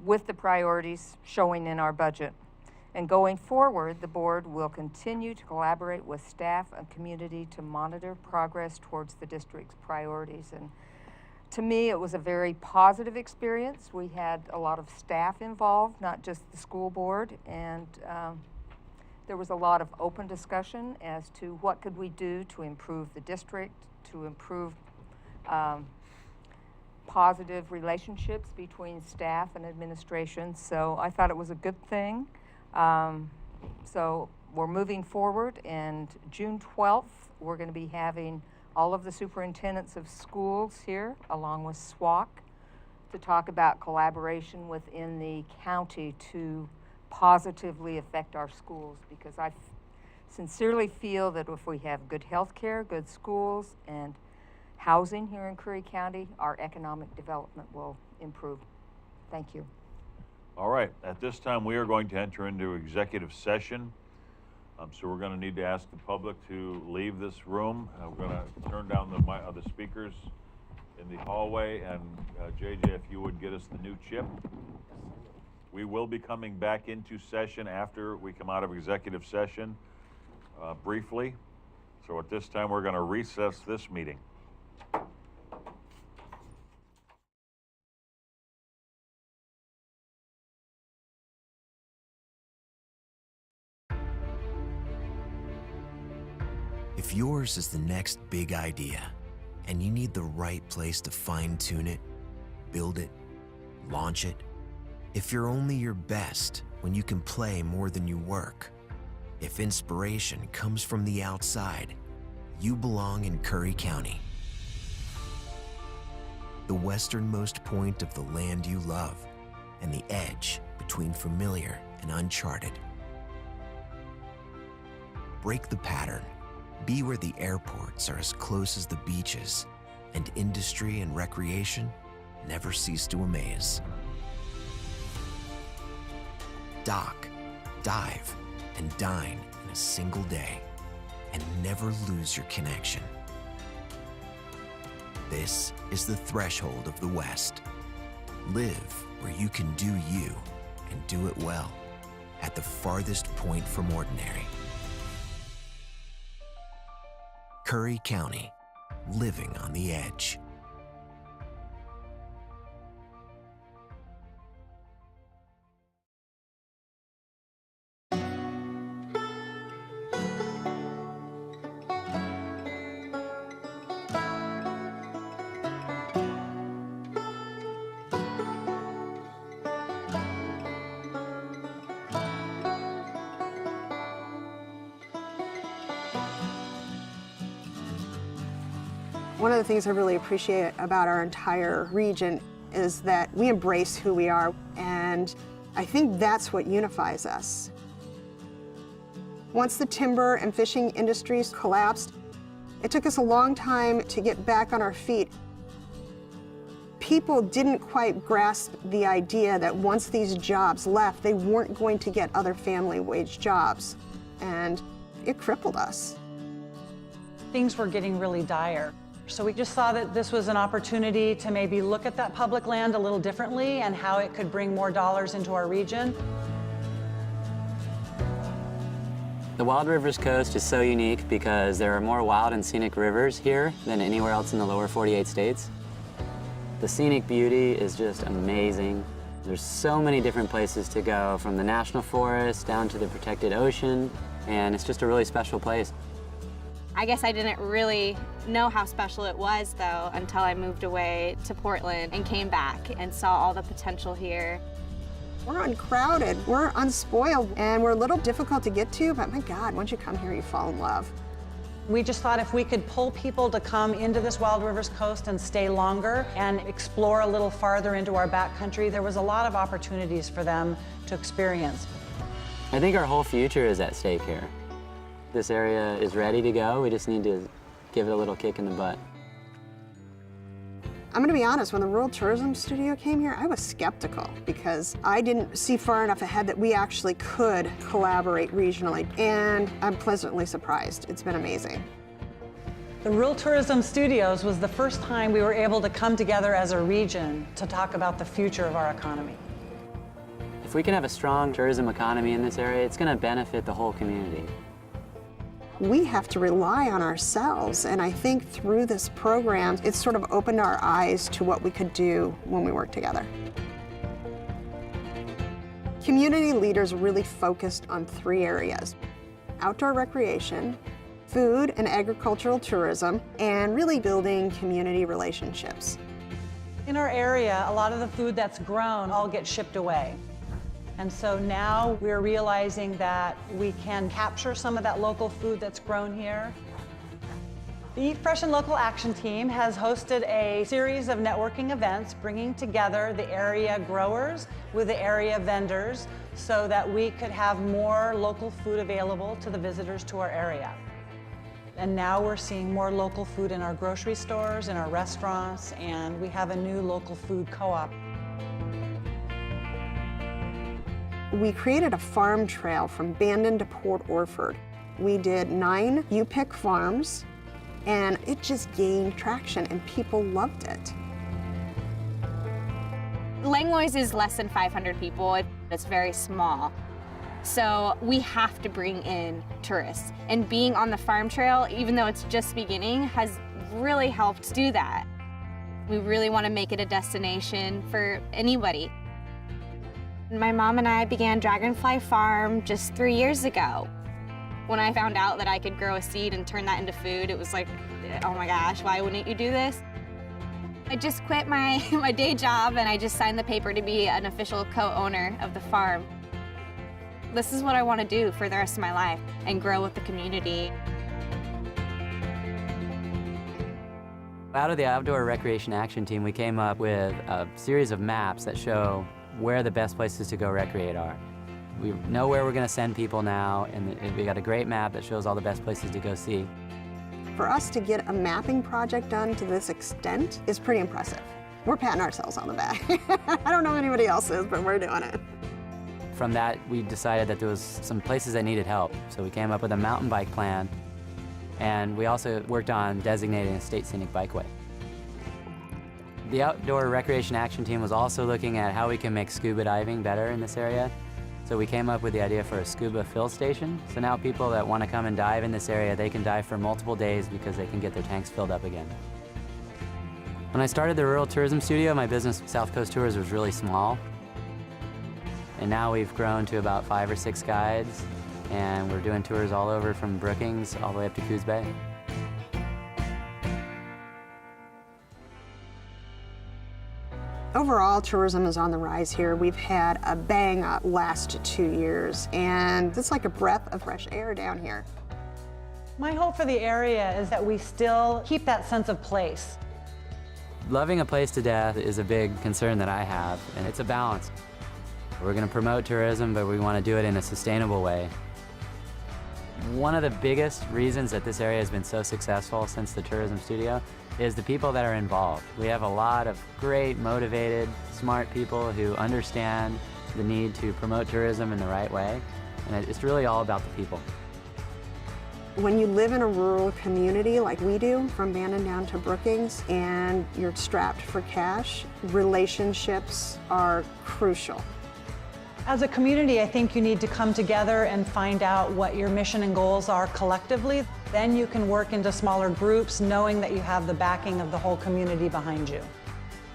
with the priorities showing in our budget. And going forward, the board will continue to collaborate with staff and community to monitor progress towards the district's priorities. And to me, it was a very positive experience. We had a lot of staff involved, not just the school board, and there was a lot of open discussion as to what could we do to improve the district, to improve positive relationships between staff and administration. So I thought it was a good thing. So we're moving forward, and June 12th, we're going to be having all of the superintendents of schools here, along with SWAC, to talk about collaboration within the county to positively affect our schools, because I sincerely feel that if we have good health care, good schools, and housing here in Curry County, our economic development will improve. Thank you. All right, at this time, we are going to enter into executive session. So we're going to need to ask the public to leave this room. We're going to turn down the speakers in the hallway, and JJ, if you would get us the new chip. We will be coming back into session after we come out of executive session briefly. So at this time, we're going to recess this meeting. If yours is the next big idea, and you need the right place to fine-tune it, build it, launch it, if you're only your best when you can play more than you work, if inspiration comes from the outside, you belong in Curry County. The westernmost point of the land you love, and the edge between familiar and uncharted. Break the pattern. Be where the airports are as close as the beaches, and industry and recreation never cease to amaze. Dock, dive, and dine in a single day, and never lose your connection. This is the threshold of the West. Live where you can do you, and do it well, at the farthest point from ordinary. Curry County, living on the edge. One of the things I really appreciate about our entire region is that we embrace who we are, and I think that's what unifies us. Once the timber and fishing industries collapsed, it took us a long time to get back on our feet. People didn't quite grasp the idea that once these jobs left, they weren't going to get other family wage jobs, and it crippled us. Things were getting really dire. So we just saw that this was an opportunity to maybe look at that public land a little differently and how it could bring more dollars into our region. The Wild Rivers Coast is so unique because there are more wild and scenic rivers here than anywhere else in the lower 48 states. The scenic beauty is just amazing. There's so many different places to go, from the national forest down to the protected ocean, and it's just a really special place. I guess I didn't really know how special it was, though, until I moved away to Portland and came back and saw all the potential here. We're uncrowded, we're unspoiled, and we're a little difficult to get to, but my God, once you come here, you fall in love. We just thought if we could pull people to come into this Wild Rivers Coast and stay longer and explore a little farther into our backcountry, there was a lot of opportunities for them to experience. I think our whole future is at stake here. This area is ready to go. We just need to give it a little kick in the butt. I'm gonna be honest, when the Rural Tourism Studio came here, I was skeptical because I didn't see far enough ahead that we actually could collaborate regionally, and I'm pleasantly surprised. It's been amazing. The Rural Tourism Studios was the first time we were able to come together as a region to talk about the future of our economy. If we can have a strong tourism economy in this area, it's gonna benefit the whole community. We have to rely on ourselves, and I think through this program, it's sort of opened our eyes to what we could do when we work together. Community leaders really focused on 3 areas: outdoor recreation, food and agricultural tourism, and really building community relationships. In our area, a lot of the food that's grown all gets shipped away. And so now we're realizing that we can capture some of that local food that's grown here. The Eat Fresh and Local Action Team has hosted a series of networking events bringing together the area growers with the area vendors so that we could have more local food available to the visitors to our area. And now we're seeing more local food in our grocery stores, in our restaurants, and we have a new local food co-op. We created a farm trail from Bandon to Port Orford. We did 9 U-pick farms, and it just gained traction, and people loved it. Langlois is less than 500 people. It's very small. So we have to bring in tourists. And being on the farm trail, even though it's just beginning, has really helped do that. We really want to make it a destination for anybody. My mom and I began Dragonfly Farm just 3 years ago. When I found out that I could grow a seed and turn that into food, it was like, oh my gosh, why wouldn't you do this? I just quit my day job and I just signed the paper to be an official co-owner of the farm. This is what I want to do for the rest of my life and grow with the community. Out of the Outdoor Recreation Action Team, we came up with a series of maps that show where the best places to go recreate are. We know where we're going to send people now, and we got a great map that shows all the best places to go see. For us to get a mapping project done to this extent is pretty impressive. We're patting ourselves on the back. I don't know anybody else is, but we're doing it. From that, we decided that there was some places that needed help, so we came up with a mountain bike plan, and we also worked on designating a state scenic bikeway. The Outdoor Recreation Action Team was also looking at how we can make scuba diving better in this area. So we came up with the idea for a scuba fill station. So now people that want to come and dive in this area, they can dive for multiple days because they can get their tanks filled up again. When I started the Rural Tourism Studio, my business, South Coast Tours, was really small. And now we've grown to about 5 or 6 guides, and we're doing tours all over from Brookings all the way up to Coos Bay. Overall, tourism is on the rise here. We've had a bang-up last 2 years, and it's like a breath of fresh air down here. My hope for the area is that we still keep that sense of place. Loving a place to death is a big concern that I have, and it's a balance. We're going to promote tourism, but we want to do it in a sustainable way. One of the biggest reasons that this area has been so successful since the tourism studio is the people that are involved. We have a lot of great, motivated, smart people who understand the need to promote tourism in the right way, and it's really all about the people. When you live in a rural community like we do, from Bandon down to Brookings, and you're strapped for cash, relationships are crucial. As a community, I think you need to come together and find out what your mission and goals are collectively. Then you can work into smaller groups, knowing that you have the backing of the whole community behind you.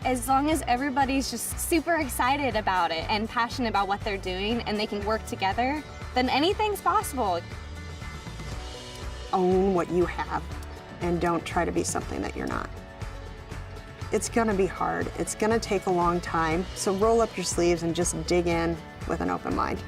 As long as everybody's just super excited about it and passionate about what they're doing and they can work together, then anything's possible. Own what you have and don't try to be something that you're not. It's gonna be hard. It's gonna take a long time. So roll up your sleeves and just dig in with an open mind.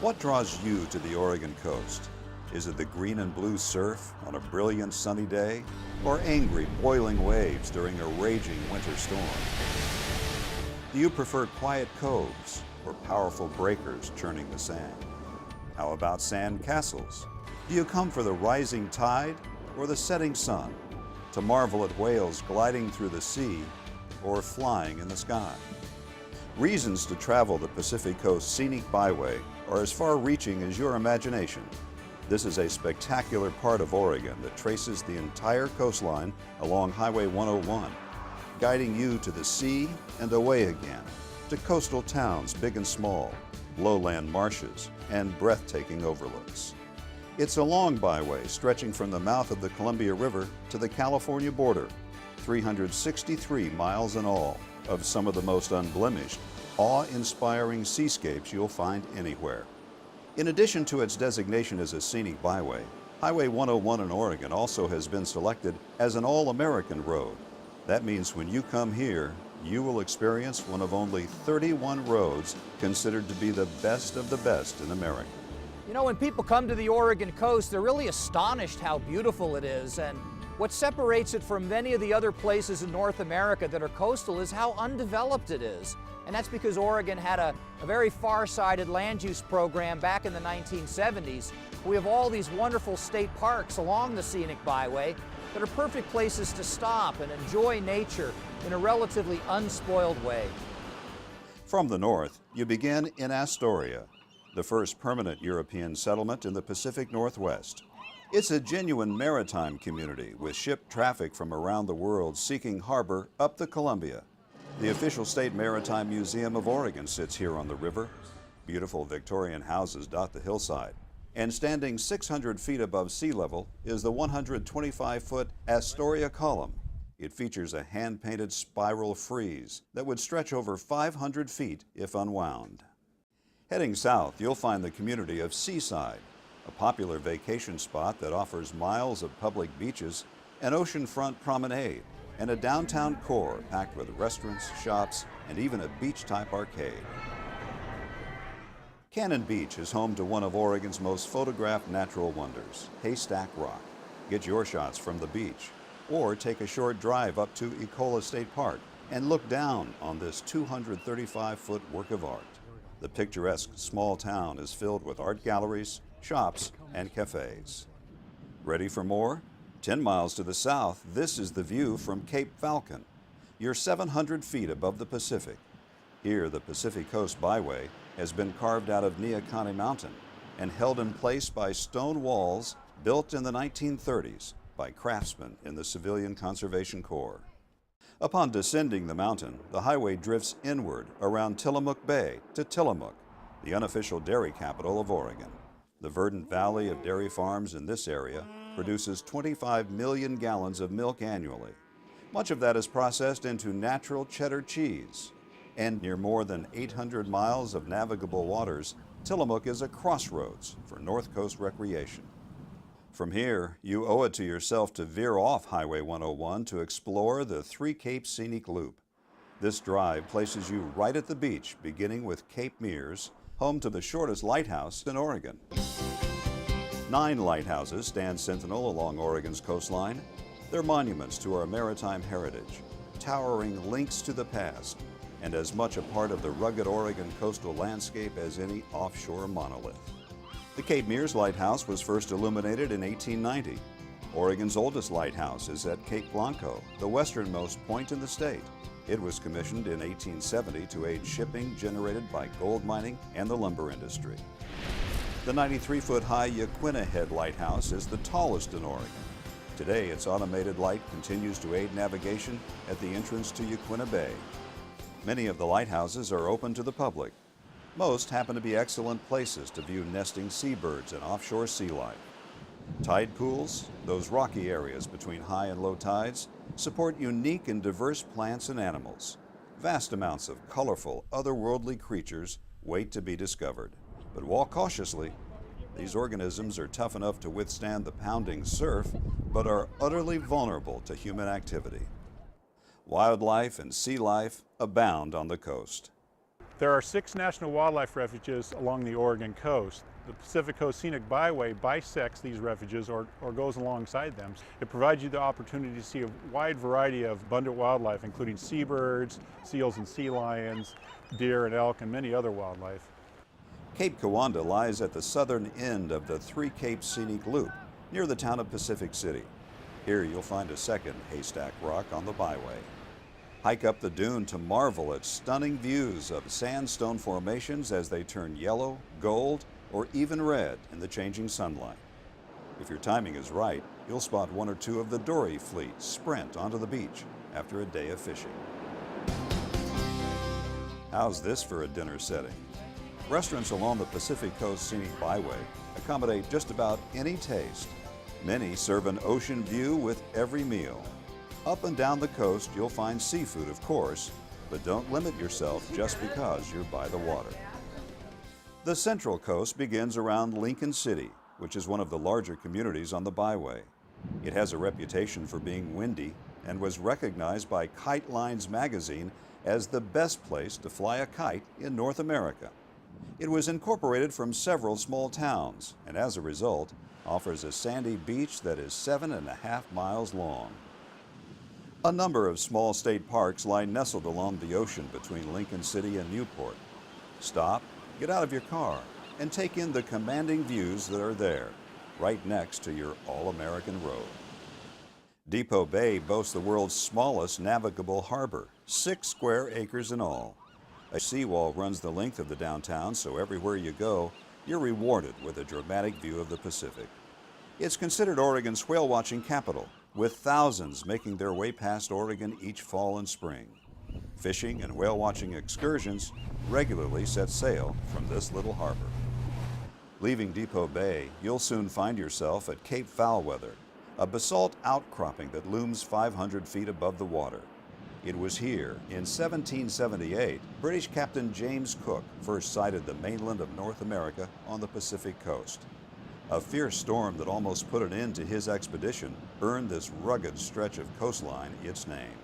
What draws you to the Oregon coast? Is it the green and blue surf on a brilliant sunny day, or angry, boiling waves during a raging winter storm? Do you prefer quiet coves or powerful breakers churning the sand? How about sand castles? Do you come for the rising tide or the setting sun? to marvel at whales gliding through the sea or flying in the sky. Reasons to travel the Pacific Coast Scenic Byway are as far-reaching as your imagination. This is a spectacular part of Oregon that traces the entire coastline along Highway 101, guiding you to the sea and away again, to coastal towns big and small, lowland marshes, and breathtaking overlooks. It's a long byway stretching from the mouth of the Columbia River to the California border, 363 miles in all, of some of the most unblemished, awe-inspiring seascapes you'll find anywhere. In addition to its designation as a scenic byway, Highway 101 in Oregon also has been selected as an all-American road. That means when you come here, you will experience one of only 31 roads considered to be the best of the best in America. You know, when people come to the Oregon coast, they're really astonished how beautiful it is, and what separates it from many of the other places in North America that are coastal is how undeveloped it is. And that's because Oregon had a very far-sighted land use program back in the 1970s. We have all these wonderful state parks along the scenic byway that are perfect places to stop and enjoy nature in a relatively unspoiled way. From the north, you begin in Astoria, the first permanent European settlement in the Pacific Northwest. It's a genuine maritime community with ship traffic from around the world seeking harbor up the Columbia. The official State Maritime Museum of Oregon sits here on the river. Beautiful Victorian houses dot the hillside. And standing 600 feet above sea level is the 125-foot Astoria Column. It features a hand-painted spiral frieze that would stretch over 500 feet if unwound. Heading south, you'll find the community of Seaside, a popular vacation spot that offers miles of public beaches, an oceanfront promenade, and a downtown core packed with restaurants, shops, and even a beach-type arcade. Cannon Beach is home to one of Oregon's most photographed natural wonders, Haystack Rock. Get your shots from the beach, or take a short drive up to Ecola State Park and look down on this 235-foot work of art. The picturesque small town is filled with art galleries, shops, and cafes. Ready for more? 10 miles to the south, this is the view from Cape Falcon. You're 700 feet above the Pacific. Here, the Pacific Coast Byway has been carved out of Neahkahnie Mountain and held in place by stone walls built in the 1930s by craftsmen in the Civilian Conservation Corps. Upon descending the mountain, the highway drifts inward around Tillamook Bay to Tillamook, the unofficial dairy capital of Oregon. The verdant valley of dairy farms in this area produces 25 million gallons of milk annually. Much of that is processed into natural cheddar cheese. And near more than 800 miles of navigable waters, Tillamook is a crossroads for North Coast recreation. From here, you owe it to yourself to veer off Highway 101 to explore the Three Capes Scenic Loop. This drive places you right at the beach, beginning with Cape Mears, home to the shortest lighthouse in Oregon. 9 lighthouses stand sentinel along Oregon's coastline. They're monuments to our maritime heritage, towering links to the past, and as much a part of the rugged Oregon coastal landscape as any offshore monolith. The Cape Mears Lighthouse was first illuminated in 1890. Oregon's oldest lighthouse is at Cape Blanco, the westernmost point in the state. It was commissioned in 1870 to aid shipping generated by gold mining and the lumber industry. The 93-foot-high Yaquina Head Lighthouse is the tallest in Oregon. Today, its automated light continues to aid navigation at the entrance to Yaquina Bay. Many of the lighthouses are open to the public. Most happen to be excellent places to view nesting seabirds and offshore sea life. Tide pools, those rocky areas between high and low tides, support unique and diverse plants and animals. Vast amounts of colorful, otherworldly creatures wait to be discovered. But walk cautiously. These organisms are tough enough to withstand the pounding surf, but are utterly vulnerable to human activity. Wildlife and sea life abound on the coast. There are 6 national wildlife refuges along the Oregon coast. The Pacific Coast Scenic Byway bisects these refuges or goes alongside them. It provides you the opportunity to see a wide variety of abundant wildlife, including seabirds, seals and sea lions, deer and elk, and many other wildlife. Cape Kiwanda lies at the southern end of the Three Capes Scenic Loop, near the town of Pacific City. Here you'll find a second haystack rock on the byway. Hike up the dune to marvel at stunning views of sandstone formations as they turn yellow, gold, or even red in the changing sunlight. If your timing is right, you'll spot one or two of the dory fleet sprint onto the beach after a day of fishing. How's this for a dinner setting? Restaurants along the Pacific Coast Scenic Byway accommodate just about any taste. Many serve an ocean view with every meal. Up and down the coast, you'll find seafood, of course, but don't limit yourself just because you're by the water. The Central Coast begins around Lincoln City, which is one of the larger communities on the byway. It has a reputation for being windy and was recognized by Kite Lines magazine as the best place to fly a kite in North America. It was incorporated from several small towns and as a result offers a sandy beach that is 7.5 miles long. A number of small state parks lie nestled along the ocean between Lincoln City and Newport. Stop, get out of your car, and take in the commanding views that are there, right next to your all-American road. Depot Bay boasts the world's smallest navigable harbor, 6 square acres in all. A seawall runs the length of the downtown, so everywhere you go, you're rewarded with a dramatic view of the Pacific. It's considered Oregon's whale-watching capital, with thousands making their way past Oregon each fall and spring. Fishing and whale-watching excursions regularly set sail from this little harbor. Leaving Depot Bay, you'll soon find yourself at Cape Foulweather, a basalt outcropping that looms 500 feet above the water. It was here, in 1778, British Captain James Cook first sighted the mainland of North America on the Pacific coast. A fierce storm that almost put an end to his expedition earned this rugged stretch of coastline its name.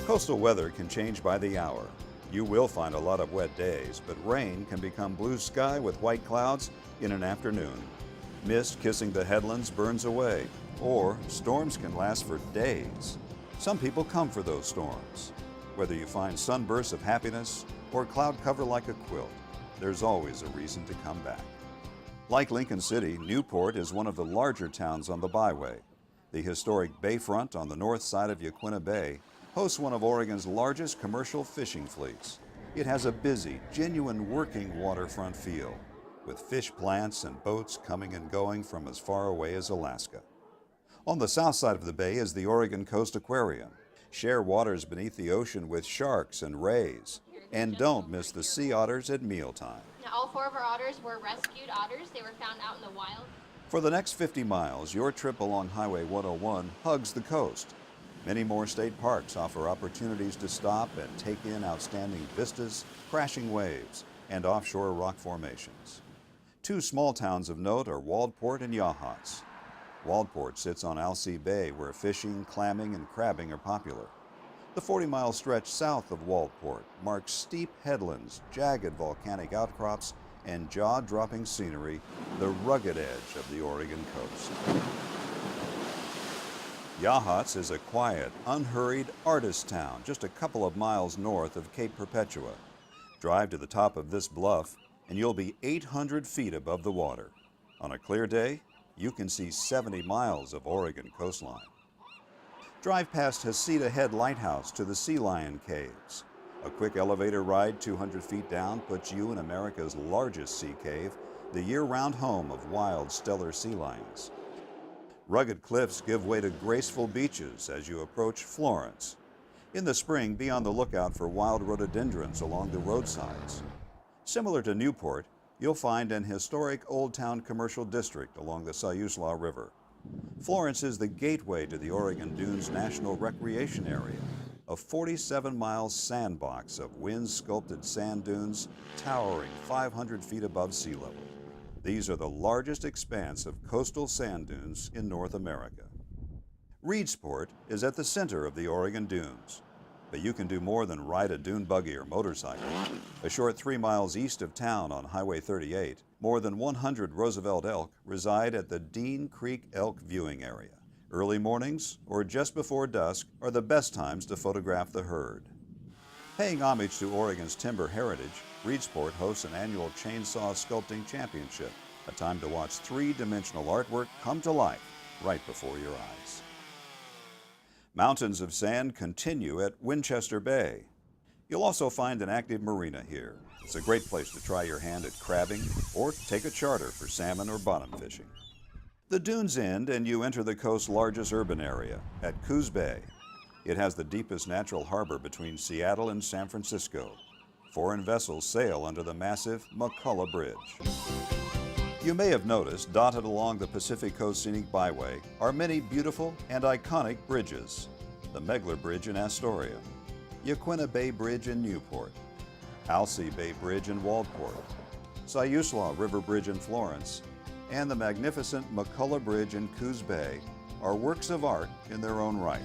Coastal weather can change by the hour. You will find a lot of wet days, but rain can become blue sky with white clouds in an afternoon. Mist kissing the headlands burns away, or storms can last for days. Some people come for those storms. Whether you find sunbursts of happiness or cloud cover like a quilt, there's always a reason to come back. Like Lincoln City, Newport is one of the larger towns on the byway. The historic bayfront on the north side of Yaquina Bay hosts one of Oregon's largest commercial fishing fleets. It has a busy, genuine working waterfront feel, with fish plants and boats coming and going from as far away as Alaska. On the south side of the bay is the Oregon Coast Aquarium. Share waters beneath the ocean with sharks and rays. And don't miss the sea otters at mealtime. Now, all 4 of our otters were rescued otters. They were found out in the wild. For the next 50 miles, your trip along Highway 101 hugs the coast. Many more state parks offer opportunities to stop and take in outstanding vistas, crashing waves, and offshore rock formations. 2 small towns of note are Waldport and Yachats. Waldport sits on Alsea Bay, where fishing, clamming, and crabbing are popular. The 40-mile stretch south of Waldport marks steep headlands, jagged volcanic outcrops, and jaw-dropping scenery, the rugged edge of the Oregon coast. Yachats is a quiet, unhurried artist town just a couple of miles north of Cape Perpetua. Drive to the top of this bluff, and you'll be 800 feet above the water. On a clear day, you can see 70 miles of Oregon coastline. Drive past Heceta Head Lighthouse to the Sea Lion Caves. A quick elevator ride 200 feet down puts you in America's largest sea cave, the year-round home of wild stellar sea lions. Rugged cliffs give way to graceful beaches as you approach Florence. In the spring, be on the lookout for wild rhododendrons along the roadsides. Similar to Newport, you'll find an historic Old Town commercial district along the Siuslaw River. Florence is the gateway to the Oregon Dunes National Recreation Area, a 47-mile sandbox of wind-sculpted sand dunes towering 500 feet above sea level. These are the largest expanse of coastal sand dunes in North America. Reedsport is at the center of the Oregon Dunes, but you can do more than ride a dune buggy or motorcycle. A short 3 miles east of town on Highway 38, more than 100 Roosevelt elk reside at the Dean Creek Elk Viewing Area. Early mornings or just before dusk are the best times to photograph the herd. Paying homage to Oregon's timber heritage, Reedsport hosts an annual Chainsaw Sculpting Championship, a time to watch 3-dimensional artwork come to life right before your eyes. Mountains of sand continue at Winchester Bay. You'll also find an active marina here. It's a great place to try your hand at crabbing or take a charter for salmon or bottom fishing. The dunes end and you enter the coast's largest urban area at Coos Bay. It has the deepest natural harbor between Seattle and San Francisco. Foreign vessels sail under the massive McCullough Bridge. You may have noticed, dotted along the Pacific Coast Scenic Byway are many beautiful and iconic bridges. The Megler Bridge in Astoria, Yaquina Bay Bridge in Newport, Alsea Bay Bridge in Waldport, Siuslaw River Bridge in Florence, and the magnificent McCullough Bridge in Coos Bay are works of art in their own right.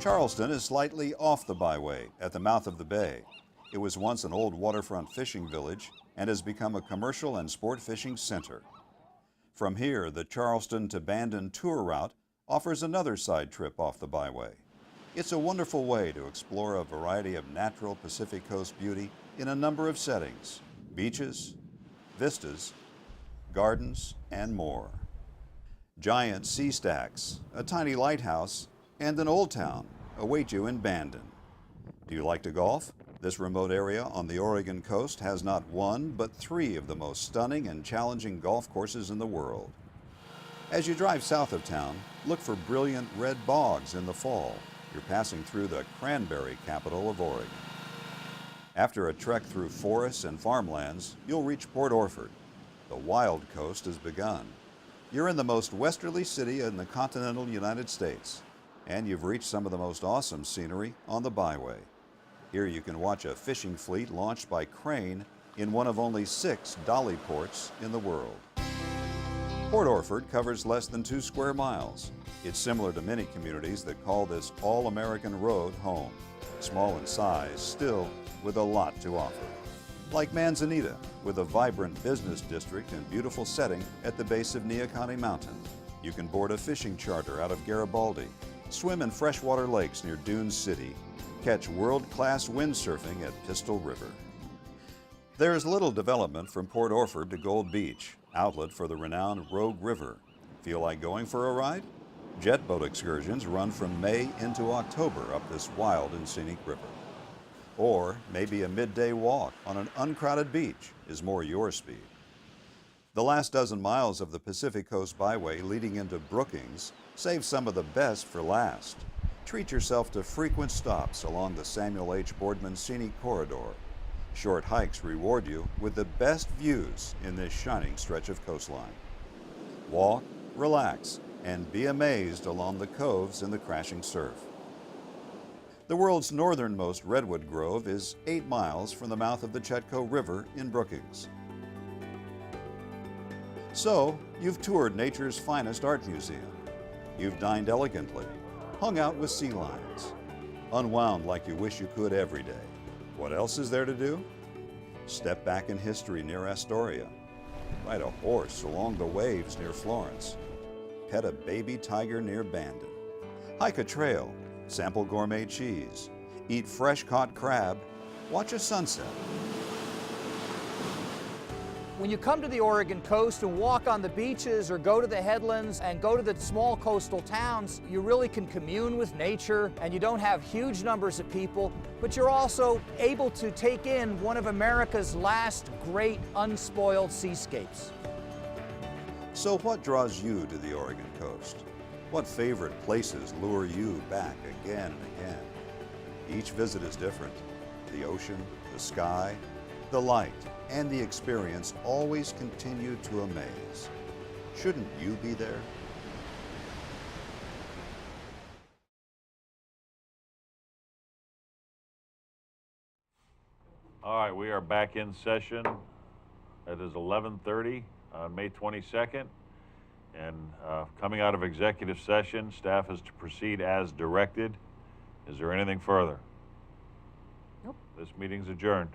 Charleston is slightly off the byway at the mouth of the bay. It was once an old waterfront fishing village and has become a commercial and sport fishing center. From here, the Charleston to Bandon tour route offers another side trip off the byway. It's a wonderful way to explore a variety of natural Pacific Coast beauty in a number of settings: beaches, vistas, gardens, and more. Giant sea stacks, a tiny lighthouse, and an old town await you in Bandon. Do you like to golf? This remote area on the Oregon coast has not one, but 3 of the most stunning and challenging golf courses in the world. As you drive south of town, look for brilliant red bogs in the fall. You're passing through the cranberry capital of Oregon. After a trek through forests and farmlands, you'll reach Port Orford. The wild coast has begun. You're in the most westerly city in the continental United States, and you've reached some of the most awesome scenery on the byway. Here you can watch a fishing fleet launched by crane in one of only 6 dolly ports in the world. Port Orford covers less than 2 square miles. It's similar to many communities that call this all-American road home. Small in size, still with a lot to offer. Like Manzanita, with a vibrant business district and beautiful setting at the base of Neahkahnie Mountain. You can board a fishing charter out of Garibaldi, swim in freshwater lakes near Dune City, catch world-class windsurfing at Pistol River. There is little development from Port Orford to Gold Beach, outlet for the renowned Rogue River. Feel like going for a ride? Jet boat excursions run from May into October up this wild and scenic river. Or maybe a midday walk on an uncrowded beach is more your speed. The last dozen miles of the Pacific Coast Byway leading into Brookings save some of the best for last. Treat yourself to frequent stops along the Samuel H. Boardman Scenic Corridor. Short hikes reward you with the best views in this shining stretch of coastline. Walk, relax, and be amazed along the coves in the crashing surf. The world's northernmost redwood grove is 8 miles from the mouth of the Chetco River in Brookings. So, you've toured nature's finest art museum. You've dined elegantly, hung out with sea lions, unwound like you wish you could every day. What else is there to do? Step back in history near Astoria. Ride a horse along the waves near Florence. Pet a baby tiger near Bandon. Hike a trail, sample gourmet cheese, eat fresh-caught crab, watch a sunset. When you come to the Oregon coast and walk on the beaches or go to the headlands and go to the small coastal towns, you really can commune with nature, and you don't have huge numbers of people, but you're also able to take in one of America's last great unspoiled seascapes. So what draws you to the Oregon coast? What favorite places lure you back again and again? Each visit is different. The ocean, the sky, the light, and the experience always continue to amaze. Shouldn't you be there? All right, we are back in session. It is 11:30 on May 22nd. And coming out of executive session, staff is to proceed as directed. Is there anything further? Nope. This meeting's adjourned.